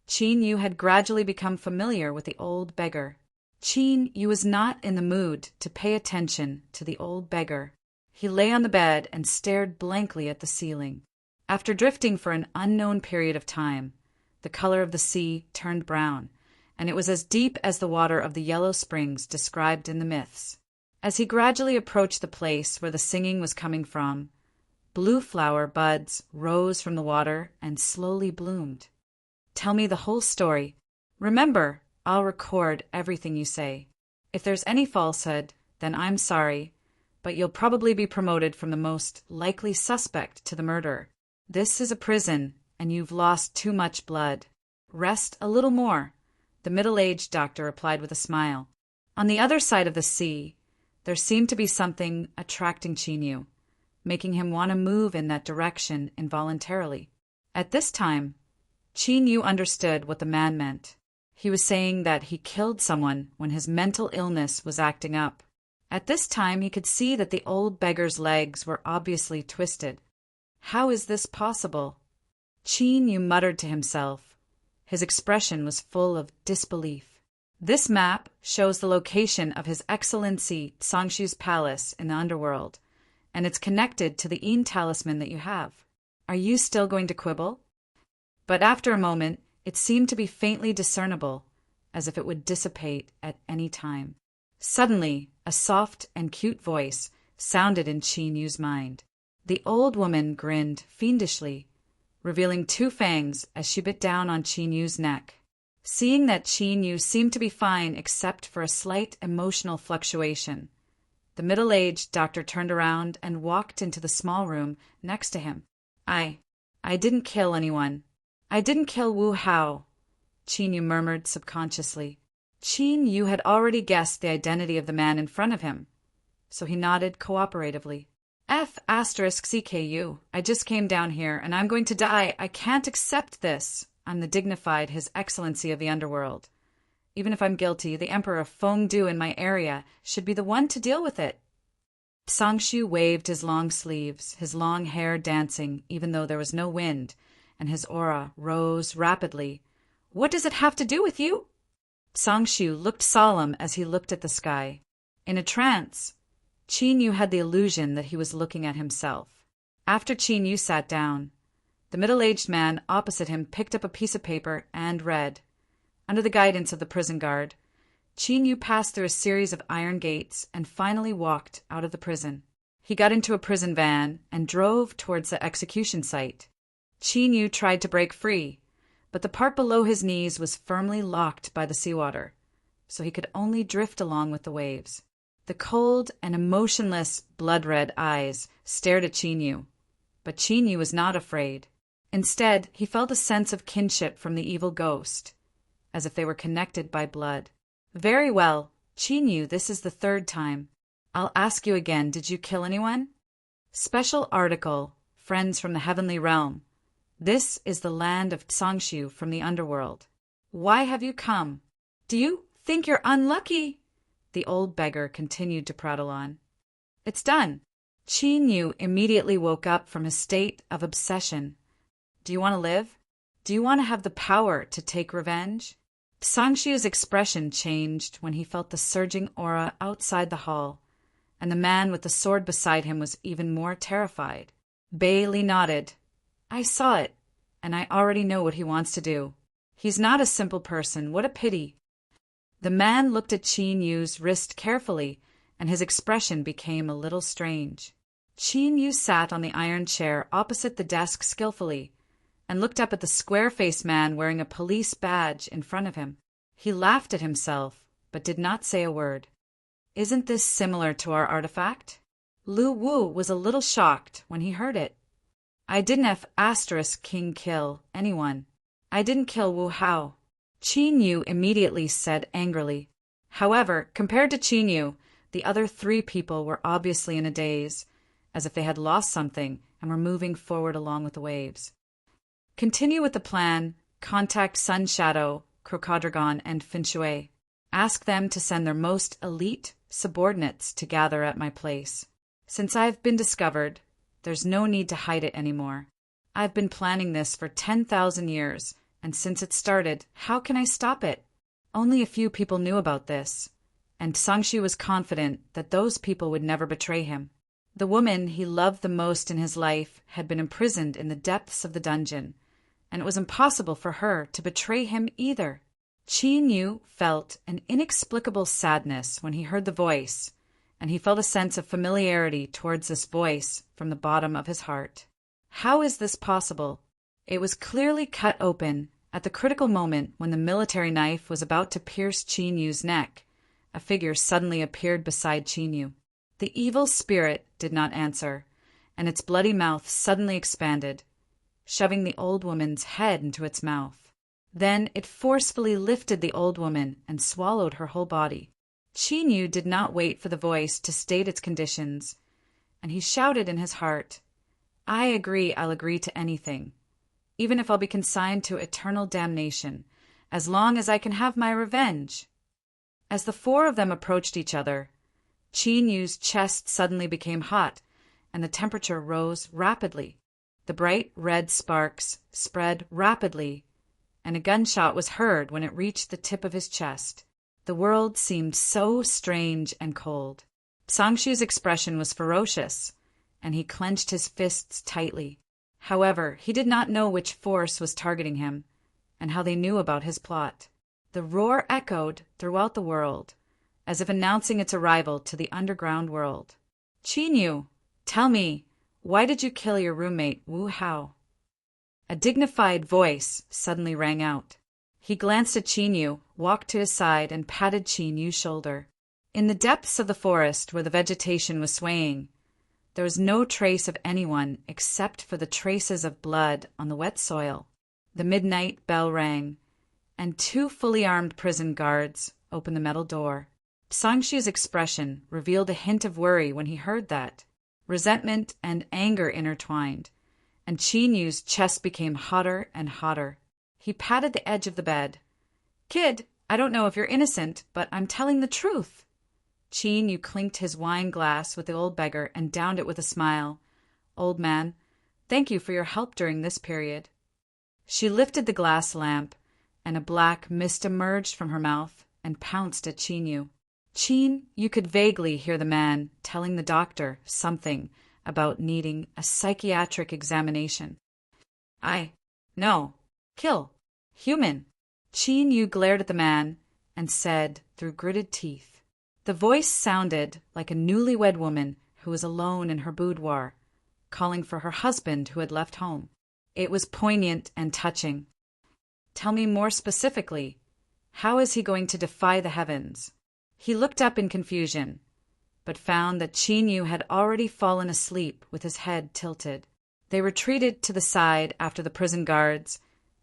Speaker 1: Qin Yu had gradually become familiar with the old beggar. Qin Yu was not in the mood to pay attention to the old beggar. He lay on the bed and stared blankly at the ceiling. After drifting for an unknown period of time, the color of the sea turned brown, and it was as deep as the water of the yellow springs described in the myths. As he gradually approached the place where the singing was coming from, blue flower buds rose from the water and slowly bloomed. "Tell me the whole story. Remember, I'll record everything you say. If there's any falsehood, then I'm sorry, but you'll probably be promoted from the most likely suspect to the murderer. This is a prison, and you've lost too much blood. Rest a little more," the middle-aged doctor replied with a smile. On the other side of the sea, there seemed to be something attracting Qin Yu, making him want to move in that direction involuntarily. At this time, Qin Yu understood what the man meant. He was saying that he killed someone when his mental illness was acting up. At this time, he could see that the old beggar's legs were obviously twisted. How is this possible? Qin Yu muttered to himself. His expression was full of disbelief. This map shows the location of His Excellency Sangshu's palace in the underworld, and it's connected to the Yin talisman that you have. Are you still going to quibble? But after a moment, it seemed to be faintly discernible, as if it would dissipate at any time. Suddenly, a soft and cute voice sounded in Qin Yu's mind. The old woman grinned fiendishly, revealing two fangs as she bit down on Qin Yu's neck. Seeing that Qin Yu seemed to be fine except for a slight emotional fluctuation, the middle-aged doctor turned around and walked into the small room next to him. I didn't kill anyone. I didn't kill Wu Hao," Qin Yu murmured subconsciously. Qin Yu had already guessed the identity of the man in front of him, so he nodded cooperatively. F***CKU, I just came down here, and I'm going to die. I can't accept this. I'm the dignified His Excellency of the Underworld. Even if I'm guilty, the Emperor of Fengdu in my area should be the one to deal with it. Sangshu waved his long sleeves, his long hair dancing even though there was no wind, and his aura rose rapidly. "What does it have to do with you?" Sangshu looked solemn as he looked at the sky. In a trance, Qin Yu had the illusion that he was looking at himself. After Qin Yu sat down, the middle-aged man opposite him picked up a piece of paper and read. Under the guidance of the prison guard, Qin Yu passed through a series of iron gates and finally walked out of the prison. He got into a prison van and drove towards the execution site. Qin Yu tried to break free, but the part below his knees was firmly locked by the seawater, so he could only drift along with the waves. The cold and emotionless blood-red eyes stared at Qin Yu, but Qin Yu was not afraid. Instead, he felt a sense of kinship from the evil ghost, as if they were connected by blood. "Very well, Qin Yu, this is the third time. I'll ask you again, did you kill anyone?" Special article, Friends from the Heavenly Realm. This is the land of Sangshu from the underworld. Why have you come? Do you think you're unlucky? The old beggar continued to prattle on. It's done. Qin Yu immediately woke up from his state of obsession. Do you want to live? Do you want to have the power to take revenge? Sangshu's expression changed when he felt the surging aura outside the hall, and the man with the sword beside him was even more terrified. Bailey nodded. I saw it, and I already know what he wants to do. He's not a simple person. What a pity. The man looked at Qin Yu's wrist carefully, and his expression became a little strange. Qin Yu sat on the iron chair opposite the desk skillfully, and looked up at the square-faced man wearing a police badge in front of him. He laughed at himself, but did not say a word. Isn't this similar to our artifact? Lu Wu was a little shocked when he heard it. I didn't have *King kill anyone. I didn't kill Wu Hao. Qin Yu immediately said angrily. However, compared to Qin Yu, the other 3 people were obviously in a daze, as if they had lost something and were moving forward along with the waves. Continue with the plan. Contact Sun Shadow, Crocodrogon, and Finshui. Ask them to send their most elite subordinates to gather at my place. Since I've been discovered, there's no need to hide it anymore. I've been planning this for 10,000 years, and since it started, how can I stop it? Only a few people knew about this, and Sangshi was confident that those people would never betray him. The woman he loved the most in his life had been imprisoned in the depths of the dungeon, and it was impossible for her to betray him either. Qin Yu felt an inexplicable sadness when he heard the voice, and he felt a sense of familiarity towards this voice from the bottom of his heart. How is this possible? It was clearly cut open at the critical moment when the military knife was about to pierce Qin Yu's neck. A figure suddenly appeared beside Qin Yu. The evil spirit did not answer, and its bloody mouth suddenly expanded, shoving the old woman's head into its mouth. Then it forcefully lifted the old woman and swallowed her whole body. Qin Yu did not wait for the voice to state its conditions, and he shouted in his heart, I agree, I'll agree to anything, even if I'll be consigned to eternal damnation, as long as I can have my revenge. As the 4 of them approached each other, Qin Yu's chest suddenly became hot, and the temperature rose rapidly. The bright red sparks spread rapidly, and a gunshot was heard when it reached the tip of his chest. The world seemed so strange and cold. Sangshu's expression was ferocious, and he clenched his fists tightly. However, he did not know which force was targeting him, and how they knew about his plot. The roar echoed throughout the world, as if announcing its arrival to the underground world. Qin Yu, tell me, why did you kill your roommate, Wu Hao? A dignified voice suddenly rang out. He glanced at Qin Yu, walked to his side, and patted Qin Yu's shoulder. In the depths of the forest where the vegetation was swaying, there was no trace of anyone except for the traces of blood on the wet soil. The midnight bell rang, and 2 fully armed prison guards opened the metal door. Sangshu's expression revealed a hint of worry when he heard that. Resentment and anger intertwined, and Qin Yu's chest became hotter and hotter. He patted the edge of the bed. Kid, I don't know if you're innocent, but I'm telling the truth. Qin Yu clinked his wine glass with the old beggar and downed it with a smile. Old man, thank you for your help during this period. She lifted the glass lamp, and a black mist emerged from her mouth and pounced at Qin Yu. Qin Yu could vaguely hear the man telling the doctor something about needing a psychiatric examination. No, kill, human. Qin Yu glared at the man and said through gritted teeth. The voice sounded like a newlywed woman who was alone in her boudoir, calling for her husband who had left home. It was poignant and touching. Tell me more specifically, how is he going to defy the heavens? He looked up in confusion, but found that Qin Yu had already fallen asleep with his head tilted. They retreated to the side after the prison guards,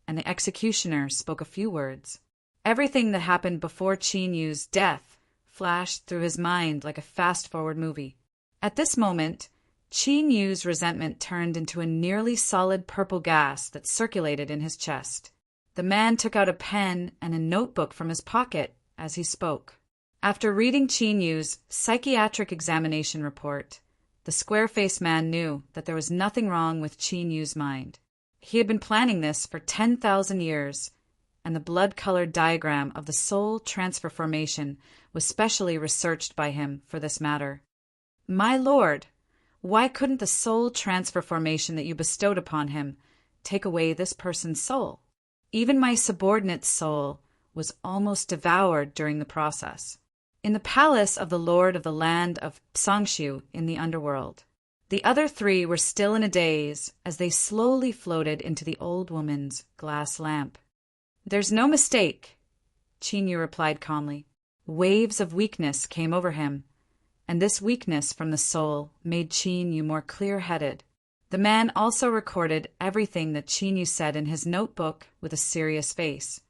Speaker 1: and the executioner spoke a few words. Everything that happened before Qin Yu's death flashed through his mind like a fast-forward movie. At this moment, Qin Yu's resentment turned into a nearly solid purple gas that circulated in his chest. The man took out a pen and a notebook from his pocket as he spoke. After reading Qin Yu's psychiatric examination report, the square-faced man knew that there was nothing wrong with Qin Yu's mind. He had been planning this for 10,000 years, and the blood-colored diagram of the soul transfer formation was specially researched by him for this matter. My lord, why couldn't the soul transfer formation that you bestowed upon him take away this person's soul? Even my subordinate's soul was almost devoured during the process. In the palace of the lord of the land of Psangshu in the underworld. The other three were still in a daze as they slowly floated into the old woman's glass lamp. There's no mistake, Chinyu replied calmly. Waves of weakness came over him, and this weakness from the soul made Chinyu more clear-headed. The man also recorded everything that Chinyu said in his notebook with a serious face.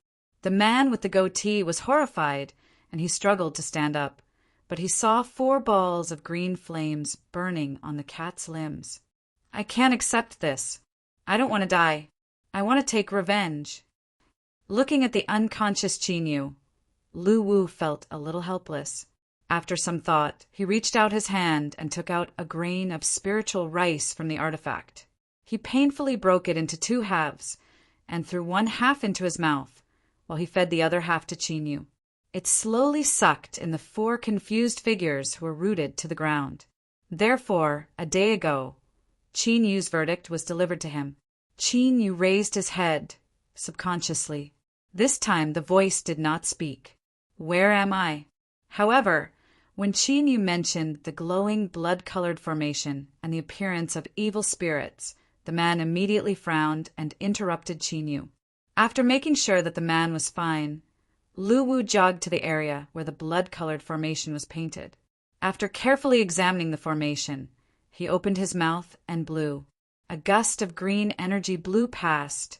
Speaker 1: The man with the goatee was horrified, and he struggled to stand up, but he saw 4 balls of green flames burning on the cat's limbs. I can't accept this. I don't want to die. I want to take revenge. Looking at the unconscious Chinyu, Lu Wu felt a little helpless. After some thought, he reached out his hand and took out a grain of spiritual rice from the artifact. He painfully broke it into 2 halves and threw 1 half into his mouth, while he fed the other half to Chinyu. It slowly sucked in the 4 confused figures who were rooted to the ground. Therefore, a day ago, Chinyu's verdict was delivered to him. Chinyu raised his head, subconsciously. This time the voice did not speak. Where am I? However, when Chinyu mentioned the glowing blood-colored formation and the appearance of evil spirits, the man immediately frowned and interrupted Chinyu. After making sure that the man was fine, Lu Wu jogged to the area where the blood-colored formation was painted. After carefully examining the formation, he opened his mouth and blew. A gust of green energy blew past,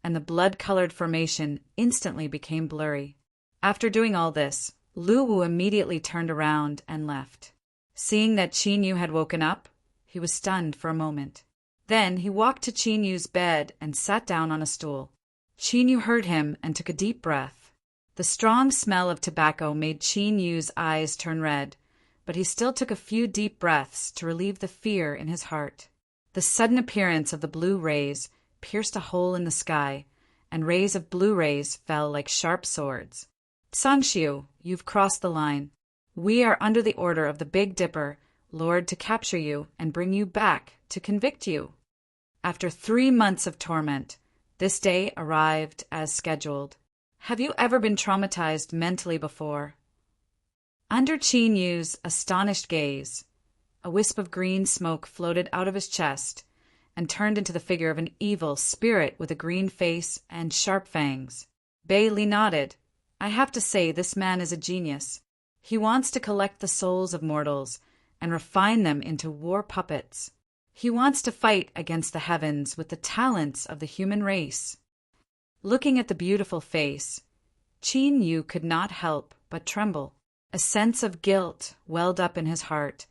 Speaker 1: and the blood-colored formation instantly became blurry. After doing all this, Lu Wu immediately turned around and left. Seeing that Chinyu had woken up, he was stunned for a moment. Then he walked to Chinyu's bed and sat down on a stool. Chinyu heard him and took a deep breath. The strong smell of tobacco made Chinyu's eyes turn red, but he still took a few deep breaths to relieve the fear in his heart. The sudden appearance of the blue rays pierced a hole in the sky, and rays of blue rays fell like sharp swords. Sangshu, you've crossed the line. We are under the order of the Big Dipper, Lord, to capture you and bring you back to convict you. After 3 months of torment, this day arrived as scheduled. Have you ever been traumatized mentally before? Under Chinyu's astonished gaze, a wisp of green smoke floated out of his chest and turned into the figure of an evil spirit with a green face and sharp fangs. Bailey nodded. I have to say this man is a genius. He wants to collect the souls of mortals and refine them into war puppets. He wants to fight against the heavens with the talents of the human race. Looking at the beautiful face, Chinyu could not help but tremble. A sense of guilt welled up in his heart,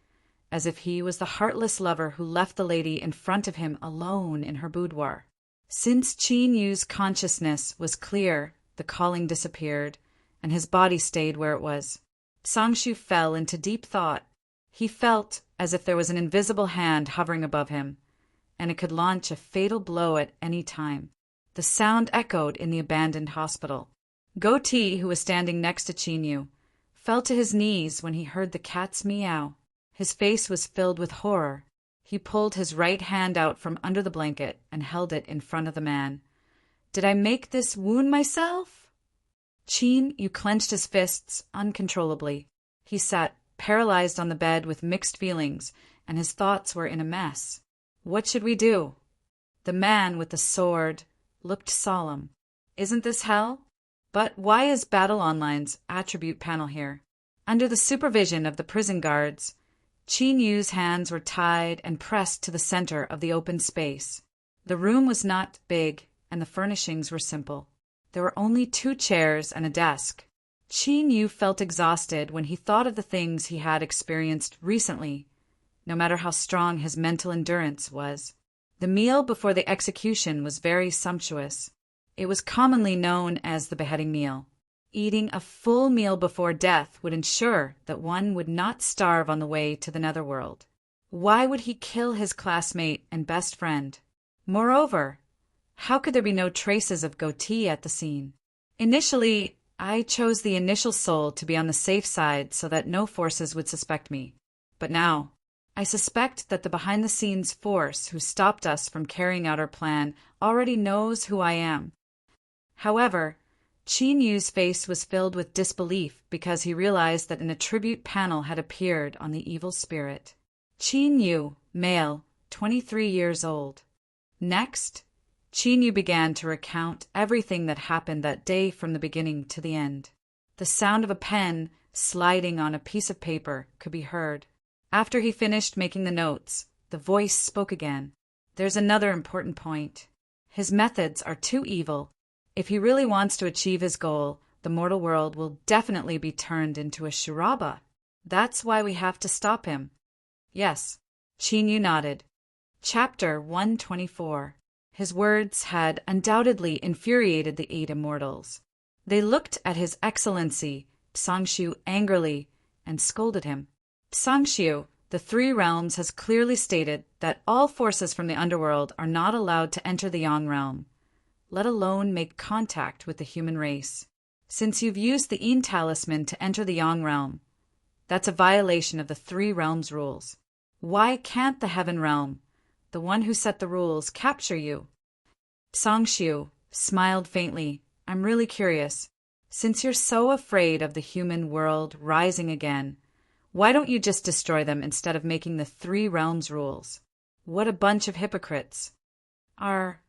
Speaker 1: as if he was the heartless lover who left the lady in front of him alone in her boudoir. Since Chinyu's consciousness was clear, the calling disappeared, and his body stayed where it was. Sangshu fell into deep thought. He felt as if there was an invisible hand hovering above him, and it could launch a fatal blow at any time. The sound echoed in the abandoned hospital. Goatee, who was standing next to Chinyu, fell to his knees when he heard the cat's meow. His face was filled with horror. He pulled his right hand out from under the blanket and held it in front of the man. Did I make this wound myself? Chinyu clenched his fists uncontrollably. He sat paralyzed on the bed with mixed feelings, and his thoughts were in a mess. What should we do? The man with the sword looked solemn. Isn't this hell? But why is Battle Online's attribute panel here? Under the supervision of the prison guards, Chinyu's hands were tied and pressed to the center of the open space. The room was not big, and the furnishings were simple. There were only 2 chairs and a desk. Chinyu felt exhausted when he thought of the things he had experienced recently, no matter how strong his mental endurance was. The meal before the execution was very sumptuous. It was commonly known as the beheading meal. Eating a full meal before death would ensure that one would not starve on the way to the netherworld. Why would he kill his classmate and best friend? Moreover, how could there be no traces of Goatee at the scene? Initially, I chose the initial soul to be on the safe side so that no forces would suspect me. But now, I suspect that the behind-the-scenes force who stopped us from carrying out our plan already knows who I am. However, Qin Yu's face was filled with disbelief because he realized that an attribute panel had appeared on the evil spirit. Qin Yu, male, 23 years old. Next, Qin Yu began to recount everything that happened that day from the beginning to the end. The sound of a pen sliding on a piece of paper could be heard. After he finished making the notes, the voice spoke again. There's another important point. His methods are too evil. If he really wants to achieve his goal, the mortal world will definitely be turned into a charaba. That's why we have to stop him. Yes, Qin Yu nodded. Chapter 124. His words had undoubtedly infuriated the 8 immortals. They looked at His Excellency, Sangshu, angrily and scolded him. Sangshu, the 3 realms, has clearly stated that all forces from the underworld are not allowed to enter the Yang realm, let alone make contact with the human race. Since you've used the Yin talisman to enter the Yang realm, that's a violation of the 3 realms' rules. Why can't the Heaven realm, the one who set the rules, capture you? Sangshu smiled faintly. I'm really curious. Since you're so afraid of the human world rising again, why don't you just destroy them instead of making the 3 realms rules? What a bunch of hypocrites. Are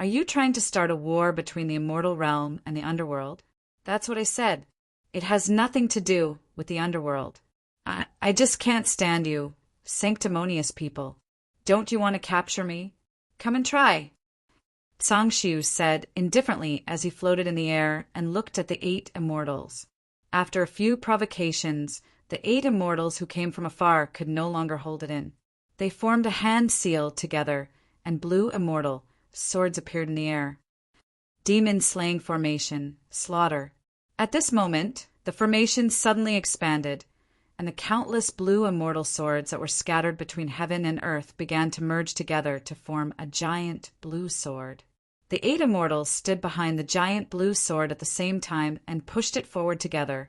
Speaker 1: you trying to start a war between the immortal realm and the underworld? That's what I said. It has nothing to do with the underworld. I just can't stand you, sanctimonious people. Don't you want to capture me? Come and try. Sangshu said indifferently as he floated in the air and looked at the 8 immortals. After a few provocations, the 8 immortals who came from afar could no longer hold it in. They formed a hand seal together, and blue immortal swords appeared in the air. Demon slaying formation, slaughter. At this moment, the formation suddenly expanded, and the countless blue immortal swords that were scattered between heaven and earth began to merge together to form a giant blue sword. The 8 immortals stood behind the giant blue sword at the same time and pushed it forward together,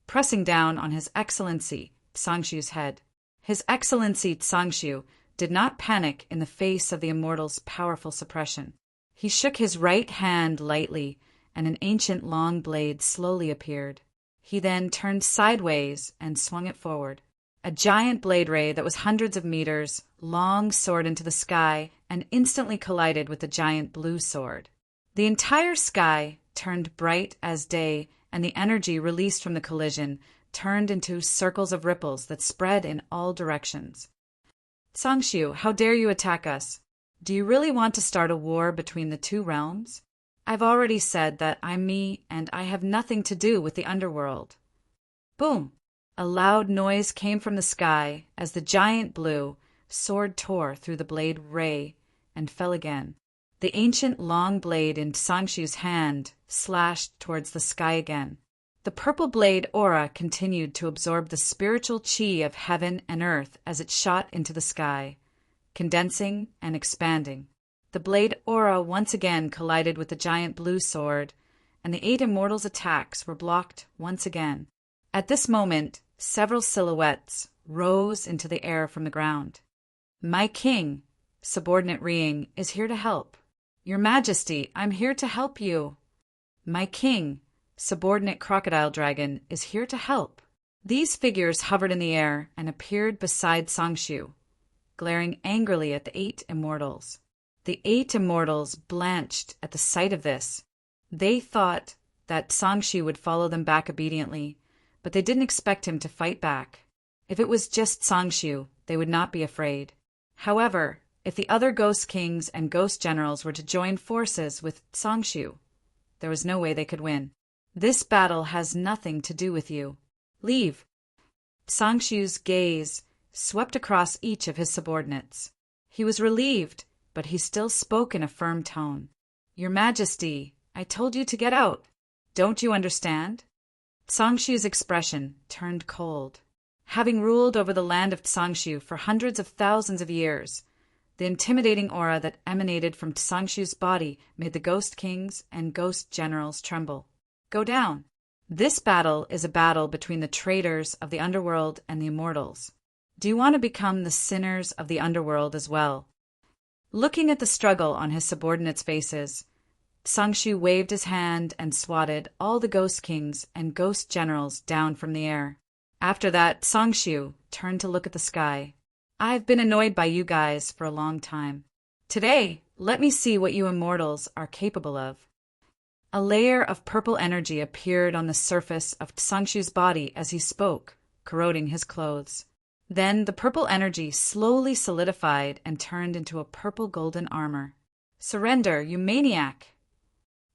Speaker 1: pressing down on His Excellency Sangshu's head. His Excellency Sangshu did not panic in the face of the immortal's powerful suppression. He shook his right hand lightly, and an ancient long blade slowly appeared. He then turned sideways and swung it forward. A giant blade ray that was hundreds of meters long soared into the sky and instantly collided with the giant blue sword. The entire sky turned bright as day, and the energy released from the collision turned into circles of ripples that spread in all directions. Sangshu, how dare you attack us? Do you really want to start a war between the 2 realms? I've already said that I'm me and I have nothing to do with the underworld. Boom! A loud noise came from the sky as the giant blue sword tore through the blade ray and fell again. The ancient long blade in Sangshu's hand slashed towards the sky again. The purple blade aura continued to absorb the spiritual chi of heaven and earth as it shot into the sky, condensing and expanding. The blade aura once again collided with the giant blue sword, and the 8 immortals' attacks were blocked once again. At this moment, several silhouettes rose into the air from the ground. My king, subordinate Ring, is here to help. Your Majesty, I'm here to help you. My king, subordinate Crocodile Dragon, is here to help. These figures hovered in the air and appeared beside Sangshu, glaring angrily at the 8 immortals. The 8 immortals blanched at the sight of this. They thought that Sangshu would follow them back obediently, but they didn't expect him to fight back. If it was just Sangshu, they would not be afraid. However, if the other ghost kings and ghost generals were to join forces with Sangshu, there was no way they could win. This battle has nothing to do with you. Leave. Sangshu's gaze swept across each of his subordinates. He was relieved, but he still spoke in a firm tone. Your Majesty, I told you to get out. Don't you understand? Sangshu's expression turned cold. Having ruled over the land of Sangshu for hundreds of thousands of years, the intimidating aura that emanated from Sangshu's body made the ghost kings and ghost generals tremble. Go down. This battle is a battle between the traitors of the underworld and the immortals. Do you want to become the sinners of the underworld as well? Looking at the struggle on his subordinates' faces, Sangshu waved his hand and swatted all the ghost kings and ghost generals down from the air. After that, Sangshu turned to look at the sky. I've been annoyed by you guys for a long time. Today, let me see what you immortals are capable of. A layer of purple energy appeared on the surface of Sangshu's body as he spoke, corroding his clothes. Then the purple energy slowly solidified and turned into a purple golden armor. Surrender, you maniac!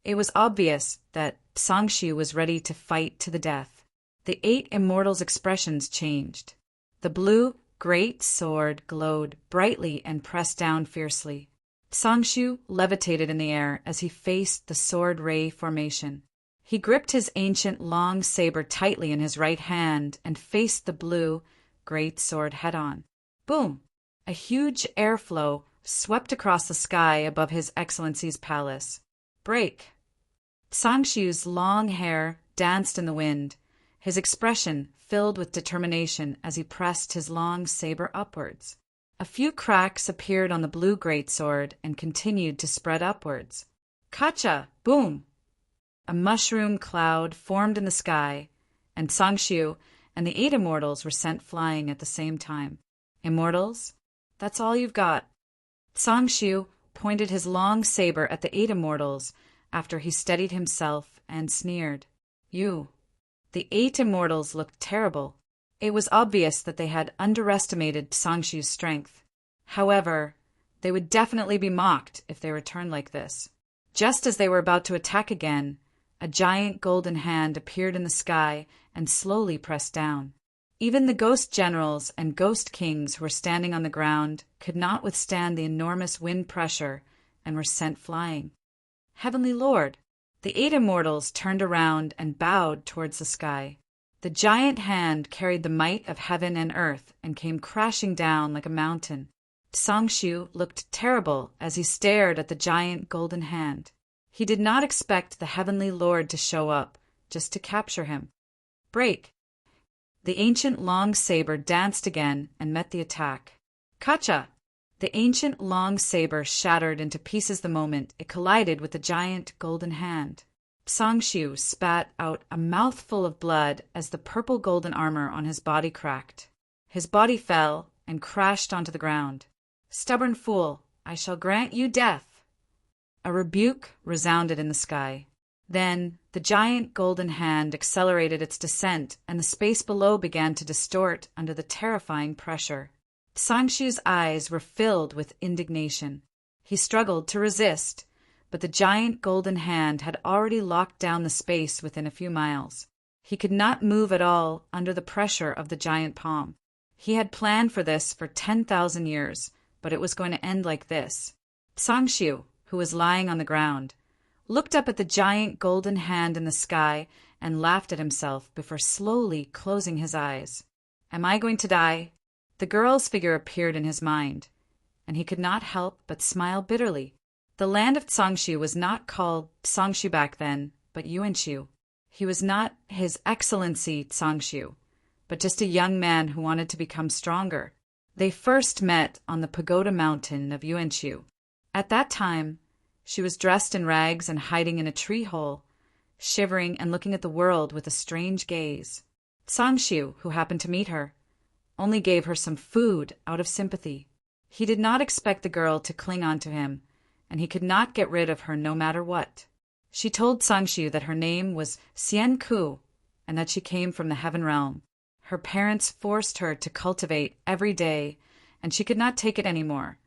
Speaker 1: It was obvious that Sangshu was ready to fight to the death. The 8 immortals' expressions changed. The blue, great sword glowed brightly and pressed down fiercely. Sangshu levitated in the air as he faced the sword ray formation. He gripped his ancient long saber tightly in his right hand and faced the blue, great sword head-on. Boom! A huge airflow swept across the sky above His Excellency's palace. Break! Sangshu's long hair danced in the wind, his expression filled with determination as he pressed his long saber upwards. A few cracks appeared on the blue greatsword and continued to spread upwards. Kacha! Boom! A mushroom cloud formed in the sky, and Sangshu and the 8 immortals were sent flying at the same time. Immortals? That's all you've got. Sangshu pointed his long saber at the 8 immortals after he steadied himself and sneered. You. The 8 immortals looked terrible. It was obvious that they had underestimated Sangshu's strength. However, they would definitely be mocked if they returned like this. Just as they were about to attack again, a giant golden hand appeared in the sky and slowly pressed down. Even the ghost generals and ghost kings who were standing on the ground could not withstand the enormous wind pressure and were sent flying. Heavenly Lord! The 8 immortals turned around and bowed towards the sky. The giant hand carried the might of heaven and earth and came crashing down like a mountain. Sangshu looked terrible as he stared at the giant golden hand. He did not expect the Heavenly Lord to show up, just to capture him. Break! The ancient long saber danced again and met the attack. Kacha! The ancient long saber shattered into pieces the moment it collided with the giant golden hand. Sangshu spat out a mouthful of blood as the purple golden armor on his body cracked. His body fell and crashed onto the ground. Stubborn fool, I shall grant you death. A rebuke resounded in the sky. Then the giant golden hand accelerated its descent and the space below began to distort under the terrifying pressure. Sangshu's eyes were filled with indignation. He struggled to resist, but the giant golden hand had already locked down the space within a few miles. He could not move at all under the pressure of the giant palm. He had planned for this for 10,000 years, but it was going to end like this. Sangshu, who was lying on the ground, looked up at the giant golden hand in the sky and laughed at himself before slowly closing his eyes. Am I going to die? The girl's figure appeared in his mind, and he could not help but smile bitterly. The land of Sangshu was not called Sangshu back then, but Yuanshu. He was not His Excellency Sangshu, but just a young man who wanted to become stronger. They first met on the pagoda mountain of Yuanshu. At that time, she was dressed in rags and hiding in a tree hole, shivering and looking at the world with a strange gaze. Sangshu, who happened to meet her, only gave her some food out of sympathy. He did not expect the girl to cling on to him, and he could not get rid of her no matter what. She told Sangshu that her name was Xian Ku, and that she came from the heaven realm. Her parents forced her to cultivate every day, and she could not take it anymore.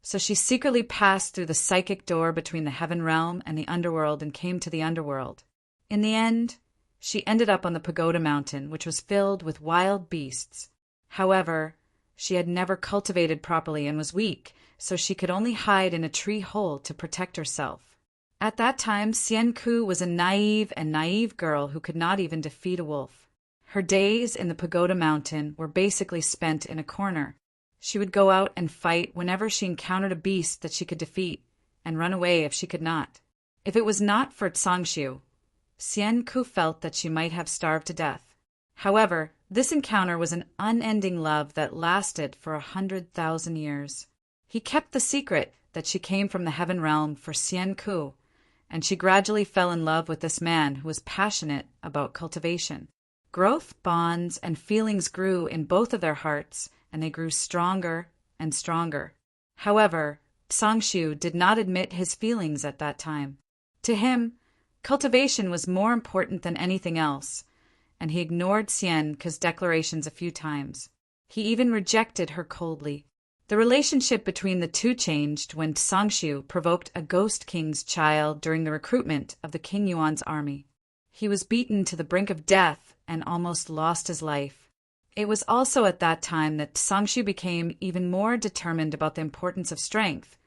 Speaker 1: So she secretly passed through the psychic door between the heaven realm and the underworld and came to the underworld. In the end, she ended up on the pagoda mountain, which was filled with wild beasts. However, she had never cultivated properly and was weak, so she could only hide in a tree hole to protect herself. At that time, Xian Ku was a naive girl who could not even defeat a wolf. Her days in the pagoda mountain were basically spent in a corner. She would go out and fight whenever she encountered a beast that she could defeat, and run away if she could not. If it was not for Sangshu, Xian Ku felt that she might have starved to death. However, This encounter was an unending love that lasted for 100,000 years. He kept the secret that she came from the heaven realm for Xian Ku, and she gradually fell in love with this man who was passionate about cultivation. Growth, bonds, and feelings grew in both of their hearts, and they grew stronger and stronger. However, Sangshu did not admit his feelings at that time. To him, cultivation was more important than anything else, and he ignored Xian's declarations a few times. He even rejected her coldly. The relationship between the two changed when Sangshu provoked a ghost king's child during the recruitment of the King Yuan's army. He was beaten to the brink of death and almost lost his life. It was also at that time that Sangshu became even more determined about the importance of strength,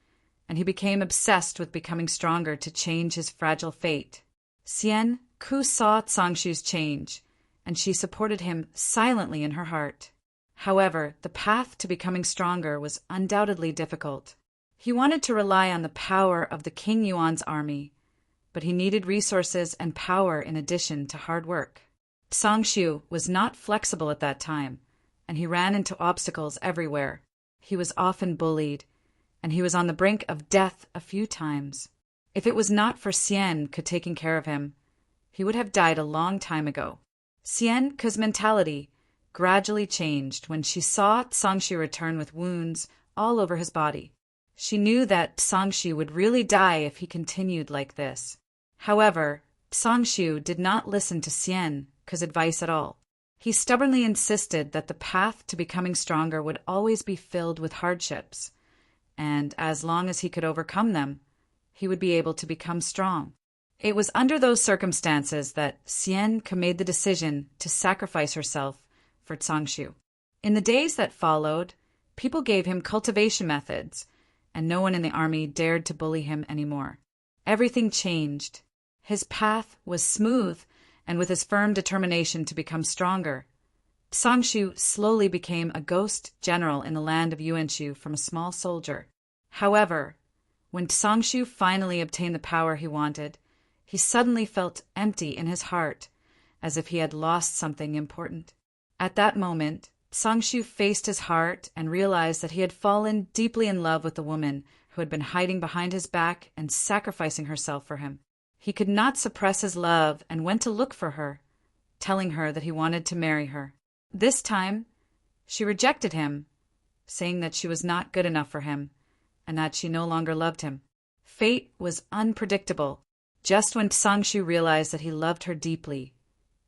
Speaker 1: and he became obsessed with becoming stronger to change his fragile fate. Xian Ku saw Sangshu's change, and she supported him silently in her heart. However, the path to becoming stronger was undoubtedly difficult. He wanted to rely on the power of the King Yuan's army, but he needed resources and power in addition to hard work. Sangshu was not flexible at that time, and he ran into obstacles everywhere. He was often bullied, and he was on the brink of death a few times. If it was not for Xian Ku taking care of him, he would have died a long time ago. Xian Ku's mentality gradually changed when she saw Sangshu return with wounds all over his body. She knew that Sangshu would really die if he continued like this. However, Sangshu did not listen to Xian Ku's advice at all. He stubbornly insisted that the path to becoming stronger would always be filled with hardships, and as long as he could overcome them, he would be able to become strong. It was under those circumstances that Xian Ku made the decision to sacrifice herself for Sangshu. In the days that followed, people gave him cultivation methods, and no one in the army dared to bully him anymore. Everything changed. His path was smooth, and with his firm determination to become stronger, Sangshu slowly became a ghost general in the land of Yuanshu from a small soldier. However, when Sangshu finally obtained the power he wanted, he suddenly felt empty in his heart, as if he had lost something important. At that moment, Sangshu faced his heart and realized that he had fallen deeply in love with the woman who had been hiding behind his back and sacrificing herself for him. He could not suppress his love and went to look for her, telling her that he wanted to marry her. This time, she rejected him, saying that she was not good enough for him and that she no longer loved him. Fate was unpredictable. Just when Sangshu realized that he loved her deeply,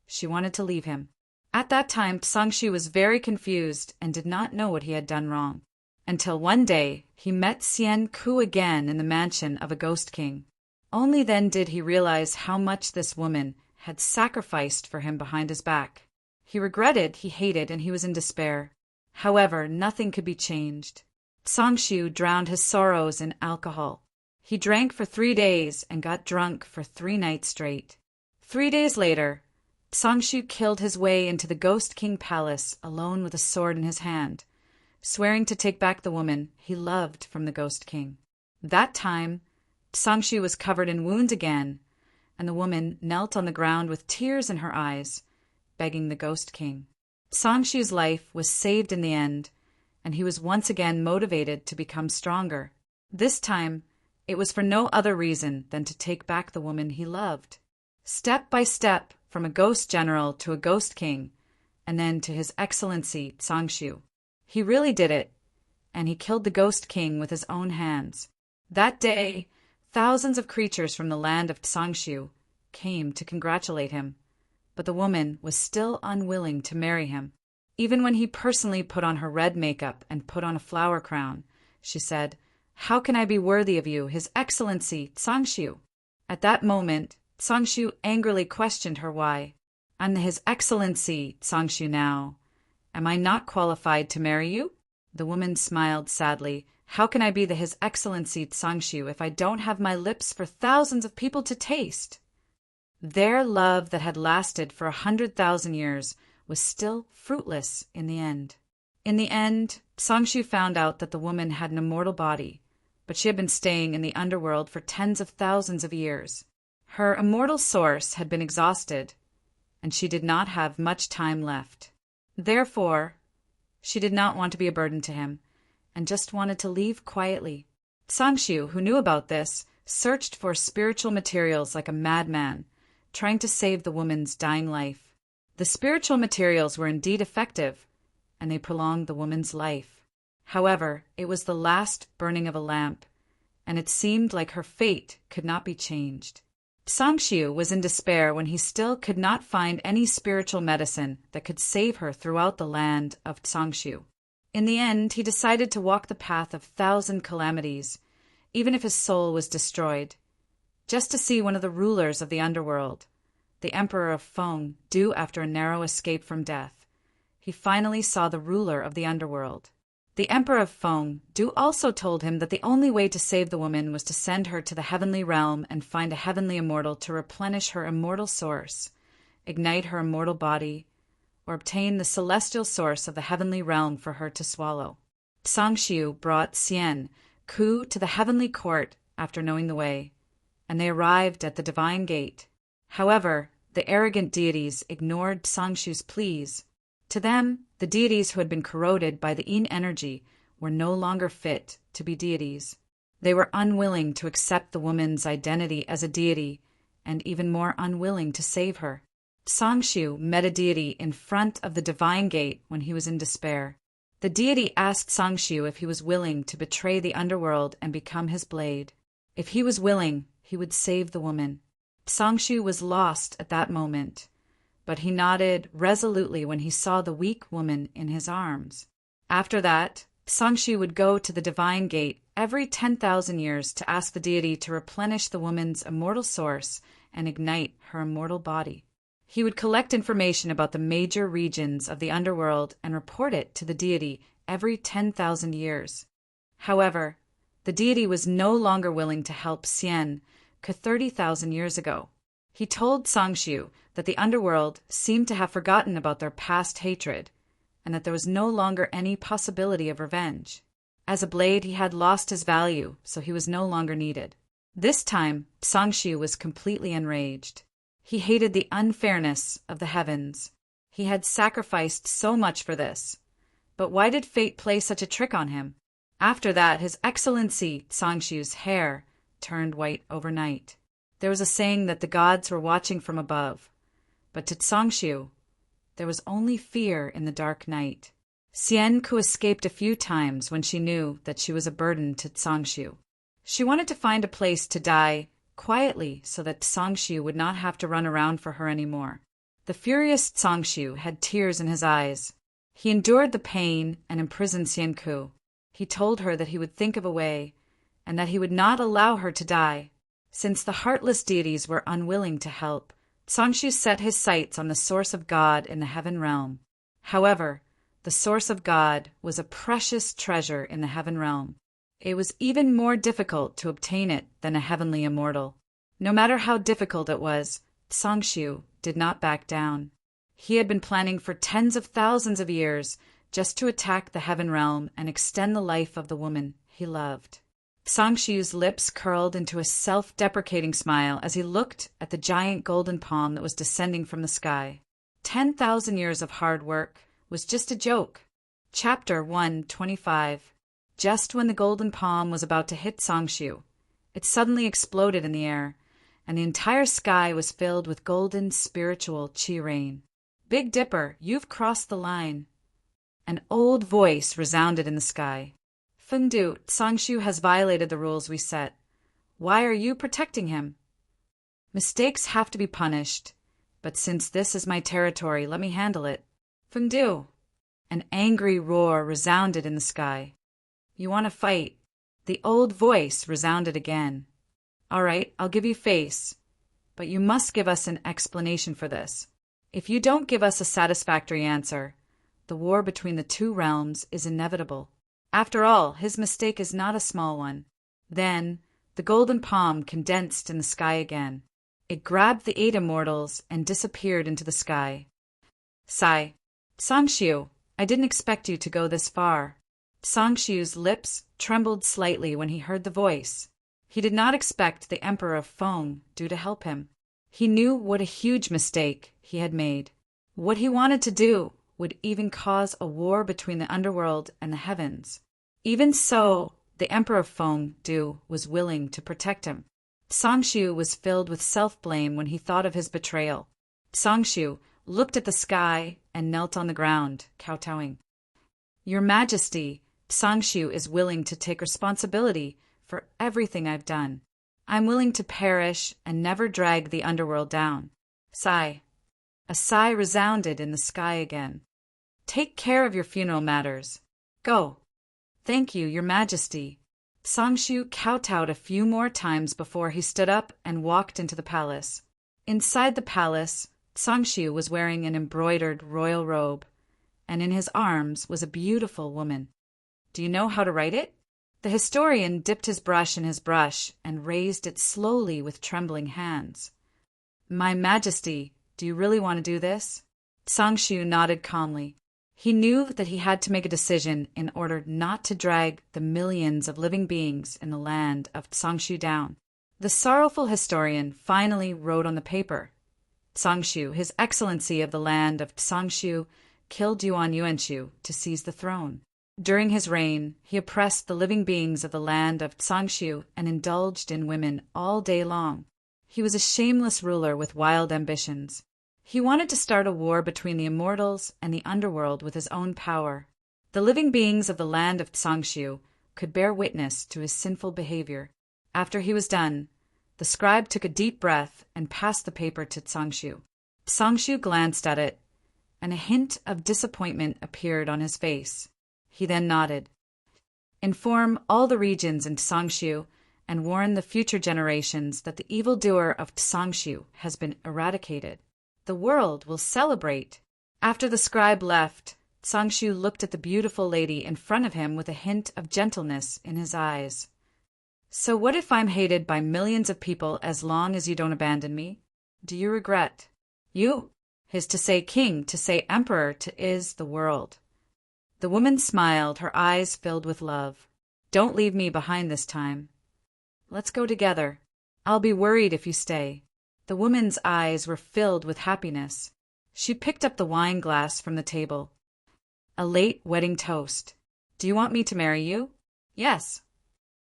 Speaker 1: she wanted to leave him. At that time, Sangshu was very confused and did not know what he had done wrong, until one day he met Xian Ku again in the mansion of a ghost king. Only then did he realize how much this woman had sacrificed for him behind his back. He regretted, he hated, and he was in despair. However, nothing could be changed. Sangshu drowned his sorrows in alcohol. He drank for 3 days and got drunk for 3 nights straight. 3 days later, Sangshu killed his way into the Ghost King Palace alone with a sword in his hand, swearing to take back the woman he loved from the Ghost King. That time, Sangshu was covered in wounds again, and the woman knelt on the ground with tears in her eyes, begging the Ghost King. Sangshu's life was saved in the end, and he was once again motivated to become stronger. This time, it was for no other reason than to take back the woman he loved. Step by step, from a ghost general to a ghost king, and then to His Excellency Sangshu. He really did it, and he killed the ghost king with his own hands. That day, thousands of creatures from the land of Sangshu came to congratulate him, but the woman was still unwilling to marry him. Even when he personally put on her red makeup and put on a flower crown, she said, "How can I be worthy of you, His Excellency Sangshu?" At that moment, Sangshu angrily questioned her why. "I'm His Excellency Sangshu now. Am I not qualified to marry you?" The woman smiled sadly. "How can I be the His Excellency Sangshu if I don't have my lips for thousands of people to taste?" Their love that had lasted for 100,000 years was still fruitless in the end. In the end, Sangshu found out that the woman had an immortal body, but she had been staying in the underworld for tens of thousands of years. Her immortal source had been exhausted, and she did not have much time left. Therefore, she did not want to be a burden to him, and just wanted to leave quietly. Sangshu, who knew about this, searched for spiritual materials like a madman, trying to save the woman's dying life. The spiritual materials were indeed effective, and they prolonged the woman's life. However, it was the last burning of a lamp, and it seemed like her fate could not be changed. Sangshu was in despair when he still could not find any spiritual medicine that could save her throughout the land of Sangshu. In the end, he decided to walk the path of 1,000 calamities, even if his soul was destroyed, just to see one of the rulers of the underworld, the Emperor of Feng, due after a narrow escape from death. He finally saw the ruler of the underworld. The Emperor of Feng, Du, also told him that the only way to save the woman was to send her to the heavenly realm and find a heavenly immortal to replenish her immortal source, ignite her immortal body, or obtain the celestial source of the heavenly realm for her to swallow. Sangshu brought Xian Ku to the heavenly court after knowing the way, and they arrived at the divine gate. However, the arrogant deities ignored Sangshu's pleas. To them, the deities who had been corroded by the yin energy were no longer fit to be deities. They were unwilling to accept the woman's identity as a deity, and even more unwilling to save her. Sangshu met a deity in front of the divine gate when he was in despair. The deity asked Sangshu if he was willing to betray the underworld and become his blade. If he was willing, he would save the woman. Sangshu was lost at that moment, but he nodded resolutely when he saw the weak woman in his arms. After that, Sangshu would go to the divine gate every 10,000 years to ask the deity to replenish the woman's immortal source and ignite her immortal body. He would collect information about the major regions of the underworld and report it to the deity every 10,000 years. However, the deity was no longer willing to help Xian Ke 30,000 years ago. He told Sangshu that the underworld seemed to have forgotten about their past hatred, and that there was no longer any possibility of revenge. As a blade, he had lost his value, so he was no longer needed. This time, Sangshu was completely enraged. He hated the unfairness of the heavens. He had sacrificed so much for this. But why did fate play such a trick on him? After that, His Excellency Sangshu's hair turned white overnight. There was a saying that the gods were watching from above, but to Sangshu, there was only fear in the dark night. Xian Ku escaped a few times when she knew that she was a burden to Sangshu. She wanted to find a place to die quietly so that Sangshu would not have to run around for her anymore. The furious Sangshu had tears in his eyes. He endured the pain and imprisoned Xian Ku. He told her that he would think of a way, and that he would not allow her to die. Since the heartless deities were unwilling to help, Sangshu set his sights on the source of God in the heaven realm. However, the source of God was a precious treasure in the heaven realm. It was even more difficult to obtain it than a heavenly immortal. No matter how difficult it was, Sangshu did not back down. He had been planning for tens of thousands of years just to attack the heaven realm and extend the life of the woman he loved. Sangshu's lips curled into a self-deprecating smile as he looked at the giant golden palm that was descending from the sky. 10,000 years of hard work was just a joke. Chapter 125. Just when the golden palm was about to hit Sangshu, it suddenly exploded in the air, and the entire sky was filled with golden spiritual chi rain. Big Dipper, you've crossed the line. An old voice resounded in the sky. Fengdu, Sangshu has violated the rules we set. Why are you protecting him? Mistakes have to be punished, but since this is my territory, let me handle it. Fengdu. An angry roar resounded in the sky. You want to fight? The old voice resounded again. All right, I'll give you face, but you must give us an explanation for this. If you don't give us a satisfactory answer, the war between the two realms is inevitable. After all, his mistake is not a small one. Then, the golden palm condensed in the sky again. It grabbed the 8 immortals and disappeared into the sky. Sigh. Sangshu, I didn't expect you to go this far. Sangshu's lips trembled slightly when he heard the voice. He did not expect the Emperor of Feng to help him. He knew what a huge mistake he had made. What he wanted to do would even cause a war between the underworld and the heavens. Even so, the Emperor Feng-du was willing to protect him. Sangshu was filled with self-blame when he thought of his betrayal. Sangshu looked at the sky and knelt on the ground, kowtowing. Your Majesty, Sangshu is willing to take responsibility for everything I've done. I'm willing to perish and never drag the underworld down. Sigh. A sigh resounded in the sky again. Take care of your funeral matters. Go. Thank you, Your Majesty. Sangshu kowtowed a few more times before he stood up and walked into the palace. Inside the palace, Sangshu was wearing an embroidered royal robe, and in his arms was a beautiful woman. Do you know how to write it? The historian dipped his brush in his brush and raised it slowly with trembling hands. My Majesty, do you really want to do this? Sangshu nodded calmly. He knew that he had to make a decision in order not to drag the millions of living beings in the land of Sangshu down. The sorrowful historian finally wrote on the paper, Sangshu, His Excellency of the land of Sangshu, killed Yuan Yuanshu to seize the throne. During his reign, he oppressed the living beings of the land of Sangshu and indulged in women all day long. He was a shameless ruler with wild ambitions. He wanted to start a war between the immortals and the underworld with his own power. The living beings of the land of Sangshu could bear witness to his sinful behavior. After he was done, the scribe took a deep breath and passed the paper to Sangshu. Sangshu glanced at it, and a hint of disappointment appeared on his face. He then nodded. Inform all the regions in Sangshu and warn the future generations that the evildoer of Sangshu has been eradicated. The world will celebrate. After the scribe left, Sangshu looked at the beautiful lady in front of him with a hint of gentleness in his eyes. So what if I'm hated by millions of people as long as you don't abandon me? Do you regret? You, his to say king, to say emperor, to is the world. The woman smiled, her eyes filled with love. Don't leave me behind this time. Let's go together. I'll be worried if you stay. The woman's eyes were filled with happiness. She picked up the wine glass from the table. A late wedding toast. Do you want me to marry you? Yes.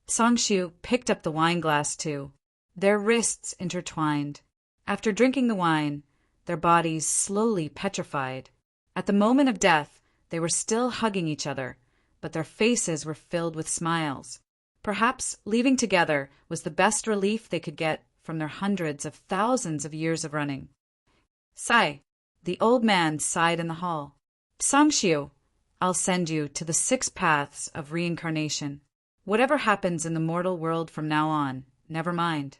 Speaker 1: Sangshu picked up the wine glass too. Their wrists intertwined. After drinking the wine, their bodies slowly petrified. At the moment of death, they were still hugging each other, but their faces were filled with smiles. Perhaps leaving together was the best relief they could get from their hundreds of thousands of years of running. Sigh. The old man sighed in the hall. Sangshu, I'll send you to the 6 paths of reincarnation. Whatever happens in the mortal world from now on, never mind.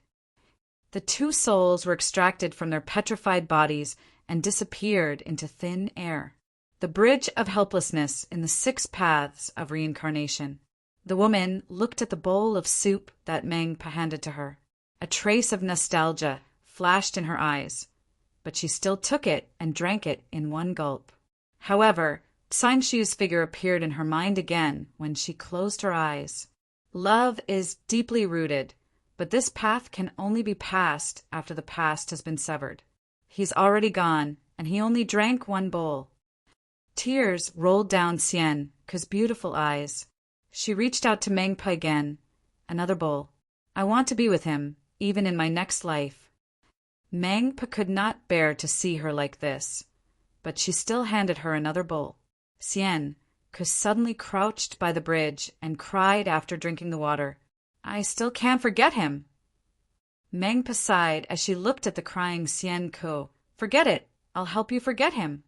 Speaker 1: The 2 souls were extracted from their petrified bodies and disappeared into thin air. The bridge of helplessness in the 6 paths of reincarnation. The woman looked at the bowl of soup that Mengpa handed to her. A trace of nostalgia flashed in her eyes, but she still took it and drank it in one gulp. However, Sangshu's figure appeared in her mind again when she closed her eyes. Love is deeply rooted, but this path can only be passed after the past has been severed. He's already gone, and he only drank 1 bowl. Tears rolled down Xian's beautiful eyes. She reached out to Mengpa again. Another bowl. I want to be with him, even in my next life. Mengpa could not bear to see her like this, but she still handed her another bowl. Xian suddenly crouched by the bridge and cried after drinking the water. I still can't forget him. Mengpa sighed as she looked at the crying Xian Ko. Forget it. I'll help you forget him.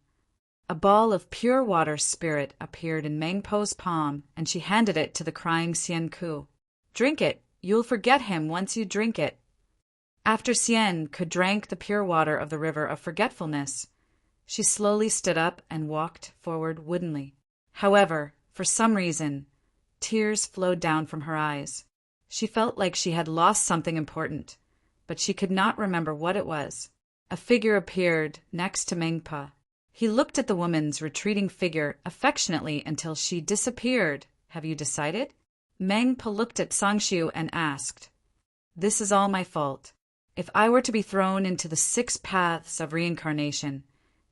Speaker 1: A ball of pure water spirit appeared in Mengpo's palm, and she handed it to the crying Xian Ku. Drink it. You'll forget him once you drink it. After Xian drank the pure water of the river of forgetfulness, she slowly stood up and walked forward woodenly. However, for some reason, tears flowed down from her eyes. She felt like she had lost something important, but she could not remember what it was. A figure appeared next to Mengpa. He looked at the woman's retreating figure affectionately until she disappeared. Have you decided? Mengpa looked at Sangshu and asked, This is all my fault. If I were to be thrown into the 6 paths of reincarnation,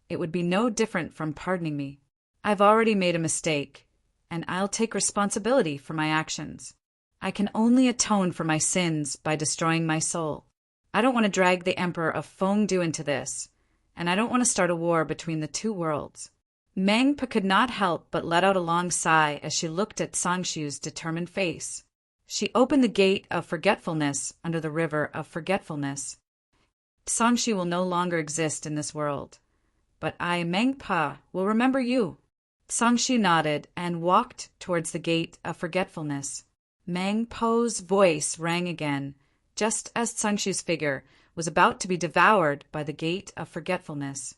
Speaker 1: it would be no different from pardoning me. I've already made a mistake, and I'll take responsibility for my actions. I can only atone for my sins by destroying my soul. I don't want to drag the Emperor of Fengdu into this, and I don't want to start a war between the two worlds. Mengpa could not help but let out a long sigh as she looked at Sangshu's determined face. She opened the gate of forgetfulness under the river of forgetfulness. Sangshu will no longer exist in this world, but I, Mengpa, will remember you. Sangshu nodded and walked towards the gate of forgetfulness. Mengpo's voice rang again, just as Sangshu's figure was about to be devoured by the gate of forgetfulness.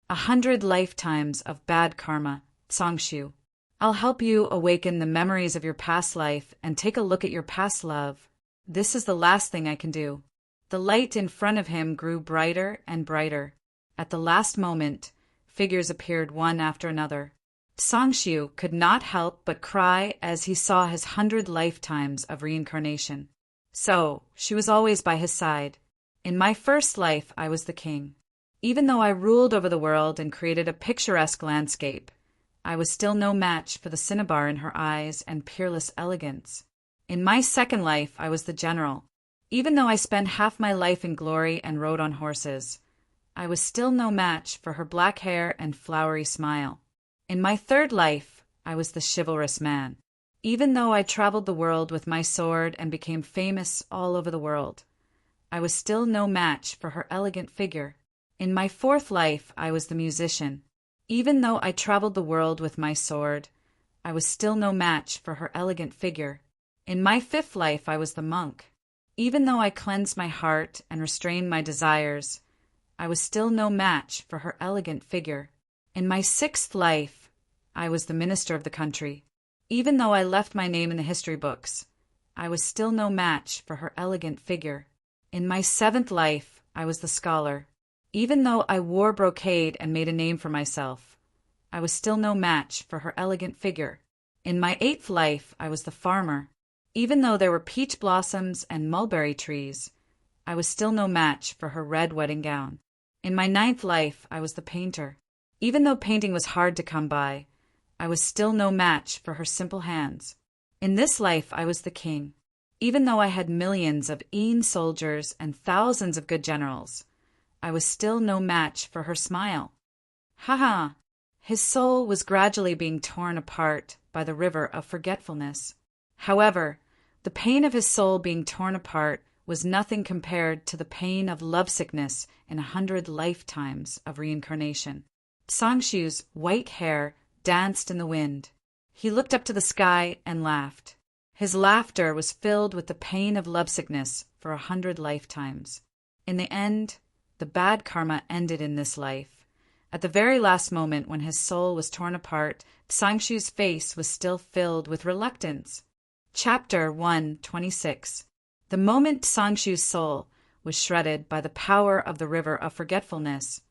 Speaker 1: 100 lifetimes of bad karma, Sangshu. I'll help you awaken the memories of your past life and take a look at your past love. This is the last thing I can do. The light in front of him grew brighter and brighter. At the last moment, figures appeared one after another. Sangshu could not help but cry as he saw his 100 lifetimes of reincarnation. So, she was always by his side. In my first life, I was the king. Even though I ruled over the world and created a picturesque landscape, I was still no match for the cinnabar in her eyes and peerless elegance. In my second life, I was the general. Even though I spent half my life in glory and rode on horses, I was still no match for her black hair and flowery smile. In my third life, I was the chivalrous man. Even though I traveled the world with my sword and became famous all over the world, I was still no match for her elegant figure. In my fourth life, I was the musician. Even though I traveled the world with my sword, I was still no match for her elegant figure. In my fifth life, I was the monk. Even though I cleansed my heart and restrained my desires, I was still no match for her elegant figure. In my sixth life, I was the minister of the country. Even though I left my name in the history books, I was still no match for her elegant figure. In my seventh life, I was the scholar. Even though I wore brocade and made a name for myself, I was still no match for her elegant figure. In my eighth life, I was the farmer. Even though there were peach blossoms and mulberry trees, I was still no match for her red wedding gown. In my ninth life, I was the painter. Even though painting was hard to come by, I was still no match for her simple hands. In this life, I was the king. Even though I had millions of soldiers and thousands of good generals, I was still no match for her smile. Ha! His soul was gradually being torn apart by the river of forgetfulness. However, the pain of his soul being torn apart was nothing compared to the pain of lovesickness in 100 lifetimes of reincarnation. Sangshu's white hair danced in the wind. He looked up to the sky and laughed. His laughter was filled with the pain of lovesickness for 100 lifetimes. In the end, the bad karma ended in this life. At the very last moment when his soul was torn apart, Sangshu's face was still filled with reluctance. Chapter 126. The moment Sangshu's soul was shredded by the power of the river of forgetfulness,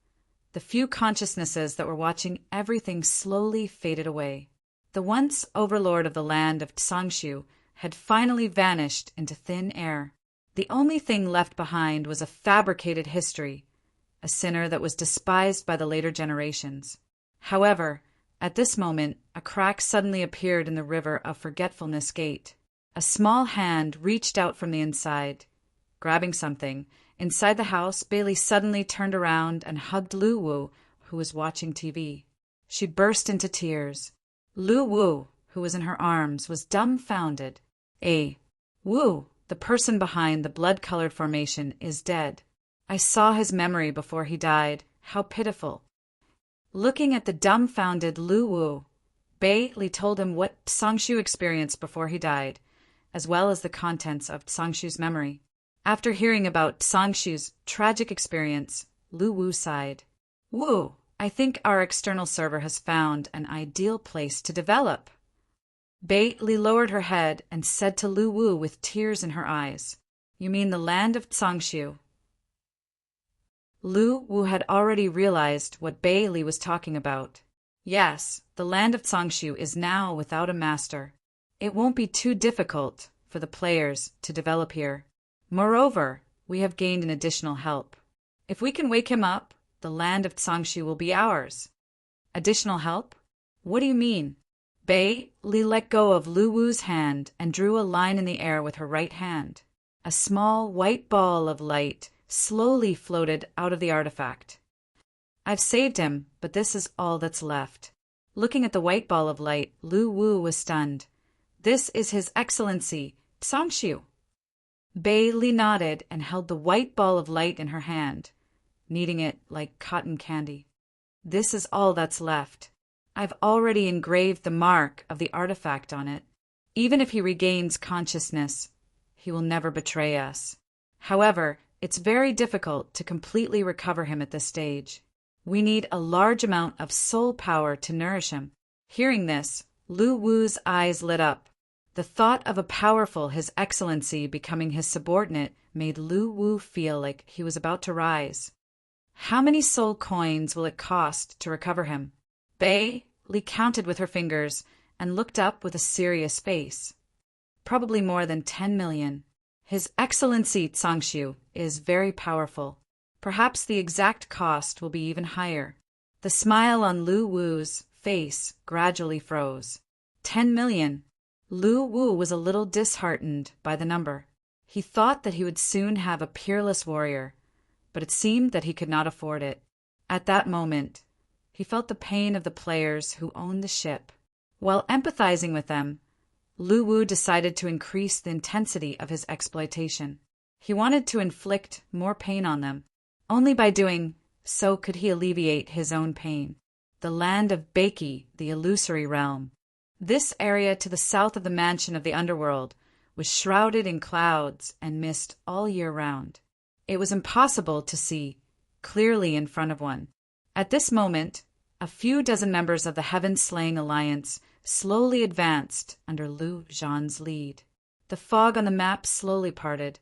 Speaker 1: the few consciousnesses that were watching everything slowly faded away. The once overlord of the land of Sangshu had finally vanished into thin air. The only thing left behind was a fabricated history, a sinner that was despised by the later generations. However, at this moment, a crack suddenly appeared in the river of forgetfulness gate. A small hand reached out from the inside. Grabbing something, inside the house, Bailey suddenly turned around and hugged Lu Wu, who was watching TV. She burst into tears. Lu Wu, who was in her arms, was dumbfounded. Wu, the person behind the blood-colored formation, is dead. I saw his memory before he died. How pitiful. Looking at the dumbfounded Lu Wu, Bailey told him what Sangshu experienced before he died, as well as the contents of Sangshu's memory. After hearing about Sangshu's tragic experience, Lu Wu sighed. Wu, I think our external server has found an ideal place to develop. Bailey lowered her head and said to Lu Wu with tears in her eyes, You mean the land of Sangshu? Lu Wu had already realized what Bailey was talking about. Yes, the land of Sangshu is now without a master. It won't be too difficult for the players to develop here. Moreover, we have gained an additional help. If we can wake him up, the land of Tsangshu will be ours. Additional help? What do you mean? Bei Li let go of Lu Wu's hand and drew a line in the air with her right hand. A small white ball of light slowly floated out of the artifact. I've saved him, but this is all that's left. Looking at the white ball of light, Lu Wu was stunned. This is His Excellency, Tsangshu. Bei Li nodded and held the white ball of light in her hand, kneading it like cotton candy. This is all that's left. I've already engraved the mark of the artifact on it. Even if he regains consciousness, he will never betray us. However, it's very difficult to completely recover him at this stage. We need a large amount of soul power to nourish him. Hearing this, Lu Wu's eyes lit up. The thought of a powerful His Excellency becoming his subordinate made Lu Wu feel like he was about to rise. How many soul coins will it cost to recover him? Bei Li counted with her fingers and looked up with a serious face. Probably more than 10 million. His Excellency Tsangshu is very powerful. Perhaps the exact cost will be even higher. The smile on Lu Wu's face gradually froze. 10 million. Lu Wu was a little disheartened by the number. He thought that he would soon have a peerless warrior, but it seemed that he could not afford it. At that moment, he felt the pain of the players who owned the ship. While empathizing with them, Lu Wu decided to increase the intensity of his exploitation. He wanted to inflict more pain on them. Only by doing so could he alleviate his own pain. The land of Beiki, the illusory realm. This area to the south of the mansion of the underworld was shrouded in clouds and mist all year round. It was impossible to see clearly in front of one. At this moment, a few dozen members of the Heaven-Slaying Alliance slowly advanced under Lu Zhan's lead. The fog on the map slowly parted,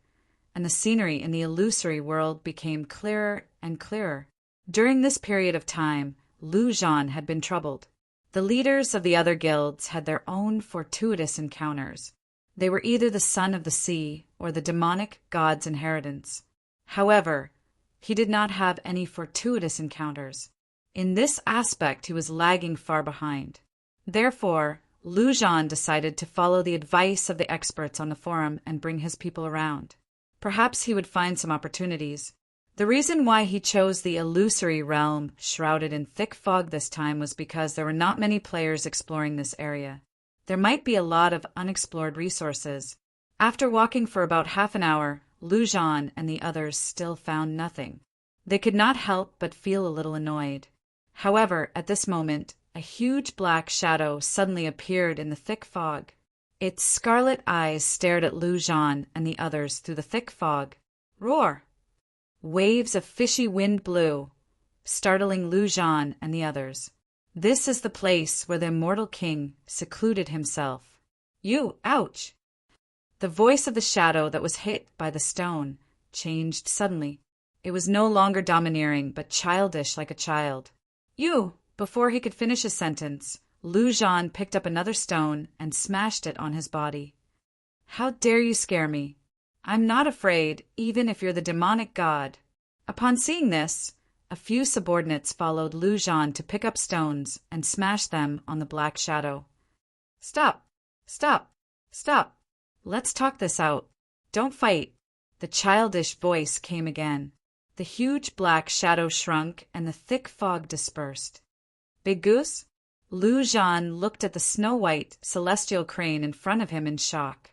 Speaker 1: and the scenery in the illusory world became clearer and clearer. During this period of time, Lu Zhan had been troubled. The leaders of the other guilds had their own fortuitous encounters. They were either the son of the sea or the demonic god's inheritance. However, he did not have any fortuitous encounters. In this aspect, he was lagging far behind. Therefore, Lu Zhan decided to follow the advice of the experts on the forum and bring his people around. Perhaps he would find some opportunities. The reason why he chose the illusory realm shrouded in thick fog this time was because there were not many players exploring this area. There might be a lot of unexplored resources. After walking for about half an hour, Lu Zhan and the others still found nothing. They could not help but feel a little annoyed. However, at this moment, a huge black shadow suddenly appeared in the thick fog. Its scarlet eyes stared at Lu Zhan and the others through the thick fog. Roar! Waves of fishy wind blew, startling Lu Zhan and the others. This is the place where the immortal king secluded himself. You, ouch! The voice of the shadow that was hit by the stone changed suddenly. It was no longer domineering, but childish like a child. You! Before he could finish his sentence, Lu Zhan picked up another stone and smashed it on his body. How dare you scare me? I'm not afraid, even if you're the demonic god. Upon seeing this, a few subordinates followed Lu Zhan to pick up stones and smash them on the black shadow. Stop! Stop! Stop! Let's talk this out. Don't fight. The childish voice came again. The huge black shadow shrunk and the thick fog dispersed. Big Goose? Lu Zhan looked at the snow-white celestial crane in front of him in shock.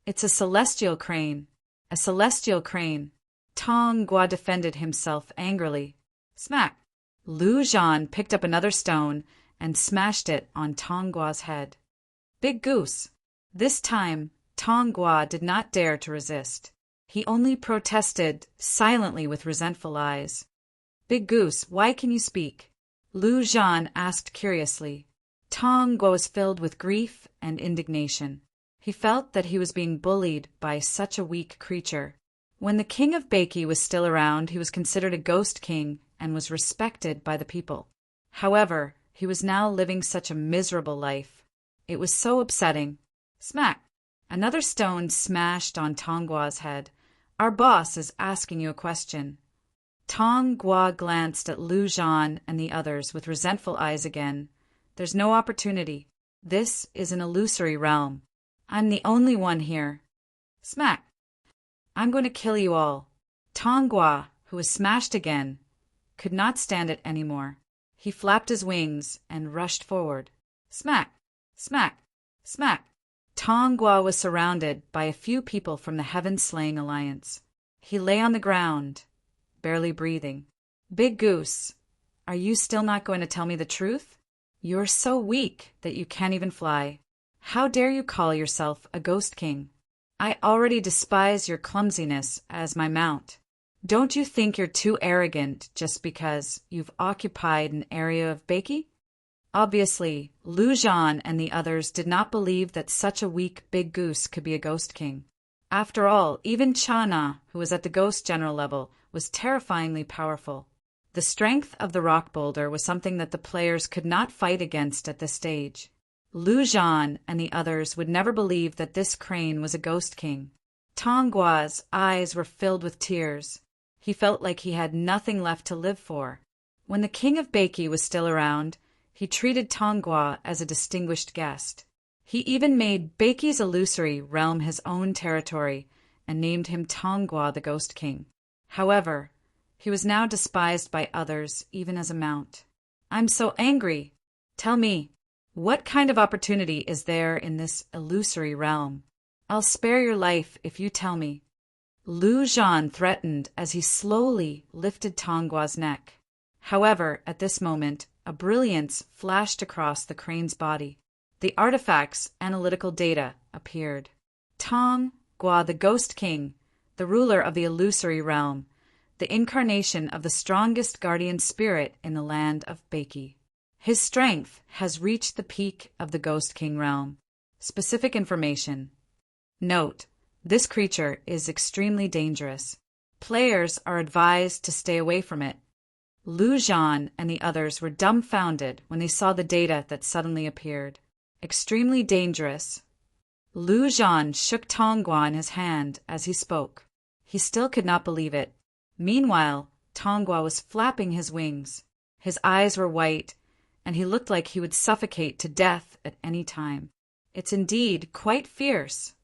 Speaker 1: It's a celestial crane. A celestial crane. Tong Gua defended himself angrily. Smack! Lu Zhan picked up another stone and smashed it on Tong Gua's head. Big Goose! This time, Tong Gua did not dare to resist. He only protested silently with resentful eyes. Big Goose, why can you speak? Lu Zhan asked curiously. Tong Gua was filled with grief and indignation. He felt that he was being bullied by such a weak creature. When the king of Beiki was still around, he was considered a ghost king and was respected by the people. However, he was now living such a miserable life. It was so upsetting. Smack! Another stone smashed on Tong Gua's head. Our boss is asking you a question. Tong Gua glanced at Lu Zhan and the others with resentful eyes again. There's no opportunity. This is an illusory realm. I'm the only one here. Smack! I'm going to kill you all. Tong Gua, who was smashed again, could not stand it anymore. He flapped his wings and rushed forward. Smack! Smack! Smack! Tong Gua was surrounded by a few people from the Heaven-Slaying Alliance. He lay on the ground, barely breathing. Big Goose, are you still not going to tell me the truth? You're so weak that you can't even fly. How dare you call yourself a Ghost King? I already despise your clumsiness as my mount. Don't you think you're too arrogant just because you've occupied an area of Beiki? Obviously, Lu Zhan and the others did not believe that such a weak Big Goose could be a Ghost King. After all, even Chana, who was at the Ghost General level, was terrifyingly powerful. The strength of the rock boulder was something that the players could not fight against at this stage. Lu Zhan and the others would never believe that this crane was a Ghost King. Tong Gua's eyes were filled with tears. He felt like he had nothing left to live for. When the King of Beiki was still around, he treated Tong Gua as a distinguished guest. He even made Beiki's illusory realm his own territory and named him Tong Gua the Ghost King. However, he was now despised by others, even as a mount. I'm so angry. Tell me, what kind of opportunity is there in this illusory realm? I'll spare your life if you tell me. Lu Zhan threatened as he slowly lifted Tong Gua's neck. However, at this moment, a brilliance flashed across the crane's body. The artifact's analytical data appeared. Tong Gua the Ghost King, the ruler of the illusory realm, the incarnation of the strongest guardian spirit in the land of Beiki. His strength has reached the peak of the Ghost King realm. Specific information. Note: this creature is extremely dangerous. Players are advised to stay away from it. Lu Zhan and the others were dumbfounded when they saw the data that suddenly appeared. Extremely dangerous. Lu Zhan shook Tong Gua in his hand as he spoke. He still could not believe it. Meanwhile, Tong Gua was flapping his wings. His eyes were white, and he looked like he would suffocate to death at any time. It's indeed quite fierce.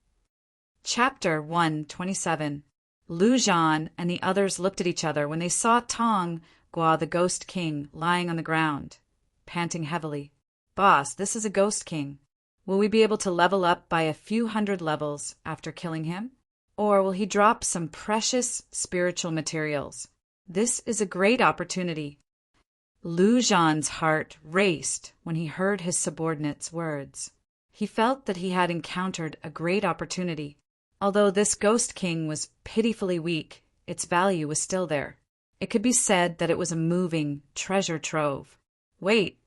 Speaker 1: Chapter 127. Lu Zhan and the others looked at each other when they saw Tong Gua the Ghost King lying on the ground, panting heavily. Boss, this is a Ghost King. Will we be able to level up by a few hundred levels after killing him? Or will he drop some precious spiritual materials? This is a great opportunity. Lu Zhan's heart raced when he heard his subordinate's words. He felt that he had encountered a great opportunity. Although this Ghost King was pitifully weak, its value was still there. It could be said that it was a moving treasure trove. Wait.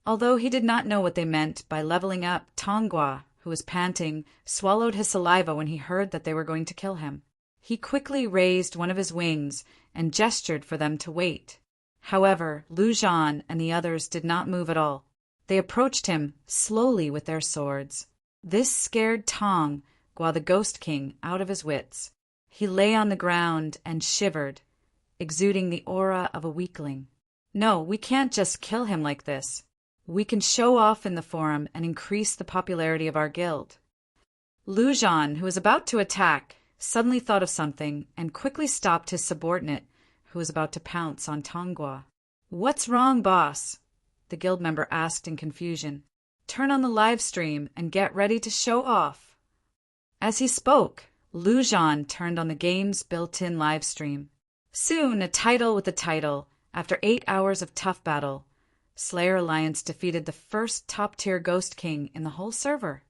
Speaker 1: Although he did not know what they meant by leveling up, Tong Gua, who was panting, swallowed his saliva when he heard that they were going to kill him. He quickly raised one of his wings and gestured for them to wait. However, Lu Zhan and the others did not move at all. They approached him slowly with their swords. This scared Tong Gua the Ghost King out of his wits. He lay on the ground and shivered, exuding the aura of a weakling. No, we can't just kill him like this. We can show off in the forum and increase the popularity of our guild. Lu Zhan, who was about to attack, suddenly thought of something and quickly stopped his subordinate, who was about to pounce on Tong Gua. What's wrong, boss? The guild member asked in confusion. Turn on the live stream and get ready to show off. As he spoke, Lu Zhan turned on the game's built-in live stream. Soon, a title with a title. After 8 hours of tough battle, Slayer Alliance defeated the first top-tier Ghost King in the whole server.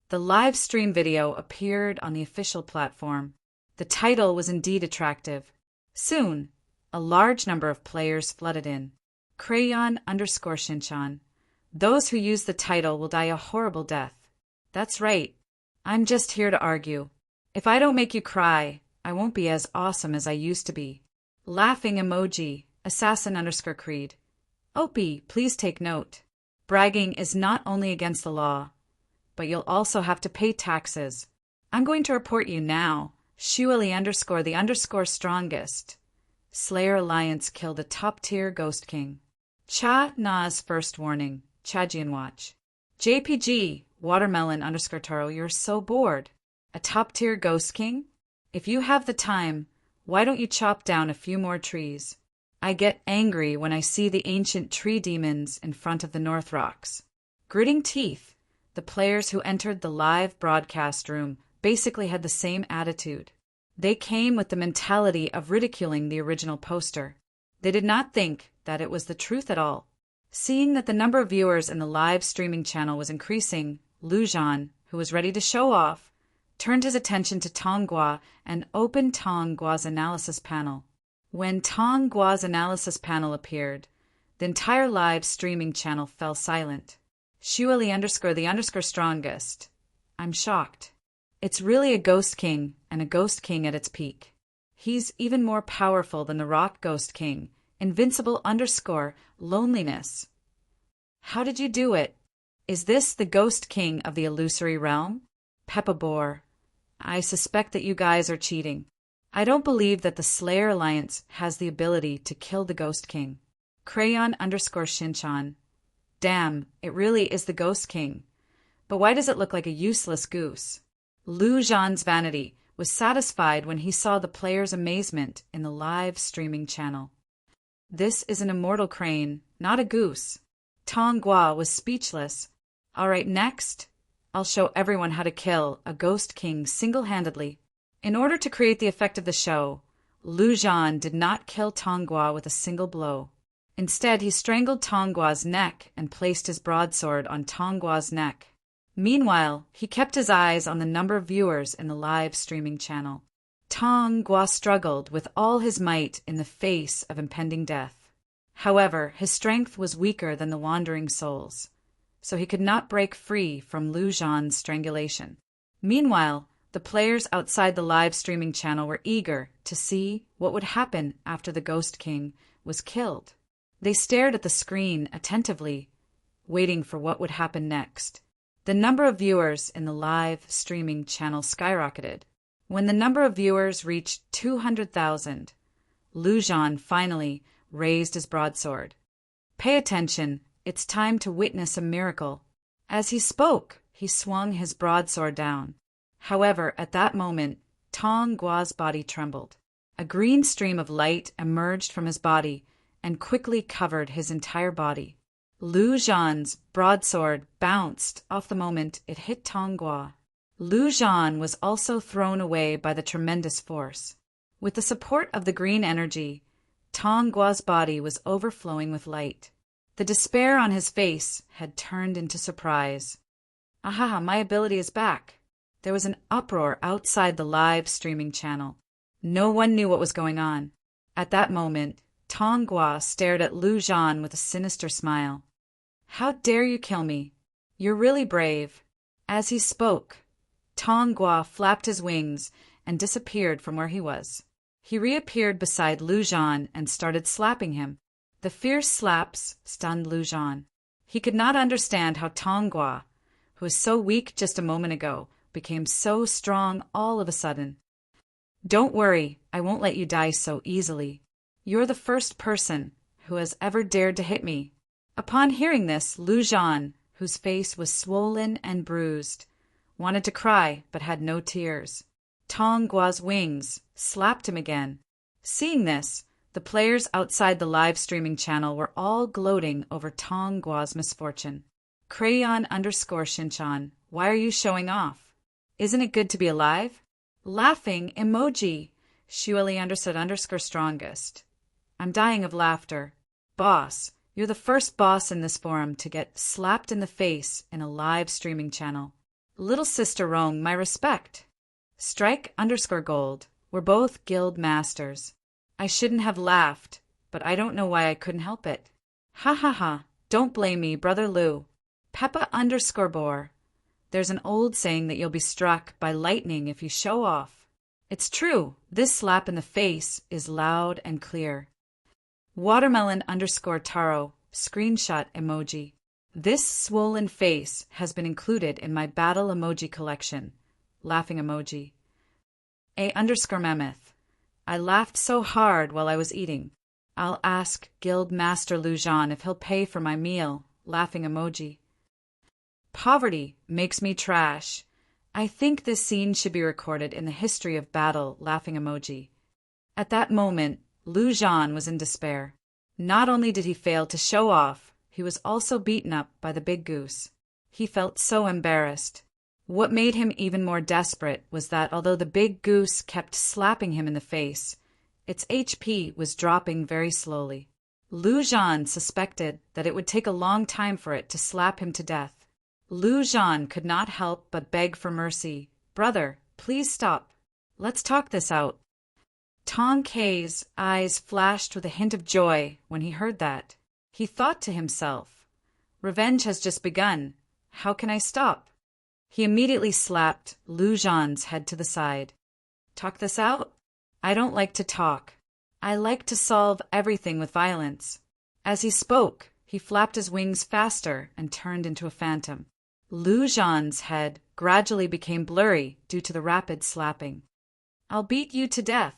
Speaker 1: The live stream video appeared on the official platform. The title was indeed attractive. Soon, a large number of players flooded in. Crayon_Shinchan. Those who use the title will die a horrible death. That's right. I'm just here to argue. If I don't make you cry, I won't be as awesome as I used to be. Laughing emoji. Assassin_Creed. Opie, please take note. Bragging is not only against the law, but you'll also have to pay taxes. I'm going to report you now. Shuali_the_strongest. Slayer Alliance killed a top-tier Ghost King. Cha Na's first warning. Chajian watch. JPG, Watermelon_Taro, you're so bored. A top-tier Ghost King? If you have the time, why don't you chop down a few more trees? I get angry when I see the ancient tree demons in front of the North Rocks. Gritting teeth, the players who entered the live broadcast room basically had the same attitude. They came with the mentality of ridiculing the original poster. They did not think that it was the truth at all. Seeing that the number of viewers in the live streaming channel was increasing, Lu Zhan, who was ready to show off, turned his attention to Tong Gua and opened Tong Gua's analysis panel. When Tong Gua's analysis panel appeared, the entire live streaming channel fell silent. Shuali_the_strongest. I'm shocked. It's really a Ghost King, and a Ghost King at its peak. He's even more powerful than the Rock Ghost King, Invincible_loneliness. How did you do it? Is this the Ghost King of the illusory realm? Peppa Boar. I suspect that you guys are cheating. I don't believe that the Slayer Alliance has the ability to kill the Ghost King. Crayon_Shinchan. Damn, it really is the Ghost King. But why does it look like a useless goose? Lu Zhan's vanity was satisfied when he saw the players' amazement in the live streaming channel. This is an immortal crane, not a goose. Tong Gua was speechless. All right, next, I'll show everyone how to kill a Ghost King single-handedly. In order to create the effect of the show, Lu Zhan did not kill Tong Gua with a single blow. Instead, he strangled Tong Gua's neck and placed his broadsword on Tong Gua's neck. Meanwhile, he kept his eyes on the number of viewers in the live streaming channel. Tong Gua struggled with all his might in the face of impending death. However, his strength was weaker than the wandering soul's, so he could not break free from Lu Zhan's strangulation. Meanwhile, the players outside the live streaming channel were eager to see what would happen after the Ghost King was killed. They stared at the screen attentively, waiting for what would happen next. The number of viewers in the live streaming channel skyrocketed. When the number of viewers reached 200,000, Lu Zhan finally raised his broadsword. Pay attention, it's time to witness a miracle. As he spoke, he swung his broadsword down. However, at that moment, Tong Gua's body trembled. A green stream of light emerged from his body and quickly covered his entire body. Lu Zhan's broadsword bounced off the moment it hit Tong Gua. Lu Zhan was also thrown away by the tremendous force. With the support of the green energy, Tong Gua's body was overflowing with light. The despair on his face had turned into surprise. Aha, my ability is back. There was an uproar outside the live streaming channel. No one knew what was going on. At that moment, Tong Gua stared at Lu Zhan with a sinister smile. How dare you kill me? You're really brave. As he spoke, Tong Gua flapped his wings and disappeared from where he was. He reappeared beside Lu Zhan and started slapping him. The fierce slaps stunned Lu Zhan. He could not understand how Tong Gua, who was so weak just a moment ago, became so strong all of a sudden. Don't worry, I won't let you die so easily. You're the first person who has ever dared to hit me. Upon hearing this, Lu Zhan, whose face was swollen and bruised, wanted to cry but had no tears. Tong Gua's wings slapped him again. Seeing this, the players outside the live streaming channel were all gloating over Tong Gua's misfortune. Crayon_Shinchan, why are you showing off? Isn't it good to be alive? Laughing emoji. Shuali_strongest. I'm dying of laughter. Boss, you're the first boss in this forum to get slapped in the face in a live streaming channel. Little Sister Rong, my respect. Strike_gold. We're both guild masters. I shouldn't have laughed, but I don't know why I couldn't help it. Ha ha ha. Don't blame me, Brother Lu. Peppa_Boar. There's an old saying that you'll be struck by lightning if you show off. It's true, this slap in the face is loud and clear. Watermelon_Taro, screenshot emoji. This swollen face has been included in my battle emoji collection. Laughing emoji. A_Mammoth. I laughed so hard while I was eating. I'll ask Guild Master Lu Zhan if he'll pay for my meal. Laughing emoji. Poverty makes me trash. I think this scene should be recorded in the history of battle. Laughing emoji. At that moment, Lu Zhan was in despair. Not only did he fail to show off, he was also beaten up by the big goose. He felt so embarrassed. What made him even more desperate was that although the big goose kept slapping him in the face, its HP was dropping very slowly. Lu Zhan suspected that it would take a long time for it to slap him to death. Lu Zhan could not help but beg for mercy. Brother, please stop. Let's talk this out. Tong Kei's eyes flashed with a hint of joy when he heard that. He thought to himself, revenge has just begun. How can I stop? He immediately slapped Lu Zhan's head to the side. Talk this out? I don't like to talk. I like to solve everything with violence. As he spoke, he flapped his wings faster and turned into a phantom. Lu Zhan's head gradually became blurry due to the rapid slapping. I'll beat you to death.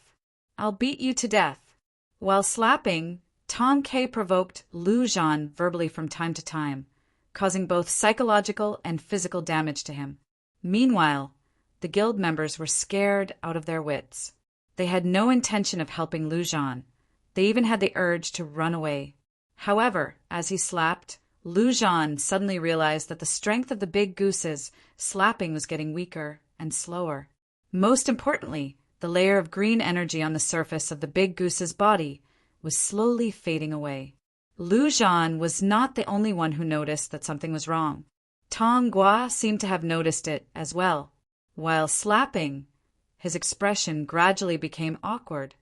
Speaker 1: I'll beat you to death. While slapping, Tong Kei provoked Lu Zhan verbally from time to time, causing both psychological and physical damage to him. Meanwhile, the guild members were scared out of their wits. They had no intention of helping Lu Zhan. They even had the urge to run away. However, as he slapped, Lu Zhan suddenly realized that the strength of the big goose's slapping was getting weaker and slower. Most importantly, the layer of green energy on the surface of the big goose's body was slowly fading away. Lu Zhan was not the only one who noticed that something was wrong. Tong Gua seemed to have noticed it as well. While slapping, his expression gradually became awkward.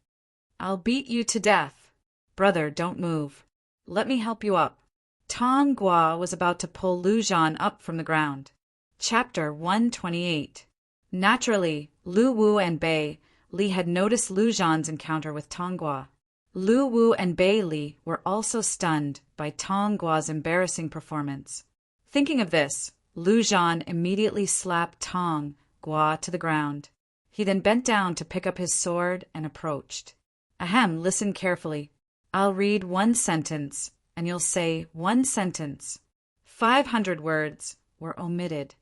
Speaker 1: I'll beat you to death. Brother, don't move. Let me help you up. Tong Gua was about to pull Lu Zhan up from the ground. Chapter 128. Naturally, Lu Wu and Bei Li had noticed Lu Zhan's encounter with Tong Gua. Lu Wu and Bei Li were also stunned by Tong Gua's embarrassing performance. Thinking of this, Lu Zhan immediately slapped Tong Gua to the ground. He then bent down to pick up his sword and approached. Ahem, listen carefully. I'll read one sentence, and you'll say one sentence. 500 words were omitted.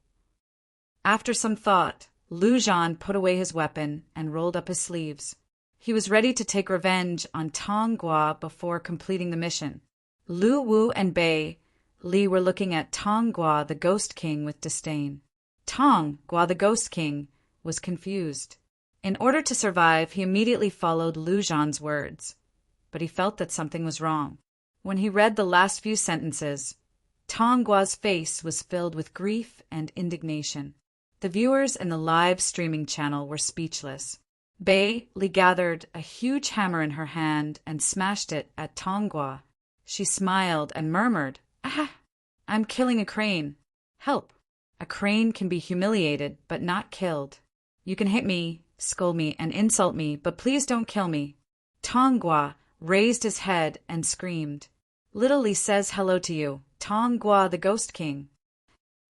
Speaker 1: After some thought, Lu Zhan put away his weapon and rolled up his sleeves. He was ready to take revenge on Tong Gua before completing the mission. Lu Wu and Bei Li were looking at Tong Gua the Ghost King with disdain. Tong Gua the Ghost King was confused. In order to survive, he immediately followed Lu Zhan's words. But he felt that something was wrong. When he read the last few sentences, Tong Gua's face was filled with grief and indignation. The viewers in the live streaming channel were speechless. Bei Li gathered a huge hammer in her hand and smashed it at Tong Gua. She smiled and murmured, "Ah, I'm killing a crane. Help. A crane can be humiliated but not killed. You can hit me, scold me, and insult me, but please don't kill me." Tong Gua raised his head and screamed, "Little Li says hello to you, Tong Gua the Ghost King."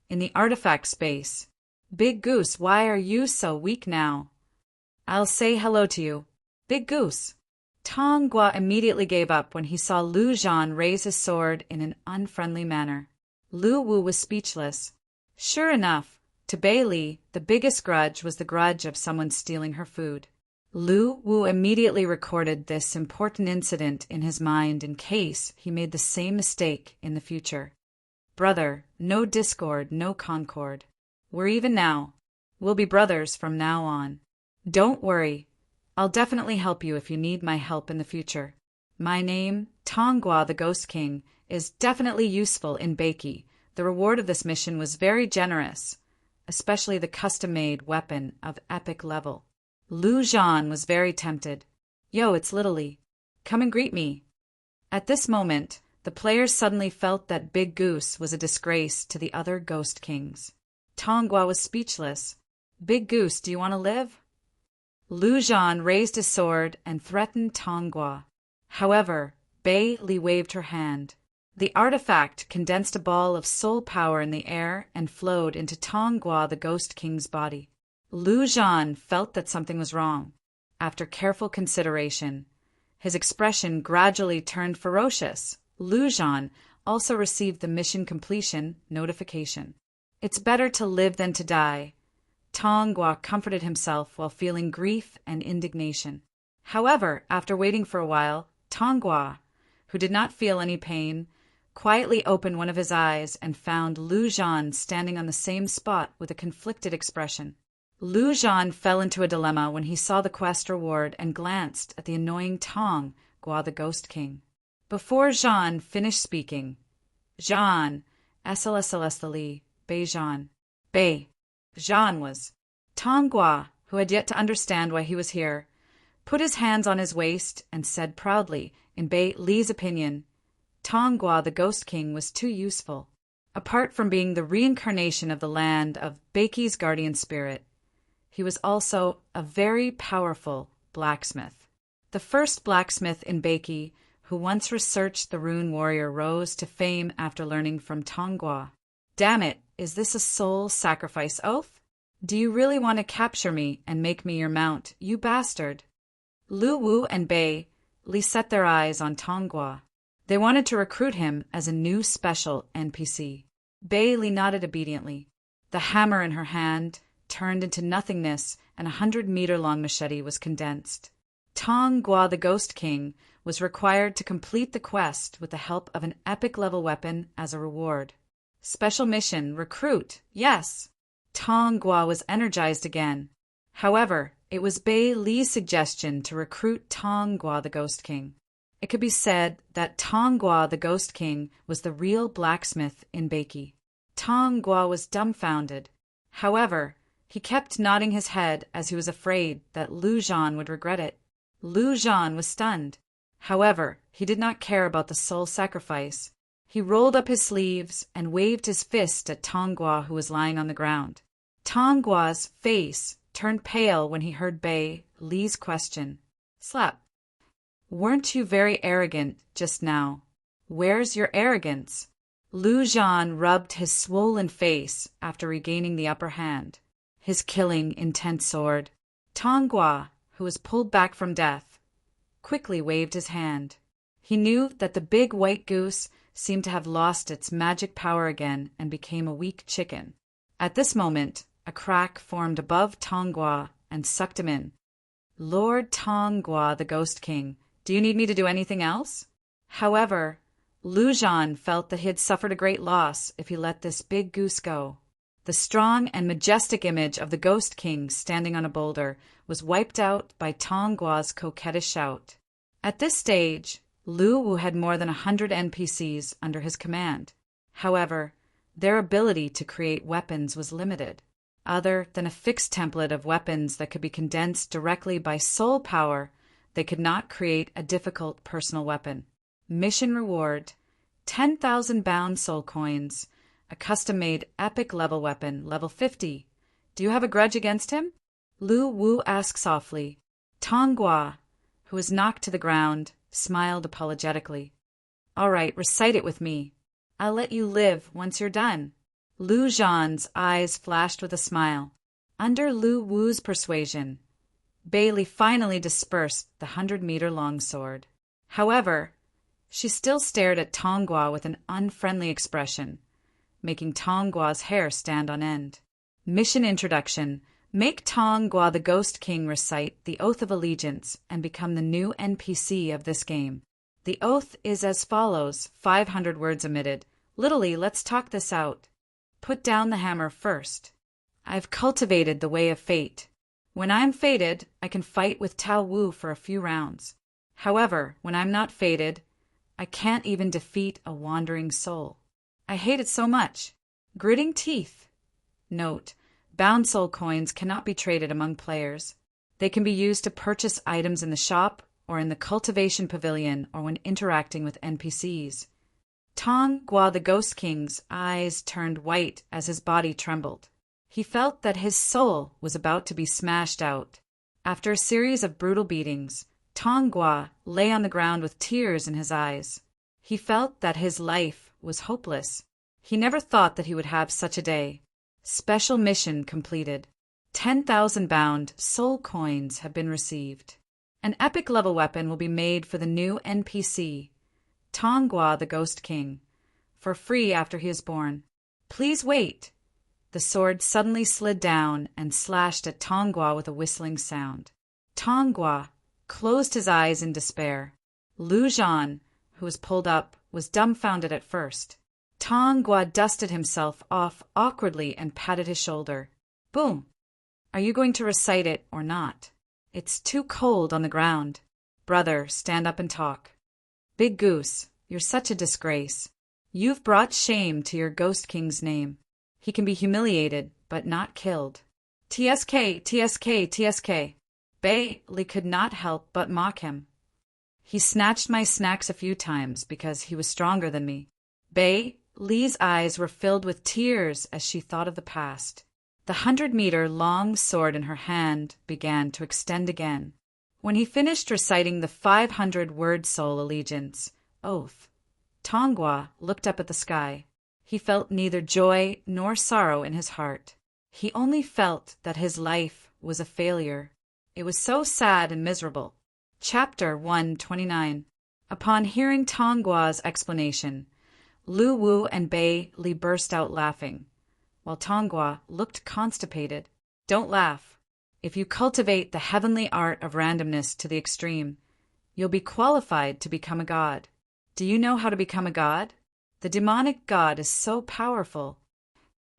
Speaker 1: In the artifact space, "Big Goose, why are you so weak now?" "I'll say hello to you, Big Goose." Tong Gua immediately gave up when he saw Lu Zhan raise his sword in an unfriendly manner. Lu Wu was speechless. Sure enough, to Bei Li, the biggest grudge was the grudge of someone stealing her food. Lu Wu immediately recorded this important incident in his mind in case he made the same mistake in the future. Brother, no discord, no concord. We're even now. We'll be brothers from now on. Don't worry. I'll definitely help you if you need my help in the future. My name, Tong Gua the Ghost King, is definitely useful in Beiki. The reward of this mission was very generous, especially the custom-made weapon of epic level. Lu Zhan was very tempted. Yo, it's Little Li. Come and greet me. At this moment, the players suddenly felt that Big Goose was a disgrace to the other Ghost Kings. Tong Gua was speechless. Big Goose, do you want to live? Lu Zhan raised his sword and threatened Tong Gua. However, Bei Li waved her hand. The artifact condensed a ball of soul power in the air and flowed into Tong Gua the Ghost King's body. Lu Zhan felt that something was wrong. after careful consideration. His expression gradually turned ferocious. Lu Zhan also received the mission completion notification. It's better to live than to die. Tong Gua comforted himself while feeling grief and indignation. However, after waiting for a while, Tong Gua, who did not feel any pain, quietly opened one of his eyes and found Lu Zhan standing on the same spot with a conflicted expression. Lu Zhan fell into a dilemma when he saw the quest reward and glanced at the annoying Tong Gua the Ghost King. Before Zhan finished speaking, Zhan, SLSLSLE, Bei Zhan. Bei. Zhan was. Tong Gua, who had yet to understand why he was here, put his hands on his waist and said proudly, in Bei Li's opinion, Tong Gua the Ghost King was too useful. Apart from being the reincarnation of the land of Beiqi's guardian spirit, he was also a very powerful blacksmith. The first blacksmith in Beiqi who once researched the rune warrior rose to fame after learning from Tong Gua. Damn it, is this a soul sacrifice oath? Do you really want to capture me and make me your mount, you bastard? Lu Wu and Bei Li set their eyes on Tong Gua. They wanted to recruit him as a new special NPC. Bei Li nodded obediently. The hammer in her hand turned into nothingness, and a 100-meter-long machete was condensed. Tong Gua the Ghost King was required to complete the quest with the help of an epic-level weapon as a reward. Special mission, recruit, yes! Tong Gua was energized again. However, it was Bei Li's suggestion to recruit Tong Gua the Ghost King. It could be said that Tong Gua the Ghost King was the real blacksmith in Beiqi. Tong Gua was dumbfounded. However, he kept nodding his head as he was afraid that Lu Zhan would regret it. Lu Zhan was stunned. However, he did not care about the soul sacrifice. He rolled up his sleeves and waved his fist at Tong Gua, who was lying on the ground. Tong Gua's face turned pale when he heard Bei Li's question. Slap. Weren't you very arrogant just now? Where's your arrogance? Lu Zhan rubbed his swollen face after regaining the upper hand. His killing, intense sword. Tong Gua, who was pulled back from death, quickly waved his hand. He knew that the big white goose seemed to have lost its magic power again and became a weak chicken. At this moment, a crack formed above Tong Gua and sucked him in. Lord Tong Gua, the Ghost King, do you need me to do anything else? However, Lu Zhan felt that he had suffered a great loss if he let this big goose go. The strong and majestic image of the Ghost King standing on a boulder was wiped out by Tong Gua's coquettish shout. At this stage, Lu Wu had more than 100 NPCs under his command. However, their ability to create weapons was limited. Other than a fixed template of weapons that could be condensed directly by soul power, they could not create a difficult personal weapon. Mission reward: 10,000 bound soul coins, a custom-made epic level weapon, level 50. Do you have a grudge against him? Lu Wu asked softly. Tong Gua, who was knocked to the ground, smiled apologetically. All right, recite it with me. I'll let you live once you're done. Lu Zhan's eyes flashed with a smile. Under Lu Wu's persuasion, Bei Li finally dispersed the 100-meter-long sword. However, she still stared at Tong Gua with an unfriendly expression, making Tong Gua's hair stand on end. Mission introduction: make Tong Gua the Ghost King recite the Oath of Allegiance and become the new NPC of this game. The oath is as follows, 500 words omitted. Literally, let's talk this out. Put down the hammer first. I've cultivated the way of fate. When I'm fated, I can fight with Tao Wu for a few rounds. However, when I'm not fated, I can't even defeat a wandering soul. I hate it so much. Gritting teeth. Note: bound soul coins cannot be traded among players. They can be used to purchase items in the shop or in the cultivation pavilion or when interacting with NPCs. Tong Gua the Ghost King's eyes turned white as his body trembled. He felt that his soul was about to be smashed out. After a series of brutal beatings, Tong Gua lay on the ground with tears in his eyes. He felt that his life was hopeless. He never thought that he would have such a day. Special mission completed. 10,000 bound soul coins have been received. An epic level weapon will be made for the new NPC, Tongua the Ghost King, for free after he is born. Please wait. The sword suddenly slid down and slashed at Tongua with a whistling sound. Tongua closed his eyes in despair. Lu Zhan, who was pulled up, was dumbfounded at first. Tongua dusted himself off awkwardly and patted his shoulder. Boom! Are you going to recite it or not? It's too cold on the ground. Brother, stand up and talk. Big Goose, you're such a disgrace. You've brought shame to your Ghost King's name. He can be humiliated, but not killed. TSK, TSK, TSK. Bailey could not help but mock him. He snatched my snacks a few times because he was stronger than me. Bailey's eyes were filled with tears as she thought of the past. The 100-meter-long sword in her hand began to extend again. When he finished reciting the 500-word soul allegiance oath, Tongua looked up at the sky. He felt neither joy nor sorrow in his heart. He only felt that his life was a failure. It was so sad and miserable. Chapter 129. Upon hearing Tongua's explanation, Lu Wu and Bailey burst out laughing, while Tongua looked constipated. Don't laugh. If you cultivate the heavenly art of randomness to the extreme, you'll be qualified to become a god. Do you know how to become a god? The demonic god is so powerful.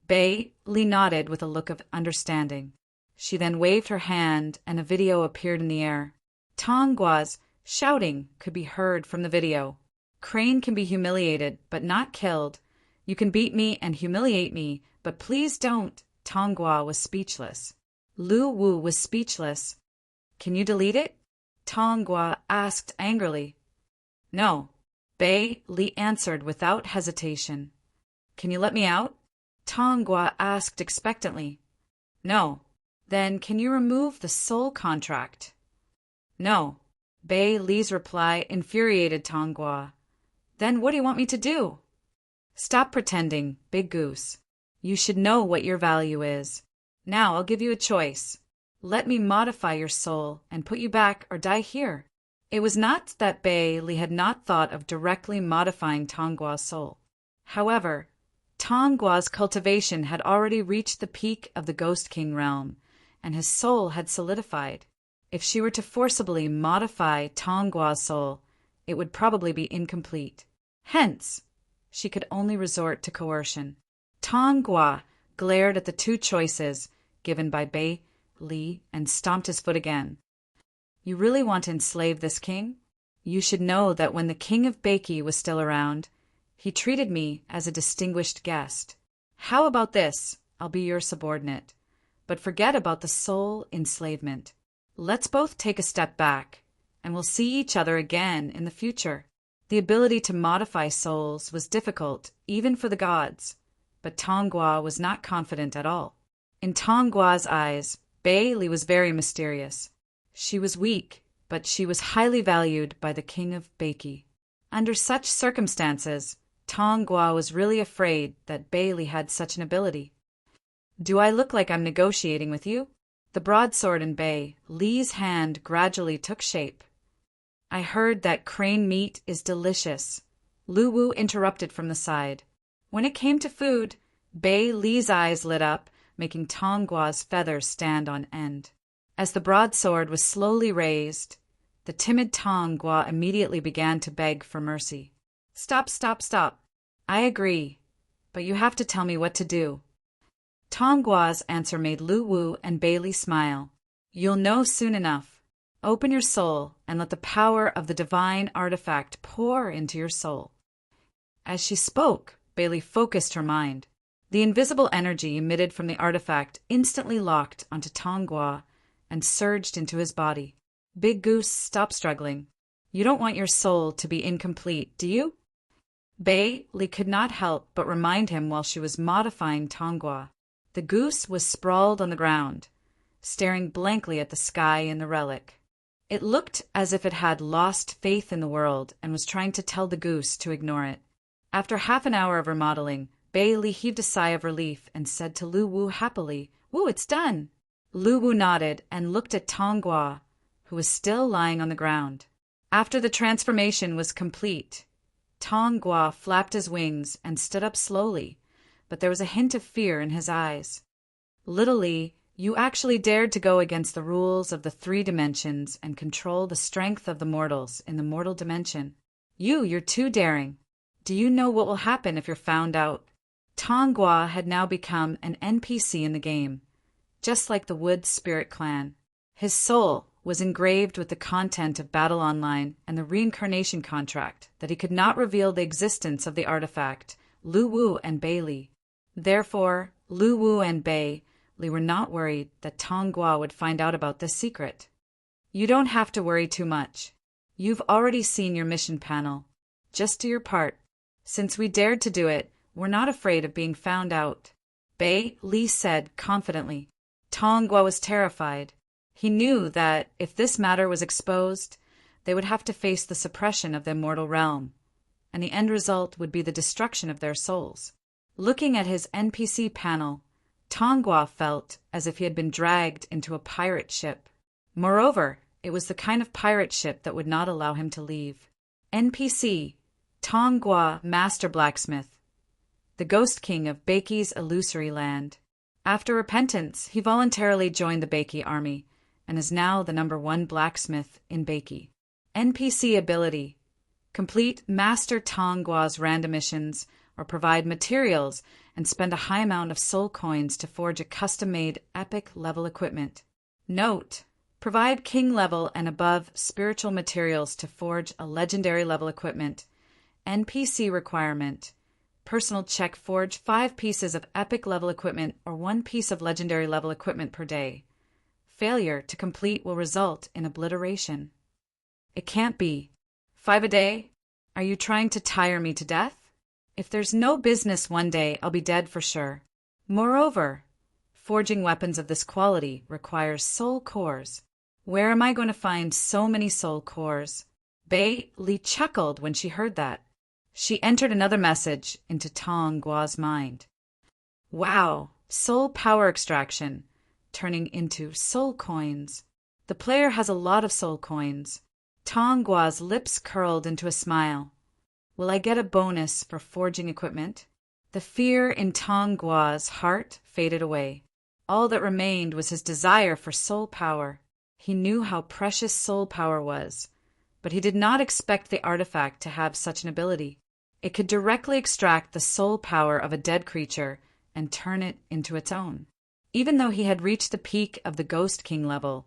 Speaker 1: Bailey nodded with a look of understanding. She then waved her hand and a video appeared in the air. Tongua's shouting could be heard from the video. Crane can be humiliated, but not killed. You can beat me and humiliate me, but please don't. Tongua was speechless. Lu Wu was speechless. Can you delete it? Tongua asked angrily. No. Bailey answered without hesitation. Can you let me out? Tongua asked expectantly. No. Then can you remove the soul contract? No. Bailey's reply infuriated Tongua. Then what do you want me to do? Stop pretending, Big Goose. You should know what your value is. Now I'll give you a choice. Let me modify your soul and put you back or die here. It was not that Bailey had not thought of directly modifying Tongua's soul. However, Tongua's cultivation had already reached the peak of the Ghost King realm, and his soul had solidified. If she were to forcibly modify Tongua's soul, it would probably be incomplete. Hence, she could only resort to coercion. Tongua glared at the two choices given by Bailey and stomped his foot again. You really want to enslave this king? You should know that when the king of Bakey was still around, he treated me as a distinguished guest. How about this? I'll be your subordinate. But forget about the soul enslavement. Let's both take a step back, and we'll see each other again in the future. The ability to modify souls was difficult, even for the gods, but Tongua was not confident at all. In Tongua's eyes, Bailey was very mysterious. She was weak, but she was highly valued by the king of Bakey. Under such circumstances, Tongua was really afraid that Bailey had such an ability. Do I look like I'm negotiating with you? The broadsword in Bailey's hand gradually took shape. I heard that crane meat is delicious. Lu Wu interrupted from the side. When it came to food, Bailey's eyes lit up, making Tongua's feathers stand on end. As the broadsword was slowly raised, the timid Tongua immediately began to beg for mercy. Stop, stop, stop. I agree, but you have to tell me what to do. Tongua's answer made Lu Wu and Bailey smile. You'll know soon enough. Open your soul and let the power of the divine artifact pour into your soul. As she spoke, Bailey focused her mind. The invisible energy emitted from the artifact instantly locked onto Tongua and surged into his body. Big Goose, stop struggling. You don't want your soul to be incomplete, do you? Bailey could not help but remind him while she was modifying Tongua. The goose was sprawled on the ground, staring blankly at the sky and the relic. It looked as if it had lost faith in the world and was trying to tell the goose to ignore it. After half an hour of remodeling, Bailey heaved a sigh of relief and said to Lu Wu happily, Woo, it's done! Lu Wu nodded and looked at Tong Gua, who was still lying on the ground. After the transformation was complete, Tong Gua flapped his wings and stood up slowly, but there was a hint of fear in his eyes. Little Li, you actually dared to go against the rules of the 3 dimensions and control the strength of the mortals in the mortal dimension. You're too daring. Do you know what will happen if you're found out? Tong Gua had now become an NPC in the game, just like the Wood Spirit Clan. His soul was engraved with the content of Battle Online and the reincarnation contract that he could not reveal the existence of the artifact, Lu Wu and Bei Li. Therefore, Lu Wu and Bei Li were not worried that Tong Gua would find out about this secret. You don't have to worry too much. You've already seen your mission panel. Just do your part. Since we dared to do it, we're not afraid of being found out, Bei Li said confidently. Tong Gua was terrified. He knew that if this matter was exposed, they would have to face the suppression of the immortal realm, and the end result would be the destruction of their souls. Looking at his NPC panel, Tong Gua felt as if he had been dragged into a pirate ship. Moreover, it was the kind of pirate ship that would not allow him to leave. NPC, Tong Gua, Master Blacksmith, the Ghost King of Beiqi's illusory land. After repentance, he voluntarily joined the Beiqi army, and is now the #1 blacksmith in Beiqi. NPC ability: complete Master Tong Gua's random missions, or provide materials and spend a high amount of soul coins to forge a custom-made epic level equipment. Note: provide king level and above spiritual materials to forge a legendary level equipment. NPC requirement: personal check, forge 5 pieces of epic level equipment or 1 piece of legendary level equipment per day. Failure to complete will result in obliteration. It can't be. 5 a day? Are you trying to tire me to death? If there's no business one day, I'll be dead for sure. Moreover, forging weapons of this quality requires soul cores. Where am I going to find so many soul cores? Bei Li chuckled when she heard that. She entered another message into Tong Gua's mind. Wow, soul power extraction, turning into soul coins. The player has a lot of soul coins. Tong Gua's lips curled into a smile. Will I get a bonus for forging equipment? The fear in Tong Gua's heart faded away. All that remained was his desire for soul power. He knew how precious soul power was, but he did not expect the artifact to have such an ability. It could directly extract the soul power of a dead creature and turn it into its own. Even though he had reached the peak of the Ghost King level,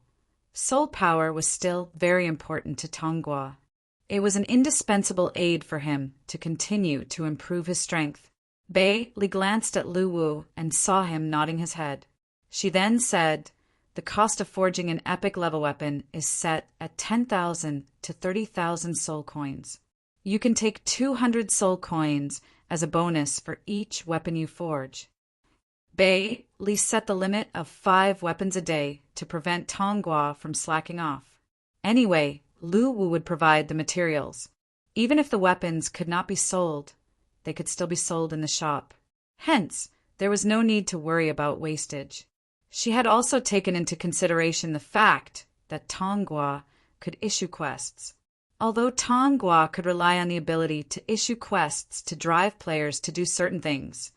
Speaker 1: soul power was still very important to Tong Gua. It was an indispensable aid for him to continue to improve his strength. Bei Li glanced at Lu Wu and saw him nodding his head. She then said, the cost of forging an epic level weapon is set at 10,000 to 30,000 soul coins. You can take 200 soul coins as a bonus for each weapon you forge. Bei Li set the limit of 5 weapons a day to prevent Tong Gua from slacking off. Anyway, Lu Wu would provide the materials. Even if the weapons could not be sold, they could still be sold in the shop. Hence, there was no need to worry about wastage. She had also taken into consideration the fact that Tong Gua could issue quests. Although Tong Gua could rely on the ability to issue quests to drive players to do certain things,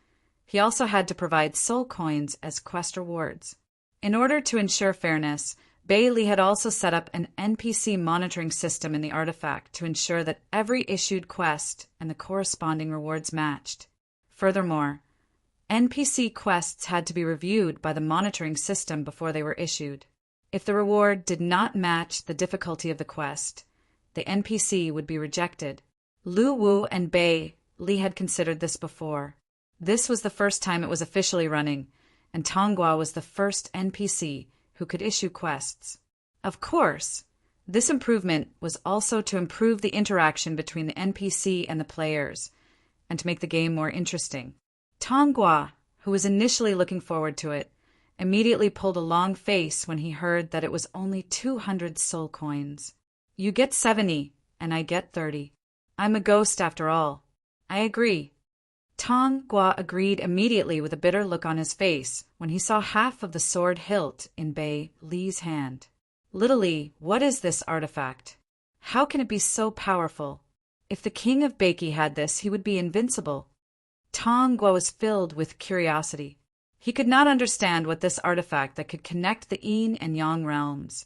Speaker 1: he also had to provide soul coins as quest rewards. In order to ensure fairness, Bei Li had also set up an NPC monitoring system in the artifact to ensure that every issued quest and the corresponding rewards matched. Furthermore, NPC quests had to be reviewed by the monitoring system before they were issued. If the reward did not match the difficulty of the quest, the NPC would be rejected. Lu Wu and Bei Li had considered this before. This was the first time it was officially running, and Tong Gua was the first NPC who could issue quests. Of course, this improvement was also to improve the interaction between the NPC and the players, and to make the game more interesting. Tong Gua, who was initially looking forward to it, immediately pulled a long face when he heard that it was only 200 soul coins. You get 70, and I get 30. I'm a ghost after all. I agree. Tong Gua agreed immediately with a bitter look on his face when he saw half of the sword hilt in Bei Li's hand. Little Li, what is this artifact? How can it be so powerful? If the king of Beiki had this, he would be invincible. Tong Gua was filled with curiosity. He could not understand what this artifact that could connect the yin and yang realms,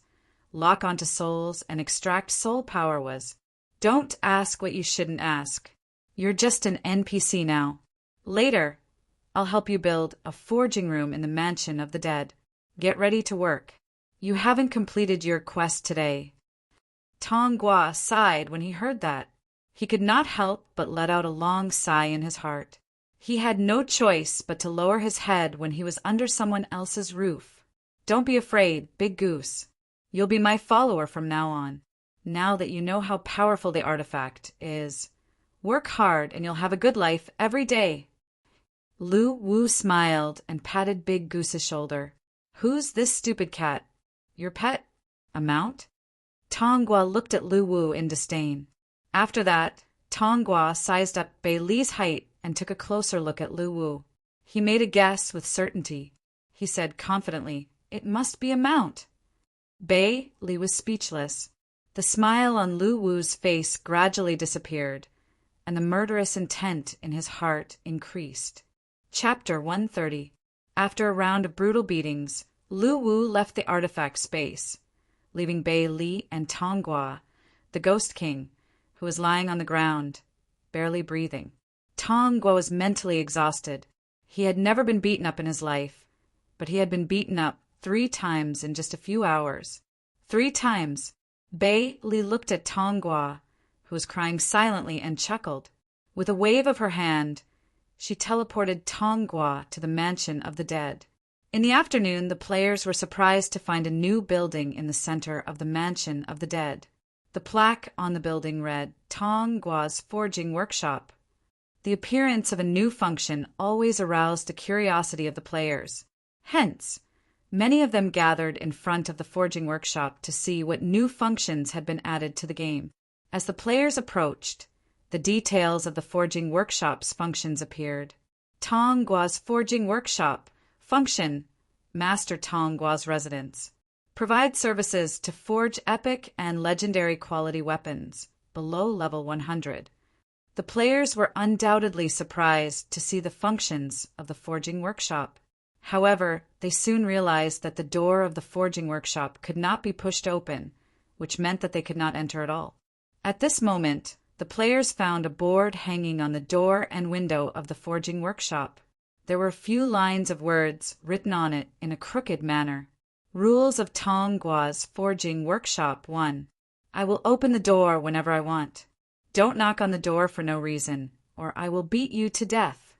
Speaker 1: lock onto souls, and extract soul power was. Don't ask what you shouldn't ask. You're just an NPC now. Later, I'll help you build a forging room in the mansion of the dead. Get ready to work. You haven't completed your quest today. Tong Gua sighed when he heard that. He could not help but let out a long sigh in his heart. He had no choice but to lower his head when he was under someone else's roof. Don't be afraid, Big Goose. You'll be my follower from now on. Now that you know how powerful the artifact is, work hard and you'll have a good life every day. Lu Wu smiled and patted Big Goose's shoulder. Who's this stupid cat? Your pet? A mount? Tong Gua looked at Lu Wu in disdain. After that, Tong Gua sized up Bei Li's height and took a closer look at Lu Wu. He made a guess with certainty. He said confidently, "It must be a mount." Bei Li was speechless. The smile on Lu Wu's face gradually disappeared, and the murderous intent in his heart increased. Chapter 130. After a round of brutal beatings, Lu Wu left the artifact space, leaving Bei Li and Tong Gua, the Ghost King, who was lying on the ground, barely breathing. Tong Gua was mentally exhausted. He had never been beaten up in his life, but he had been beaten up 3 times in just a few hours. 3 times. Bei Li looked at Tong Gua, who was crying silently, and chuckled. With a wave of her hand, she teleported Tong Gua to the mansion of the dead. In the afternoon, the players were surprised to find a new building in the center of the mansion of the dead. The plaque on the building read, Tong Gua's Forging Workshop. The appearance of a new function always aroused the curiosity of the players. Hence, many of them gathered in front of the forging workshop to see what new functions had been added to the game. As the players approached, the details of the forging workshop's functions appeared. Tong Gua's Forging Workshop. Function: Master Tong Gua's residence. Provide services to forge epic and legendary quality weapons, below level 100. The players were undoubtedly surprised to see the functions of the forging workshop. However, they soon realized that the door of the forging workshop could not be pushed open, which meant that they could not enter at all. At this moment, the players found a board hanging on the door and window of the forging workshop. There were a few lines of words written on it in a crooked manner. Rules of Tong Gua's Forging Workshop 1. I will open the door whenever I want. Don't knock on the door for no reason, or I will beat you to death.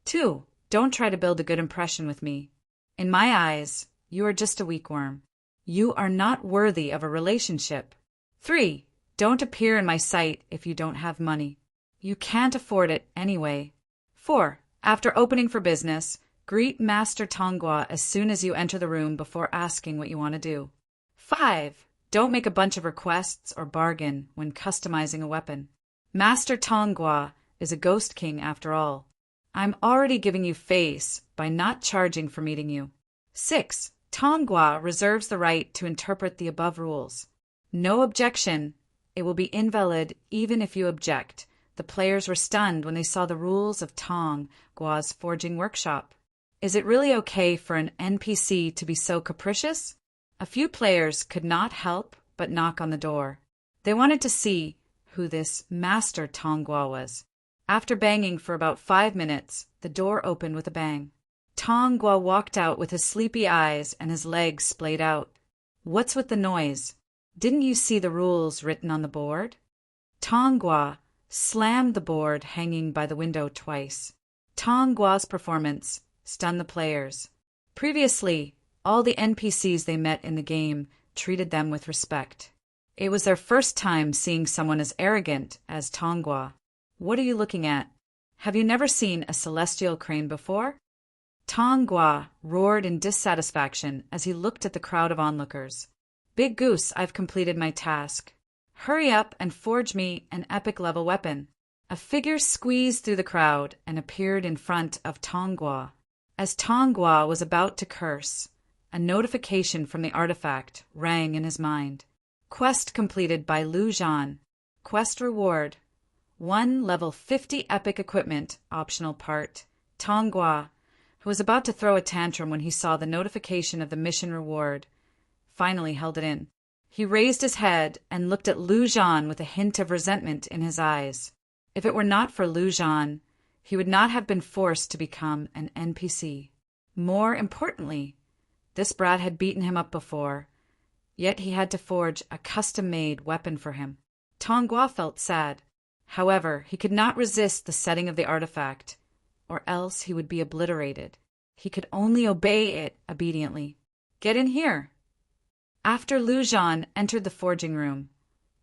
Speaker 1: 2. Don't try to build a good impression with me. In my eyes, you are just a weak worm. You are not worthy of a relationship. 3. Don't appear in my sight if you don't have money. You can't afford it anyway. 4. After opening for business, greet Master Tong Gua as soon as you enter the room before asking what you want to do. 5. Don't make a bunch of requests or bargain when customizing a weapon. Master Tong Gua is a Ghost King after all. I'm already giving you face by not charging for meeting you. 6. Tong Gua reserves the right to interpret the above rules. No objection. It will be invalid even if you object. The players were stunned when they saw the rules of Tong Gua's Forging Workshop. Is it really okay for an NPC to be so capricious? A few players could not help but knock on the door. They wanted to see who this Master Tong Gua was. After banging for about 5 minutes, the door opened with a bang. Tong Gua walked out with his sleepy eyes and his legs splayed out. What's with the noise? Didn't you see the rules written on the board? Tong Gua slammed the board hanging by the window twice. Tong Gua's performance stunned the players. Previously, all the NPCs they met in the game treated them with respect. It was their first time seeing someone as arrogant as Tong Gua. What are you looking at? Have you never seen a celestial crane before? Tong Gua roared in dissatisfaction as he looked at the crowd of onlookers. Big Goose, I've completed my task. Hurry up and forge me an epic level weapon. A figure squeezed through the crowd and appeared in front of Tongua. As Tongua was about to curse, a notification from the artifact rang in his mind. Quest completed by Lu Zhan. Quest reward: 1 level 50 epic equipment, optional part. Tongua, who was about to throw a tantrum when he saw the notification of the mission reward, finally held it in. He raised his head and looked at Lu Zhan with a hint of resentment in his eyes. If it were not for Lu Zhan, he would not have been forced to become an NPC. More importantly, this brat had beaten him up before, yet he had to forge a custom-made weapon for him. Tongua felt sad. However, he could not resist the setting of the artifact, or else he would be obliterated. He could only obey it obediently. Get in here. After Lu Zhan entered the forging room,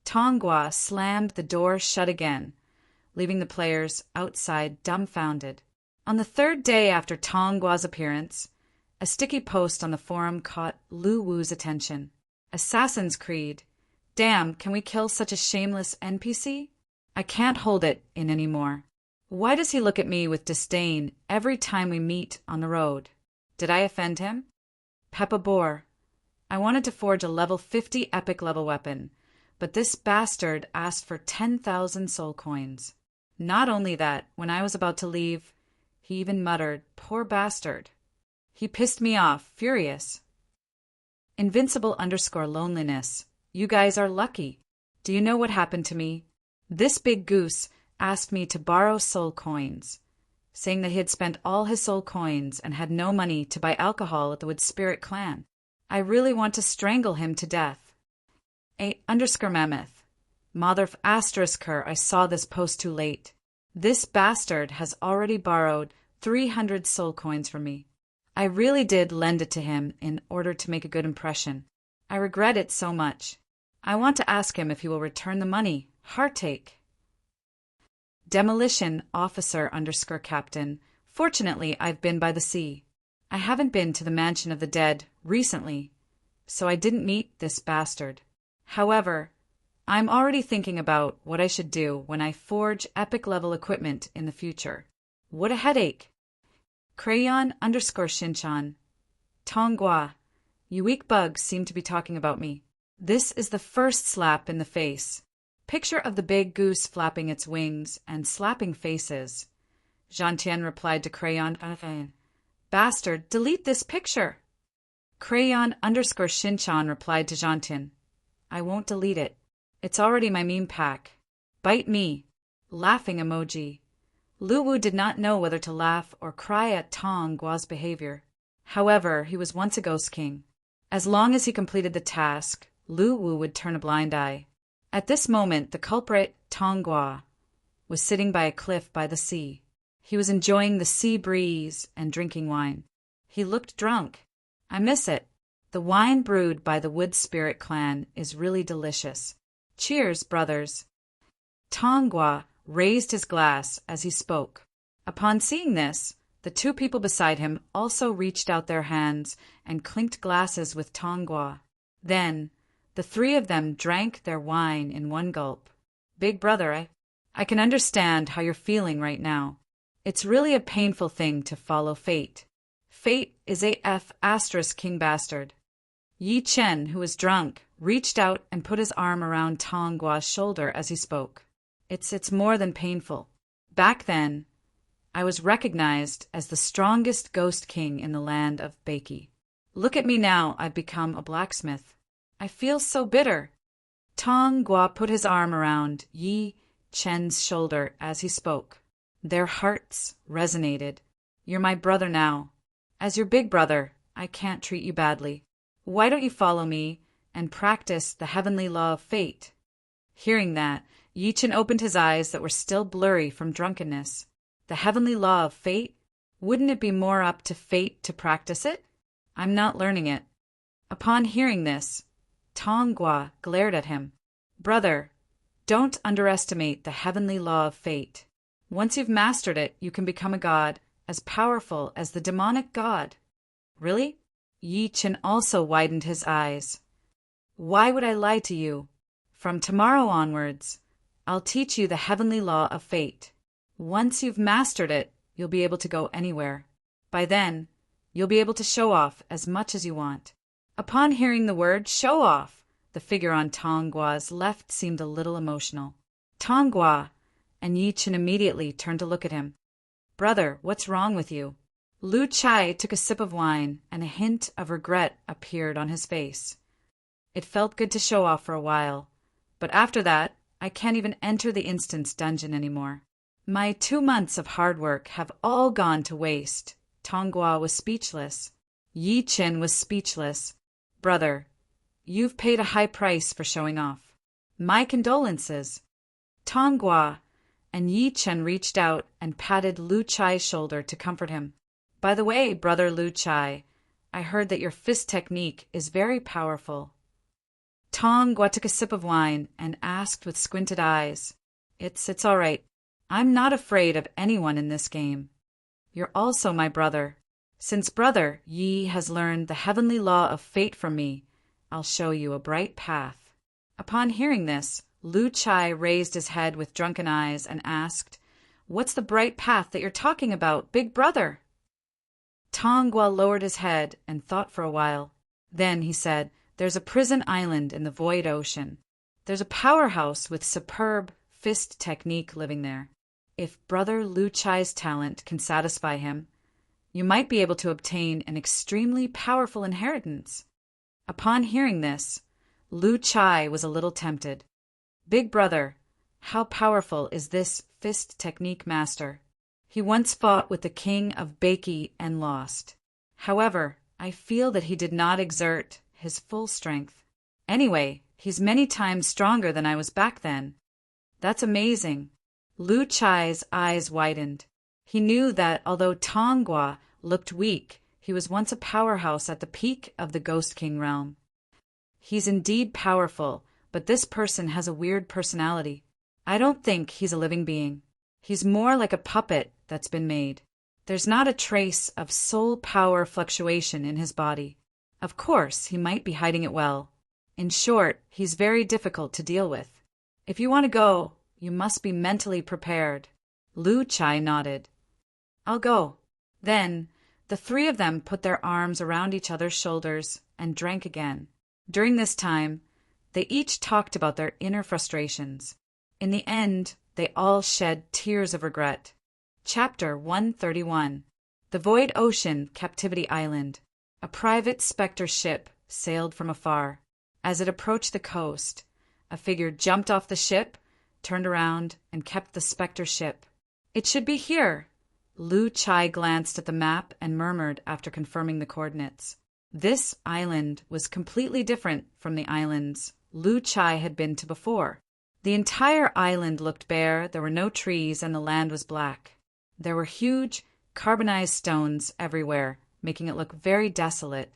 Speaker 1: Tongua slammed the door shut again, leaving the players outside dumbfounded. On the third day after Tongua's appearance, a sticky post on the forum caught Lu Wu's attention. Assassin's Creed. Damn, can we kill such a shameless NPC? I can't hold it in anymore. Why does he look at me with disdain every time we meet on the road? Did I offend him? Peppa Boar. I wanted to forge a level 50 epic level weapon, but this bastard asked for 10,000 soul coins. Not only that, when I was about to leave, he even muttered, "Poor bastard." He pissed me off, furious. Invincible_loneliness. You guys are lucky. Do you know what happened to me? This big goose asked me to borrow soul coins, saying that he had spent all his soul coins and had no money to buy alcohol at the Wood Spirit clan. I really want to strangle him to death. _mammoth. Motherf *her, I saw this post too late. This bastard has already borrowed 300 soul coins from me. I really did lend it to him in order to make a good impression. I regret it so much. I want to ask him if he will return the money. Heartache. Demolition officer _captain. Fortunately, I've been by the sea. I haven't been to the mansion of the dead recently, so I didn't meet this bastard. However, I'm already thinking about what I should do when I forge epic level equipment in the future. What a headache. Crayon _Shinchan. Tongua, you weak bugs seem to be talking about me. This is the first slap in the face. Picture of the big goose flapping its wings and slapping faces. Jean-Tien replied to Crayon, "Bastard, delete this picture." Crayon _Shinchan replied to Jean-Tien, "I won't delete it. It's already my meme pack. Bite me." Laughing emoji. Lu Wu did not know whether to laugh or cry at Tongua's behavior. However, he was once a ghost king. As long as he completed the task, Lu Wu would turn a blind eye. At this moment, the culprit, Tongua, was sitting by a cliff by the sea. He was enjoying the sea breeze and drinking wine. He looked drunk. I miss it. The wine brewed by the Wood Spirit clan is really delicious. Cheers, brothers. Tongua raised his glass as he spoke. Upon seeing this, the two people beside him also reached out their hands and clinked glasses with Tongua. Then, the three of them drank their wine in one gulp. Big brother, I can understand how you're feeling right now. It's really a painful thing to follow fate. Fate is AF * king bastard. Yi Chen, who was drunk, reached out and put his arm around Tongua's shoulder as he spoke. It's more than painful. Back then, I was recognized as the strongest ghost king in the land of Beiki. Look at me now, I've become a blacksmith. I feel so bitter. Tongua put his arm around Yi Chen's shoulder as he spoke. Their hearts resonated. You're my brother now. As your big brother, I can't treat you badly. Why don't you follow me and practice the heavenly law of fate? Hearing that, Yi Chen opened his eyes that were still blurry from drunkenness. The heavenly law of fate? Wouldn't it be more up to fate to practice it? I'm not learning it. Upon hearing this, Tongua glared at him. Brother, don't underestimate the heavenly law of fate. Once you've mastered it, you can become a god as powerful as the demonic god. Really? Yi Chen also widened his eyes. Why would I lie to you? From tomorrow onwards, I'll teach you the heavenly law of fate. Once you've mastered it, you'll be able to go anywhere. By then, you'll be able to show off as much as you want." Upon hearing the word show off, the figure on Tong Gua's left seemed a little emotional. Tong Gua and Yi Chen immediately turned to look at him. "Brother, what's wrong with you?" Lu Chai took a sip of wine, and a hint of regret appeared on his face. "It felt good to show off for a while, but after that, I can't even enter the instance dungeon anymore. My 2 months of hard work have all gone to waste." Tong Gua was speechless. Yi Chen was speechless. "Brother, you've paid a high price for showing off. My condolences." Tong Gua and Yi Chen reached out and patted Lu Chai's shoulder to comfort him. "By the way, brother Lu Chai, I heard that your fist technique is very powerful." Tong Gua took a sip of wine and asked with squinted eyes, It's all right. I'm not afraid of anyone in this game. You're also my brother. Since brother Yi has learned the heavenly law of fate from me, I'll show you a bright path." Upon hearing this, Lu Chai raised his head with drunken eyes and asked, "What's the bright path that you're talking about, big brother?" Tong Gua lowered his head and thought for a while. Then he said, "There's a prison island in the void ocean. There's a powerhouse with superb fist technique living there. If brother Lu Chai's talent can satisfy him, you might be able to obtain an extremely powerful inheritance." Upon hearing this, Lu Chai was a little tempted. "Big brother, how powerful is this fist technique master? He once fought with the king of Beiki and lost. However, I feel that he did not exert his full strength. Anyway, he's many times stronger than I was back then." "That's amazing." Lu Chai's eyes widened. He knew that although Tong Gua looked weak, he was once a powerhouse at the peak of the Ghost King realm. "He's indeed powerful, but this person has a weird personality. I don't think he's a living being. He's more like a puppet that's been made. There's not a trace of soul power fluctuation in his body. Of course, he might be hiding it well. In short, he's very difficult to deal with. If you want to go, you must be mentally prepared." Lu Chai nodded. "I'll go." Then, the three of them put their arms around each other's shoulders and drank again. During this time, they each talked about their inner frustrations. In the end, they all shed tears of regret. Chapter 131. The Void Ocean Captivity Island. A private specter ship sailed from afar. As it approached the coast, a figure jumped off the ship, turned around, and kept the specter ship. "It should be here." Lu Chai glanced at the map and murmured after confirming the coordinates. This island was completely different from the islands Lu Chai had been to before. The entire island looked bare, there were no trees, and the land was black. There were huge, carbonized stones everywhere, making it look very desolate.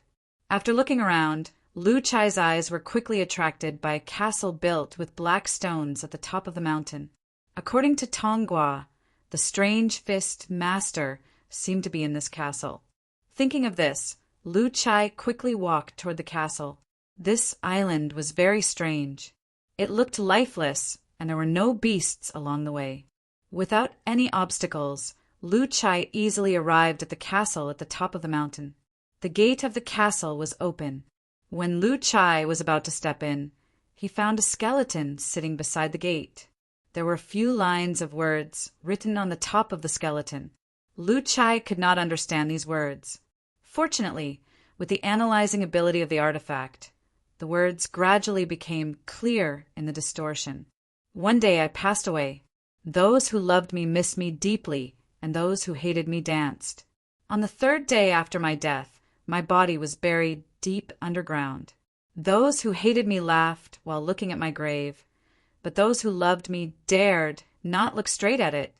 Speaker 1: After looking around, Lu Chai's eyes were quickly attracted by a castle built with black stones at the top of the mountain. According to Tong Gua, the strange fist master seemed to be in this castle. Thinking of this, Lu Chai quickly walked toward the castle. This island was very strange. It looked lifeless, and there were no beasts along the way. Without any obstacles, Lu Chai easily arrived at the castle at the top of the mountain. The gate of the castle was open. When Lu Chai was about to step in, he found a skeleton sitting beside the gate. There were a few lines of words written on the top of the skeleton. Lu Chai could not understand these words. Fortunately, with the analyzing ability of the artifact, the words gradually became clear in the distortion. "One day I passed away. Those who loved me missed me deeply, and those who hated me danced. On the 3rd day after my death, my body was buried deep underground. Those who hated me laughed while looking at my grave, but those who loved me dared not look straight at it,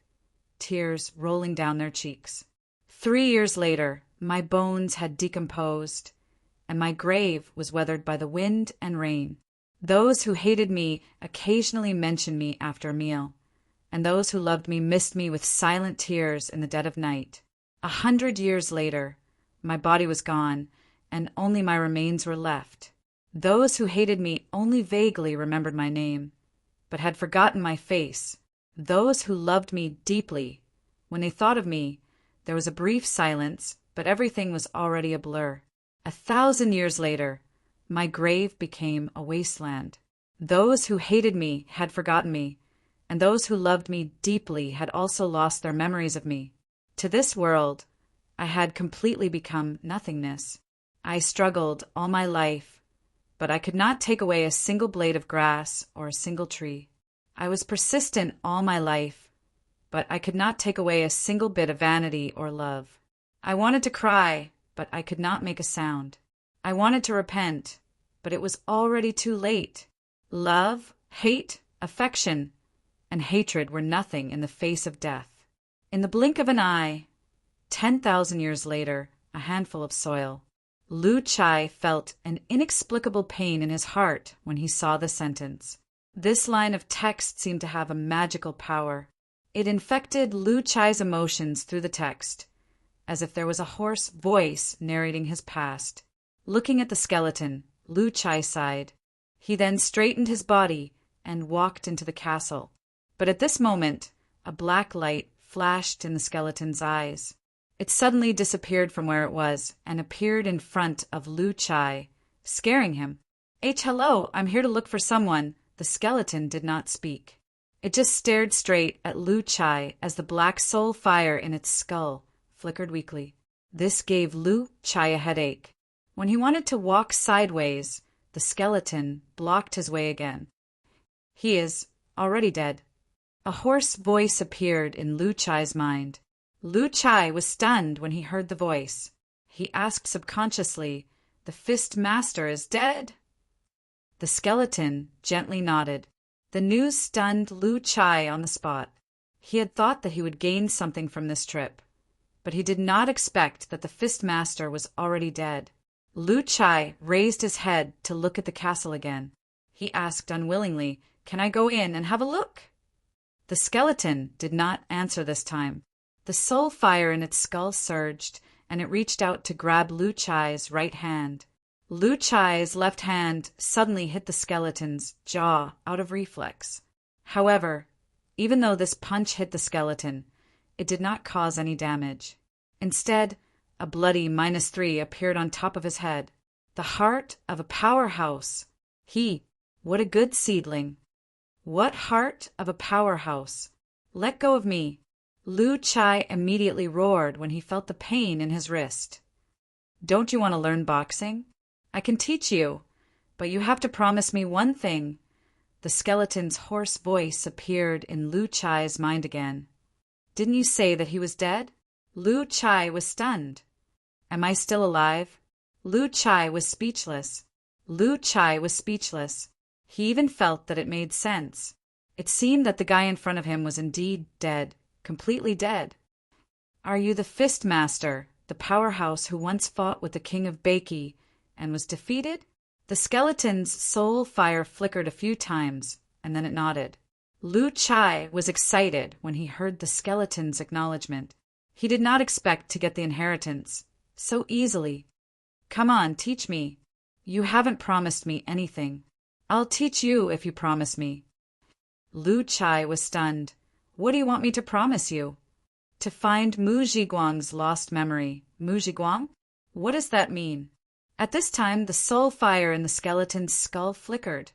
Speaker 1: tears rolling down their cheeks. 3 years later, my bones had decomposed, and my grave was weathered by the wind and rain. Those who hated me occasionally mentioned me after a meal, and those who loved me missed me with silent tears in the dead of night. 100 years later, my body was gone, and only my remains were left. Those who hated me only vaguely remembered my name, but had forgotten my face. Those who loved me deeply. When they thought of me, there was a brief silence, but everything was already a blur. 1,000 years later, my grave became a wasteland. Those who hated me had forgotten me, and those who loved me deeply had also lost their memories of me. To this world, I had completely become nothingness. I struggled all my life, but I could not take away a single blade of grass or a single tree. I was persistent all my life, but I could not take away a single bit of vanity or love. I wanted to cry, but I could not make a sound. I wanted to repent, but it was already too late. Love, hate, affection, and hatred were nothing in the face of death. In the blink of an eye, 10,000 years later, a handful of soil, Lu Chai felt an inexplicable pain in his heart when he saw the sentence. This line of text seemed to have a magical power. It infected Lu Chai's emotions through the text, as if there was a hoarse voice narrating his past. Looking at the skeleton, Lu Chai sighed. He then straightened his body and walked into the castle. But at this moment, a black light flashed in the skeleton's eyes. It suddenly disappeared from where it was and appeared in front of Lu Chai, scaring him. Hello, I'm here to look for someone." The skeleton did not speak. It just stared straight at Lu Chai as the black soul fire in its skull flickered weakly. This gave Lu Chai a headache. When he wanted to walk sideways, the skeleton blocked his way again. "He is already dead." A hoarse voice appeared in Lu Chai's mind. Lu Chai was stunned when he heard the voice. He asked subconsciously, "The Fist Master is dead?" The skeleton gently nodded. The news stunned Lu Chai on the spot. He had thought that he would gain something from this trip, but he did not expect that the Fist Master was already dead. Lu Chai raised his head to look at the castle again. He asked unwillingly, "Can I go in and have a look?" The skeleton did not answer this time. The soul fire in its skull surged, and it reached out to grab Lu Chai's right hand. Lu Chai's left hand suddenly hit the skeleton's jaw out of reflex. However, even though this punch hit the skeleton, it did not cause any damage. Instead, a bloody -3 appeared on top of his head. The heart of a powerhouse. What a good seedling. What heart of a powerhouse. "Let go of me." Lu Chai immediately roared when he felt the pain in his wrist. "Don't you want to learn boxing? I can teach you, but you have to promise me one thing." The skeleton's hoarse voice appeared in Lu Chai's mind again. "Didn't you say that he was dead?" Lu Chai was stunned. "Am I still alive?" Lu Chai was speechless. Lu Chai was speechless. He even felt that it made sense. It seemed that the guy in front of him was indeed dead, completely dead. "Are you the Fist Master, the powerhouse who once fought with the King of Baiki and was defeated?" The skeleton's soul fire flickered a few times, and then it nodded. Lu Chai was excited when he heard the skeleton's acknowledgement. He did not expect to get the inheritance so easily. "Come on, teach me. You haven't promised me anything." "I'll teach you if you promise me." Lu Chai was stunned. "What do you want me to promise you?" "To find Mu Zhiguang's lost memory." Mu Zhiguang? What does that mean? At this time, the soul fire in the skeleton's skull flickered,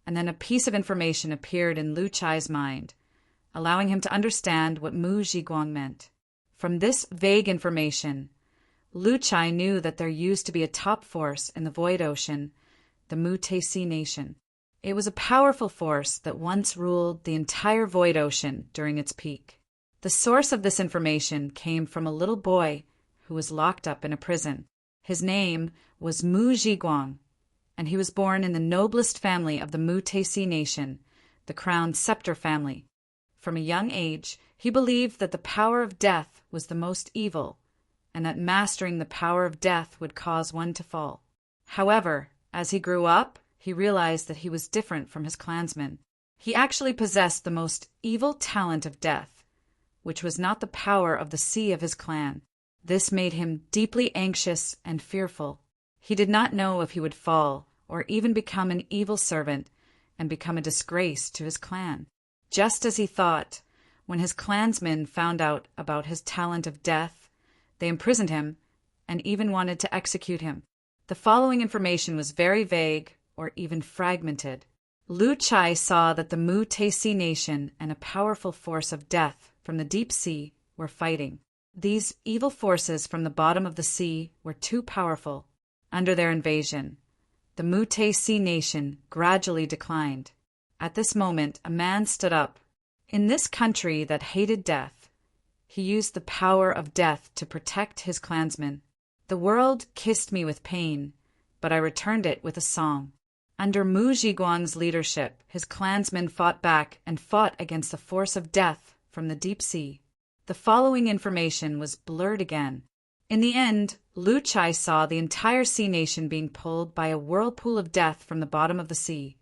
Speaker 1: and then a piece of information appeared in Lu Chai's mind, allowing him to understand what Mu Zhiguang meant. From this vague information, Lu Chai knew that there used to be a top force in the Void Ocean, the Mu Tesi Nation. It was a powerful force that once ruled the entire Void Ocean during its peak. The source of this information came from a little boy who was locked up in a prison. His name was Mu Zhiguang, and he was born in the noblest family of the Mu Tesi Nation, the Crowned Scepter family. From a young age, he believed that the power of death was the most evil, and that mastering the power of death would cause one to fall. However, as he grew up, he realized that he was different from his clansmen. He actually possessed the most evil talent of death, which was not the power of the sea of his clan. This made him deeply anxious and fearful. He did not know if he would fall or even become an evil servant, and become a disgrace to his clan. Just as he thought, when his clansmen found out about his talent of death, they imprisoned him and even wanted to execute him. The following information was very vague or even fragmented. Lu Chai saw that the Mu Taisi nation and a powerful force of death from the deep sea were fighting. These evil forces from the bottom of the sea were too powerful. Under their invasion, the Mu Taisi nation gradually declined. At this moment, a man stood up. In this country that hated death, he used the power of death to protect his clansmen. The world kissed me with pain, but I returned it with a song. Under Mu Zhiguang's leadership, his clansmen fought back and fought against the force of death from the deep sea. The following information was blurred again. In the end, Lu Chai saw the entire sea nation being pulled by a whirlpool of death from the bottom of the sea,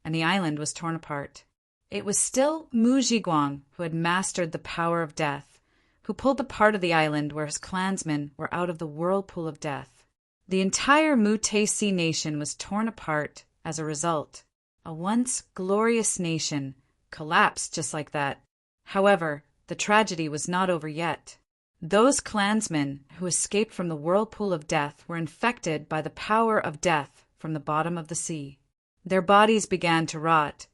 Speaker 1: and the island was torn apart. It was still Mu Zhiguang who had mastered the power of death, who pulled the part of the island where his clansmen were out of the whirlpool of death. The entire Mu Taisi nation was torn apart as a result. A once glorious nation collapsed just like that. However, the tragedy was not over yet. Those clansmen who escaped from the whirlpool of death were infected by the power of death from the bottom of the sea. Their bodies began to rot,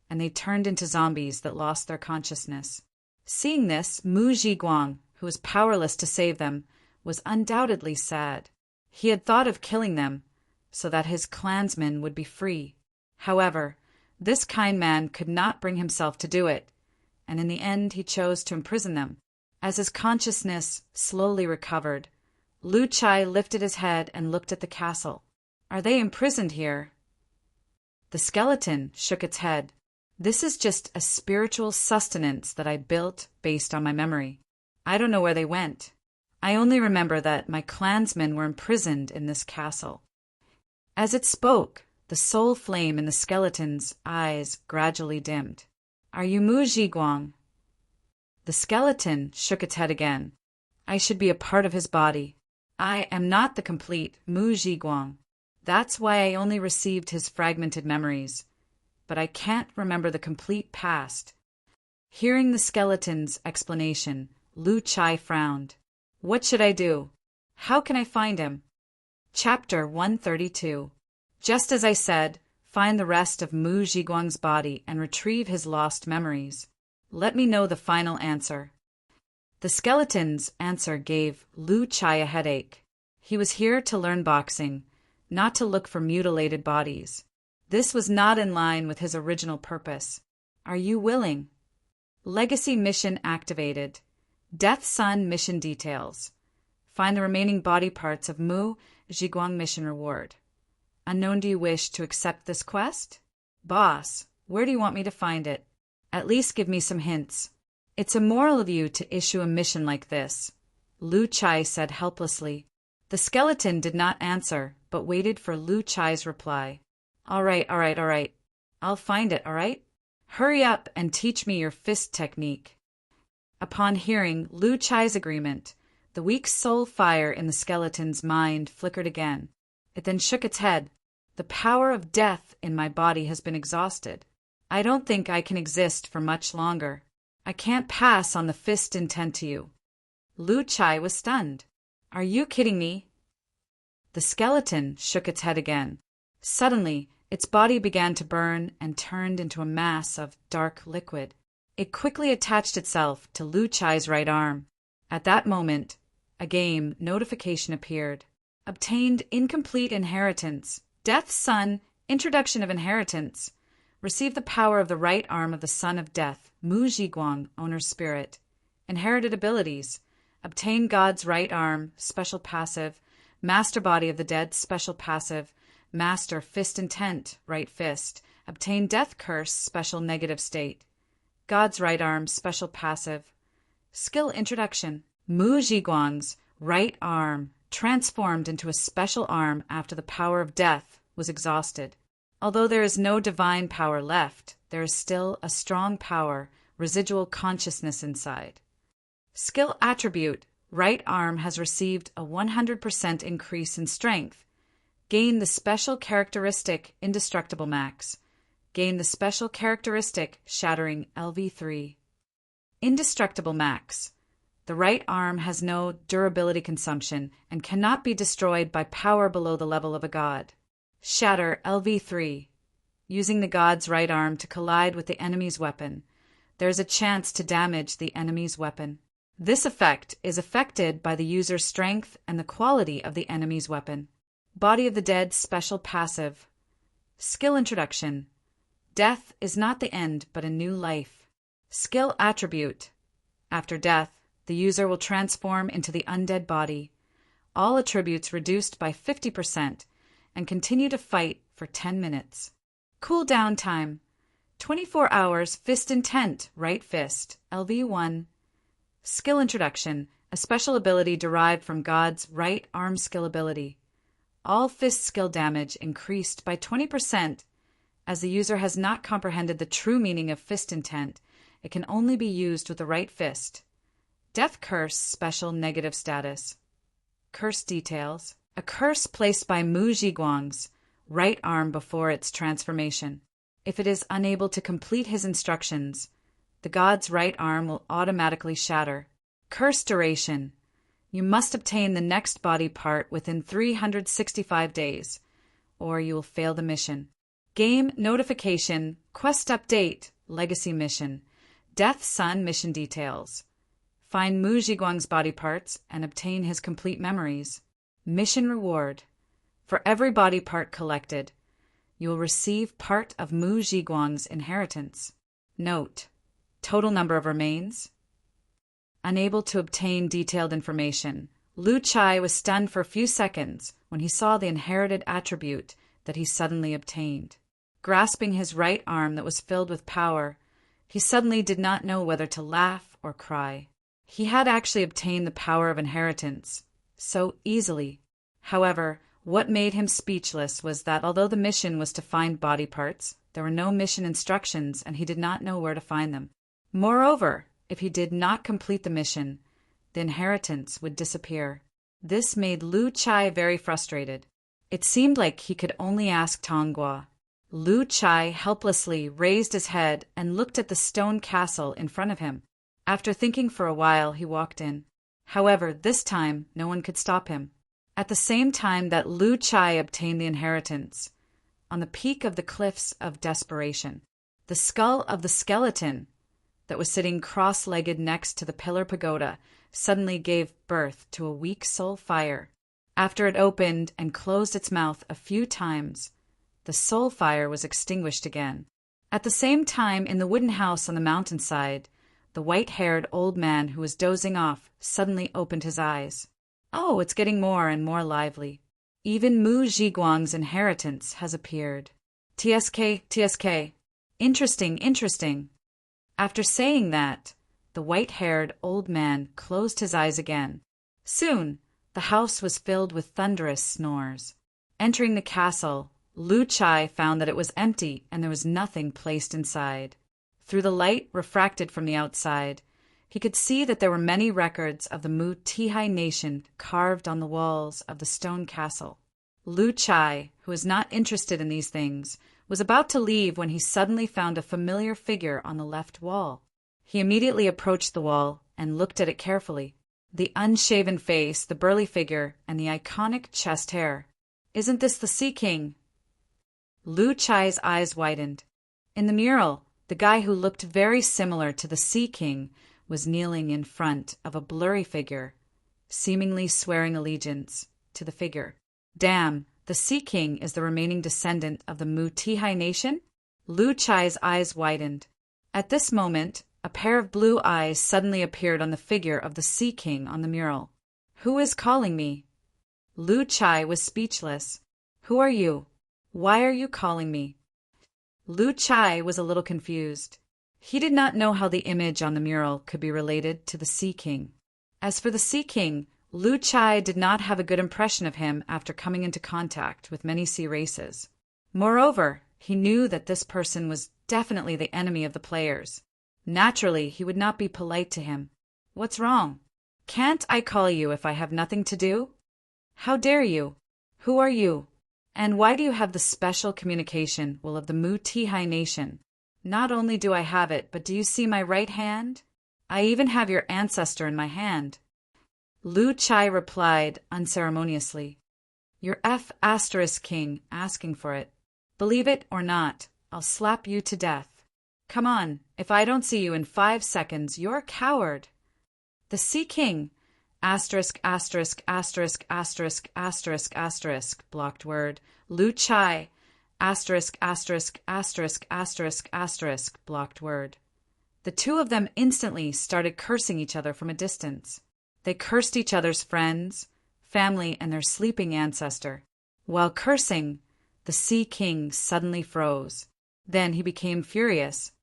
Speaker 1: and they turned into zombies that lost their consciousness. Seeing this, Mu Zhiguang, who was powerless to save them, was undoubtedly sad. He had thought of killing them so that his clansmen would be free. However, this kind man could not bring himself to do it, and in the end he chose to imprison them. As his consciousness slowly recovered, Lu Chai lifted his head and looked at the castle. "Are they imprisoned here?" The skeleton shook its head. "This is just a spiritual sustenance that I built based on my memory. I don't know where they went. I only remember that my clansmen were imprisoned in this castle." As it spoke, the soul flame in the skeleton's eyes gradually dimmed. "Are you Mu Zhiguang?" The skeleton shook its head again. "I should be a part of his body. I am not the complete Mu Zhiguang. That's why I only received his fragmented memories. But I can't remember the complete past." Hearing the skeleton's explanation, Lu Chai frowned. "What should I do? How can I find him?" Chapter 132. Just as I said, find the rest of Mu Zhiguang's body and retrieve his lost memories. Let me know the final answer. The skeleton's answer gave Lu Chai a headache. He was here to learn boxing, not to look for mutilated bodies. This was not in line with his original purpose. "Are you willing?" Legacy mission activated. Death Sun mission details. Find the remaining body parts of Mu Zhiguang mission reward. Unknown, do you wish to accept this quest? Boss, where do you want me to find it? At least give me some hints. It's immoral of you to issue a mission like this, Lu Chai said helplessly. The skeleton did not answer, but waited for Lu Chai's reply. All right. I'll find it, all right? Hurry up and teach me your fist technique. Upon hearing Lu Chai's agreement, the weak soul fire in the skeleton's mind flickered again. It then shook its head. The power of death in my body has been exhausted. I don't think I can exist for much longer. I can't pass on the fist intent to you. Lu Chai was stunned. Are you kidding me? The skeleton shook its head again. Suddenly, its body began to burn and turned into a mass of dark liquid. It quickly attached itself to Lu Chai's right arm. At that moment, a game notification appeared. Obtained incomplete inheritance. Death's Son, introduction of inheritance. Receive the power of the right arm of the Son of Death, Mu Zhiguang, owner's spirit. Inherited abilities. Obtain God's right arm, special passive. Master body of the dead, special passive. Master fist intent, right fist. Obtain death curse, special negative state. God's right arm, special passive. Skill introduction. Mu Zhiguang's right arm, transformed into a special arm after the power of death, was exhausted. Although there is no divine power left, there is still a strong power, residual consciousness inside. Skill attribute. Right arm has received a 100% increase in strength. Gain the special characteristic Indestructible Max. gain the special characteristic shattering LV3. Indestructible Max. The right arm has no durability consumption and cannot be destroyed by power below the level of a god. Shatter LV3. Using the god's right arm to collide with the enemy's weapon, there is a chance to damage the enemy's weapon. This effect is affected by the user's strength and the quality of the enemy's weapon. Body of the Dead special passive. Skill introduction. Death is not the end, but a new life. Skill attribute. After death, the user will transform into the undead body. All attributes reduced by 50% and continue to fight for 10 minutes. Cooldown time. 24 hours, fist intent, right fist, LV1. Skill introduction, a special ability derived from God's right arm skill ability. All fist skill damage increased by 20%. As the user has not comprehended the true meaning of fist intent, it can only be used with the right fist. Death curse special negative status. Curse details. A curse placed by Mu Zhiguang's right arm before its transformation. If it is unable to complete his instructions, the god's right arm will automatically shatter. Curse duration. You must obtain the next body part within 365 days, or you will fail the mission. Game notification, quest update, legacy mission, Death Sun mission details. Find Mu Zhiguang's body parts and obtain his complete memories. Mission reward. For every body part collected, you will receive part of Mu Zhiguang's inheritance. Note: total number of remains. Unable to obtain detailed information, Lu Chai was stunned for a few seconds when he saw the inherited attribute that he suddenly obtained. Grasping his right arm that was filled with power, he suddenly did not know whether to laugh or cry. He had actually obtained the power of inheritance so easily. However, what made him speechless was that although the mission was to find body parts, there were no mission instructions and he did not know where to find them. Moreover, if he did not complete the mission, the inheritance would disappear. This made Lu Chai very frustrated. It seemed like he could only ask Tonghua. Lu Chai helplessly raised his head and looked at the stone castle in front of him. After thinking for a while, he walked in. However, this time, no one could stop him. At the same time that Lu Chai obtained the inheritance, on the peak of the cliffs of desperation, the skull of the skeleton that was sitting cross-legged next to the pillar pagoda suddenly gave birth to a weak soul fire. After it opened and closed its mouth a few times, the soul fire was extinguished again. At the same time, in the wooden house on the mountainside, the white-haired old man who was dozing off suddenly opened his eyes. Oh, it's getting more and more lively. Even Mu Zhiguang's inheritance has appeared. TSK, TSK. Interesting, interesting. After saying that, the white-haired old man closed his eyes again. Soon, the house was filled with thunderous snores. Entering the castle, Lu Chai found that it was empty and there was nothing placed inside. Through the light refracted from the outside, he could see that there were many records of the Mu Tihai nation carved on the walls of the stone castle. Lu Chai, who was not interested in these things, was about to leave when he suddenly found a familiar figure on the left wall. He immediately approached the wall and looked at it carefully. The unshaven face, the burly figure, and the iconic chest hair. Isn't this the Sea King? Lu Chai's eyes widened. In the mural, the guy who looked very similar to the Sea King was kneeling in front of a blurry figure, seemingly swearing allegiance to the figure. Damn, the Sea King is the remaining descendant of the Mu Tihai nation? Lu Chai's eyes widened. At this moment, a pair of blue eyes suddenly appeared on the figure of the Sea King on the mural. Who is calling me? Lu Chai was speechless. Who are you? Why are you calling me? Lu Chai was a little confused. He did not know how the image on the mural could be related to the Sea King. As for the Sea King, Lu Chai did not have a good impression of him after coming into contact with many sea races. Moreover, he knew that this person was definitely the enemy of the players. Naturally, he would not be polite to him. What's wrong? Can't I call you if I have nothing to do? How dare you? Who are you? And why do you have the special communication will of the Mu-Ti Nation? Not only do I have it, but do you see my right hand? I even have your ancestor in my hand. Lu Chai replied unceremoniously. Your King asking for it. Believe it or not, I'll slap you to death. Come on, if I don't see you in 5 seconds, you're a coward. The Sea King, blocked word, Lu Chai, blocked word. The two of them instantly started cursing each other from a distance. They cursed each other's friends, family, and their sleeping ancestor. While cursing, the Sea King suddenly froze. Then he became furious.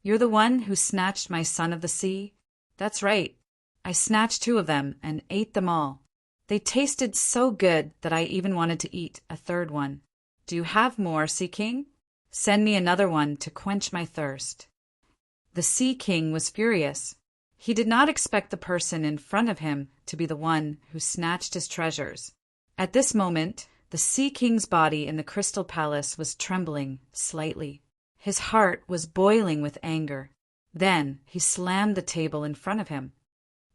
Speaker 1: You're the one who snatched my son of the sea? That's right. I snatched 2 of them and ate them all. They tasted so good that I even wanted to eat a 3rd one. Do you have more, Sea King? Send me another one to quench my thirst. The Sea King was furious. He did not expect the person in front of him to be the one who snatched his treasures. At this moment, the Sea King's body in the Crystal Palace was trembling slightly. His heart was boiling with anger. Then he slammed the table in front of him.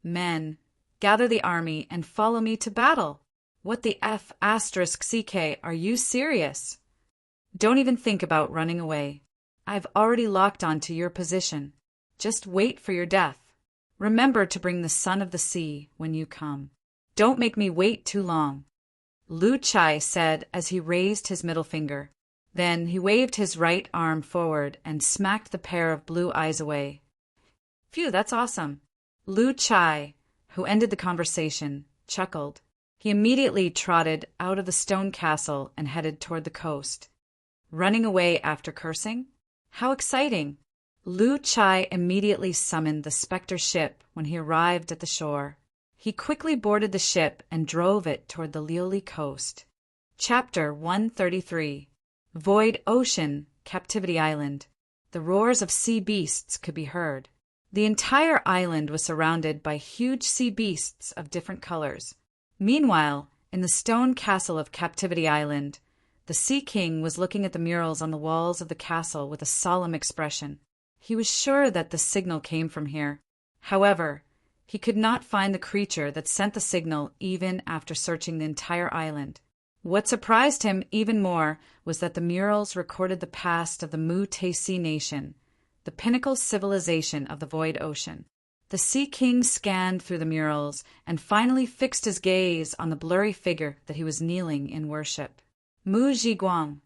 Speaker 1: Men, gather the army and follow me to battle. What the CK, are you serious? Don't even think about running away. I've already locked onto your position. Just wait for your death. Remember to bring the son of the sea when you come. Don't make me wait too long. Lu Chai said as he raised his middle finger. Then he waved his right arm forward and smacked the pair of blue eyes away. Phew, that's awesome. Lu Chai, who ended the conversation, chuckled. He immediately trotted out of the stone castle and headed toward the coast. Running away after cursing? How exciting! Lu Chai immediately summoned the specter ship when he arrived at the shore. He quickly boarded the ship and drove it toward the Lioli coast. Chapter 133. Void Ocean, Captivity Island. The roars of sea beasts could be heard. The entire island was surrounded by huge sea beasts of different colors. Meanwhile, in the stone castle of Captivity Island, the Sea King was looking at the murals on the walls of the castle with a solemn expression. He was sure that the signal came from here. However, he could not find the creature that sent the signal even after searching the entire island. What surprised him even more was that the murals recorded the past of the Mu-Te Nation, the pinnacle civilization of the Void Ocean. The Sea King scanned through the murals and finally fixed his gaze on the blurry figure that he was kneeling in worship. Mu Zhiguang.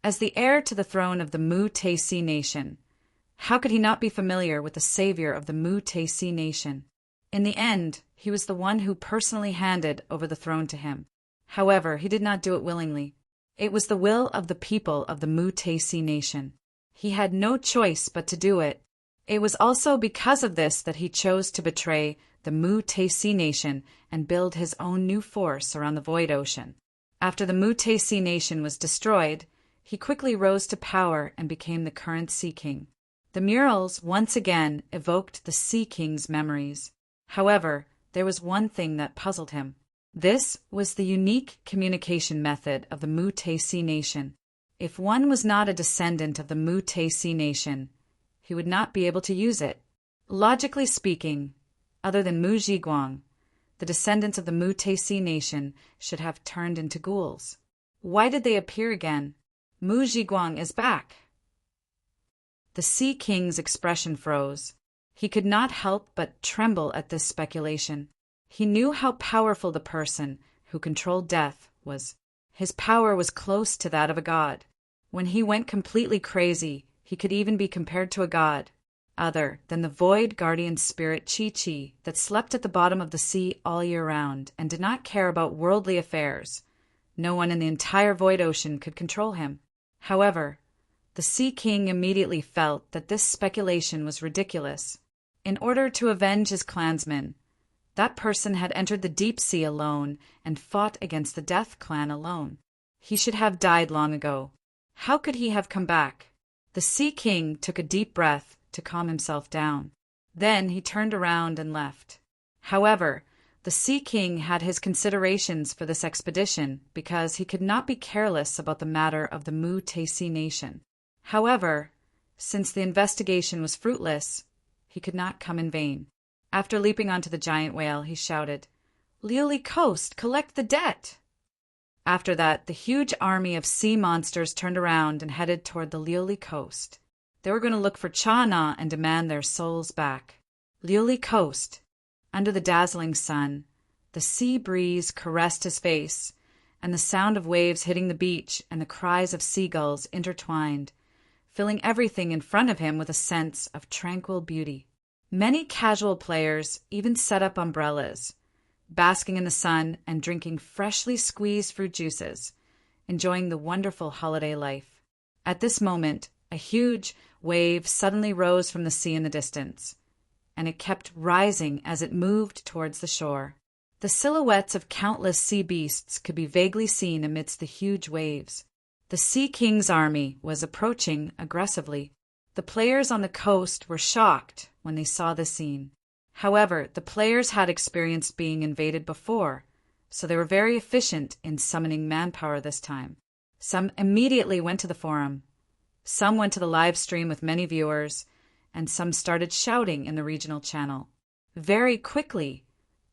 Speaker 1: As the heir to the throne of the Mu-Te Nation, how could he not be familiar with the savior of the Mu-Te Nation? In the end, he was the one who personally handed over the throne to him. However, he did not do it willingly. It was the will of the people of the Mu-Te Nation. He had no choice but to do it. It was also because of this that he chose to betray the Mu-Te Nation and build his own new force around the Void Ocean. After the Mu-Te Nation was destroyed, he quickly rose to power and became the current Sea King. The murals once again evoked the Sea King's memories. However, there was one thing that puzzled him. This was the unique communication method of the Mu-Te Nation. If one was not a descendant of the Mu-Te Nation, he would not be able to use it. Logically speaking, other than Mu Zhiguang, the descendants of the Mu-Te Nation should have turned into ghouls. Why did they appear again? Mu Zhiguang is back. The Sea King's expression froze. He could not help but tremble at this speculation. He knew how powerful the person who controlled death was. His power was close to that of a god. When he went completely crazy, he could even be compared to a god, other than the void guardian spirit Chi-Chi that slept at the bottom of the sea all year round and did not care about worldly affairs. No one in the entire Void Ocean could control him. However, the Sea King immediately felt that this speculation was ridiculous. In order to avenge his clansmen, that person had entered the deep sea alone and fought against the Death Clan alone. He should have died long ago. How could he have come back? The Sea King took a deep breath to calm himself down. Then he turned around and left. However, The Sea King had his considerations for this expedition because he could not be careless about the matter of the Mu-Tesi nation. However, since the investigation was fruitless, he could not come in vain. After leaping onto the giant whale, he shouted, "Lioli Coast, collect the debt!" After that, the huge army of sea monsters turned around and headed toward the Lioli Coast. They were going to look for Cha-Na and demand their souls back. Lioli Coast. Under the dazzling sun, the sea breeze caressed his face, and the sound of waves hitting the beach and the cries of seagulls intertwined, filling everything in front of him with a sense of tranquil beauty. Many casual players even set up umbrellas, basking in the sun and drinking freshly squeezed fruit juices, enjoying the wonderful holiday life. At this moment, a huge wave suddenly rose from the sea in the distance, and it kept rising as it moved towards the shore. The silhouettes of countless sea beasts could be vaguely seen amidst the huge waves. The Sea King's army was approaching aggressively. The players on the coast were shocked when they saw the scene. However, the players had experienced being invaded before, so they were very efficient in summoning manpower this time. Some immediately went to the forum. Some went to the live stream with many viewers, and some started shouting in the regional channel. Very quickly,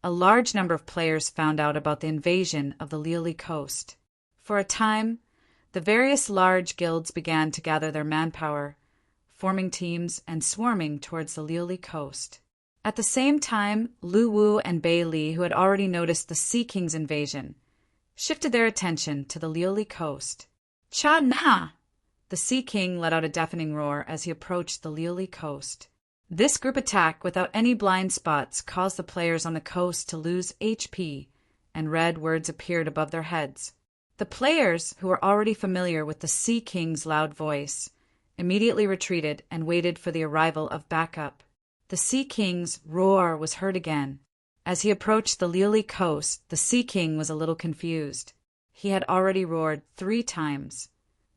Speaker 1: a large number of players found out about the invasion of the Lioli Coast. For a time, the various large guilds began to gather their manpower, forming teams and swarming towards the Lioli Coast. At the same time, Lu Wu and Bei Li, who had already noticed the Sea King's invasion, shifted their attention to the Lioli Coast. Cha-Na! The Sea King let out a deafening roar as he approached the Lioli Coast. This group attack without any blind spots caused the players on the coast to lose HP, and red words appeared above their heads. The players, who were already familiar with the Sea King's loud voice, immediately retreated and waited for the arrival of backup. The Sea King's roar was heard again. As he approached the Lioli Coast, the Sea King was a little confused. He had already roared 3 times.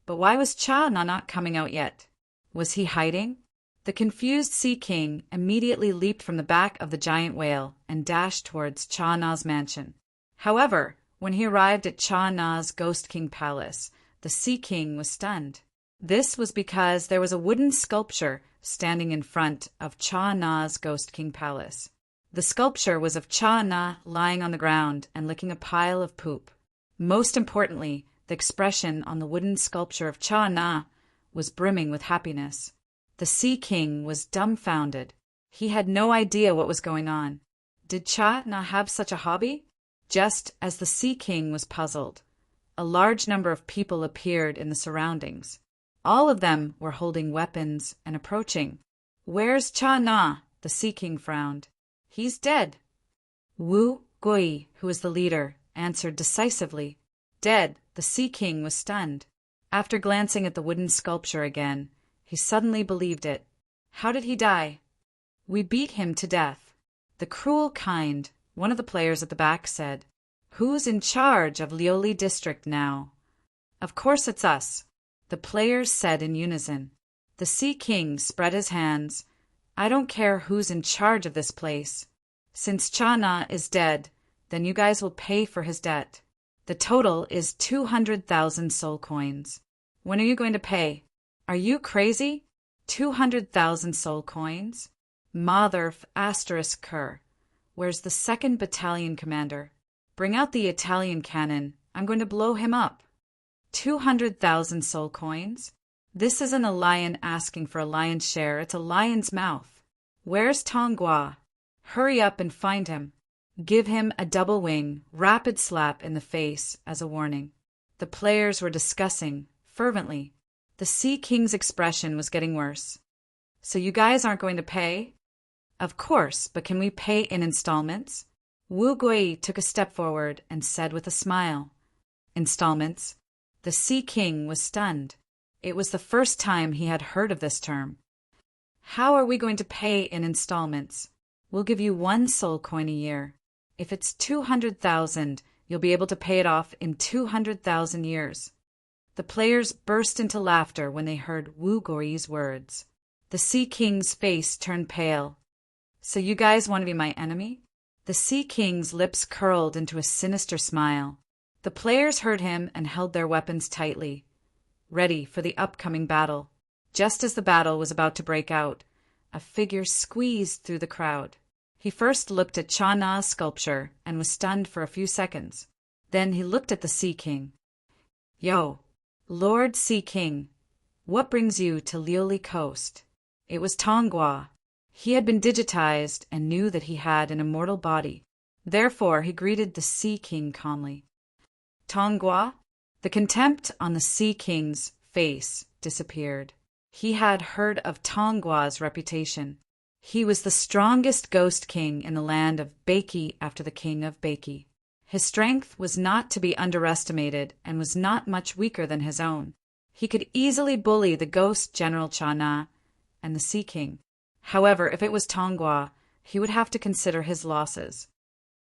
Speaker 1: But why was Cha-Na not coming out yet? Was he hiding? The confused Sea King immediately leaped from the back of the giant whale and dashed towards Cha-Na's mansion. However, when he arrived at Cha-Na's Ghost King Palace, the Sea King was stunned. This was because there was a wooden sculpture standing in front of Cha-Na's Ghost King Palace. The sculpture was of Cha-Na lying on the ground and licking a pile of poop. Most importantly, the expression on the wooden sculpture of Cha-Na was brimming with happiness. The Sea King was dumbfounded. He had no idea what was going on. Did Cha-Na have such a hobby? Just as the Sea King was puzzled, a large number of people appeared in the surroundings. All of them were holding weapons and approaching. "Where's Cha-Na?" The Sea King frowned. "He's dead." Wu Gui, who was the leader, answered decisively. Dead. The Sea King was stunned. After glancing at the wooden sculpture again, he suddenly believed it. How did he die? "We beat him to death." The cruel kind, one of the players at the back said. "Who's in charge of Lioli District now?" "Of course it's us," the players said in unison. The Sea King spread his hands. "I don't care who's in charge of this place. Since Cha-Na is dead, then you guys will pay for his debt. The total is 200,000 soul coins. When are you going to pay? Are you crazy? 200,000 soul coins? Mother asterisk cur. Where's the 2nd Battalion commander? Bring out the Italian cannon. I'm going to blow him up. 200,000 soul coins? This isn't a lion asking for a lion's share, it's a lion's mouth. Where's Tongua? Hurry up and find him. Give him a double wing, rapid slap in the face as a warning. The players were discussing fervently. The Sea King's expression was getting worse. So you guys aren't going to pay? Of course, but can we pay in installments? Wu Gui took a step forward and said with a smile. Installments? The Sea King was stunned. It was the first time he had heard of this term. How are we going to pay in installments? We'll give you 1 soul coin a year. If it's 200,000, you'll be able to pay it off in 200,000 years. The players burst into laughter when they heard Wu Gui's words. The Sea King's face turned pale. So you guys want to be my enemy? The Sea King's lips curled into a sinister smile. The players heard him and held their weapons tightly, ready for the upcoming battle. Just as the battle was about to break out, a figure squeezed through the crowd. He first looked at Cha Na's sculpture and was stunned for a few seconds. Then he looked at the Sea King. "Yo, Lord Sea King, what brings you to Lioli Coast?" It was Tongua. He had been digitized and knew that he had an immortal body. Therefore, he greeted the Sea King calmly. "Tongua?" The contempt on the Sea King's face disappeared. He had heard of Tongua's reputation. He was the strongest ghost king in the land of Baki after the king of Baki. His strength was not to be underestimated and was not much weaker than his own. He could easily bully the ghost General Cha Na and the Sea King. However, if it was Tongua, he would have to consider his losses.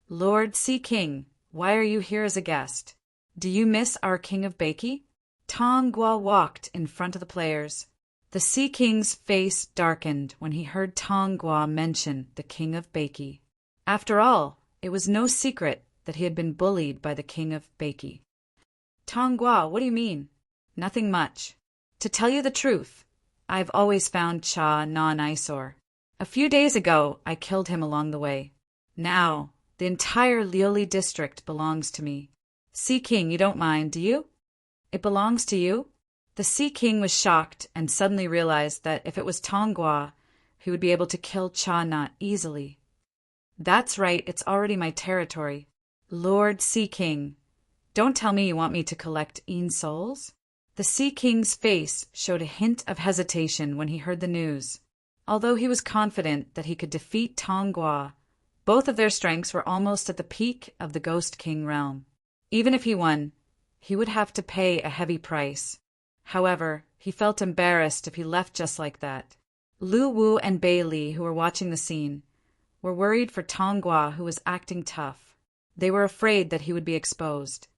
Speaker 1: "Lord Sea King, why are you here as a guest? Do you miss our king of Baki?" Tongua walked in front of the players. The Sea King's face darkened when he heard Tongua mention the king of Baki. After all, it was no secret that he had been bullied by the king of Baki. "Tongua, what do you mean?" "Nothing much. To tell you the truth, I've always found Cha Na an eyesore. A few days ago, I killed him along the way. Now, the entire Lioli district belongs to me. Sea King, you don't mind, do you?" "It belongs to you?" The Sea King was shocked and suddenly realized that if it was Tongua, he would be able to kill Cha Na easily. "That's right, it's already my territory." "Lord Sea King, don't tell me you want me to collect souls?" The Sea King's face showed a hint of hesitation when he heard the news. Although he was confident that he could defeat Tongua, both of their strengths were almost at the peak of the Ghost King realm. Even if he won, he would have to pay a heavy price. However, he felt embarrassed if he left just like that. Lu Wu and Bei Li, who were watching the scene, were worried for Tongua, who was acting tough. They were afraid that he would be exposed.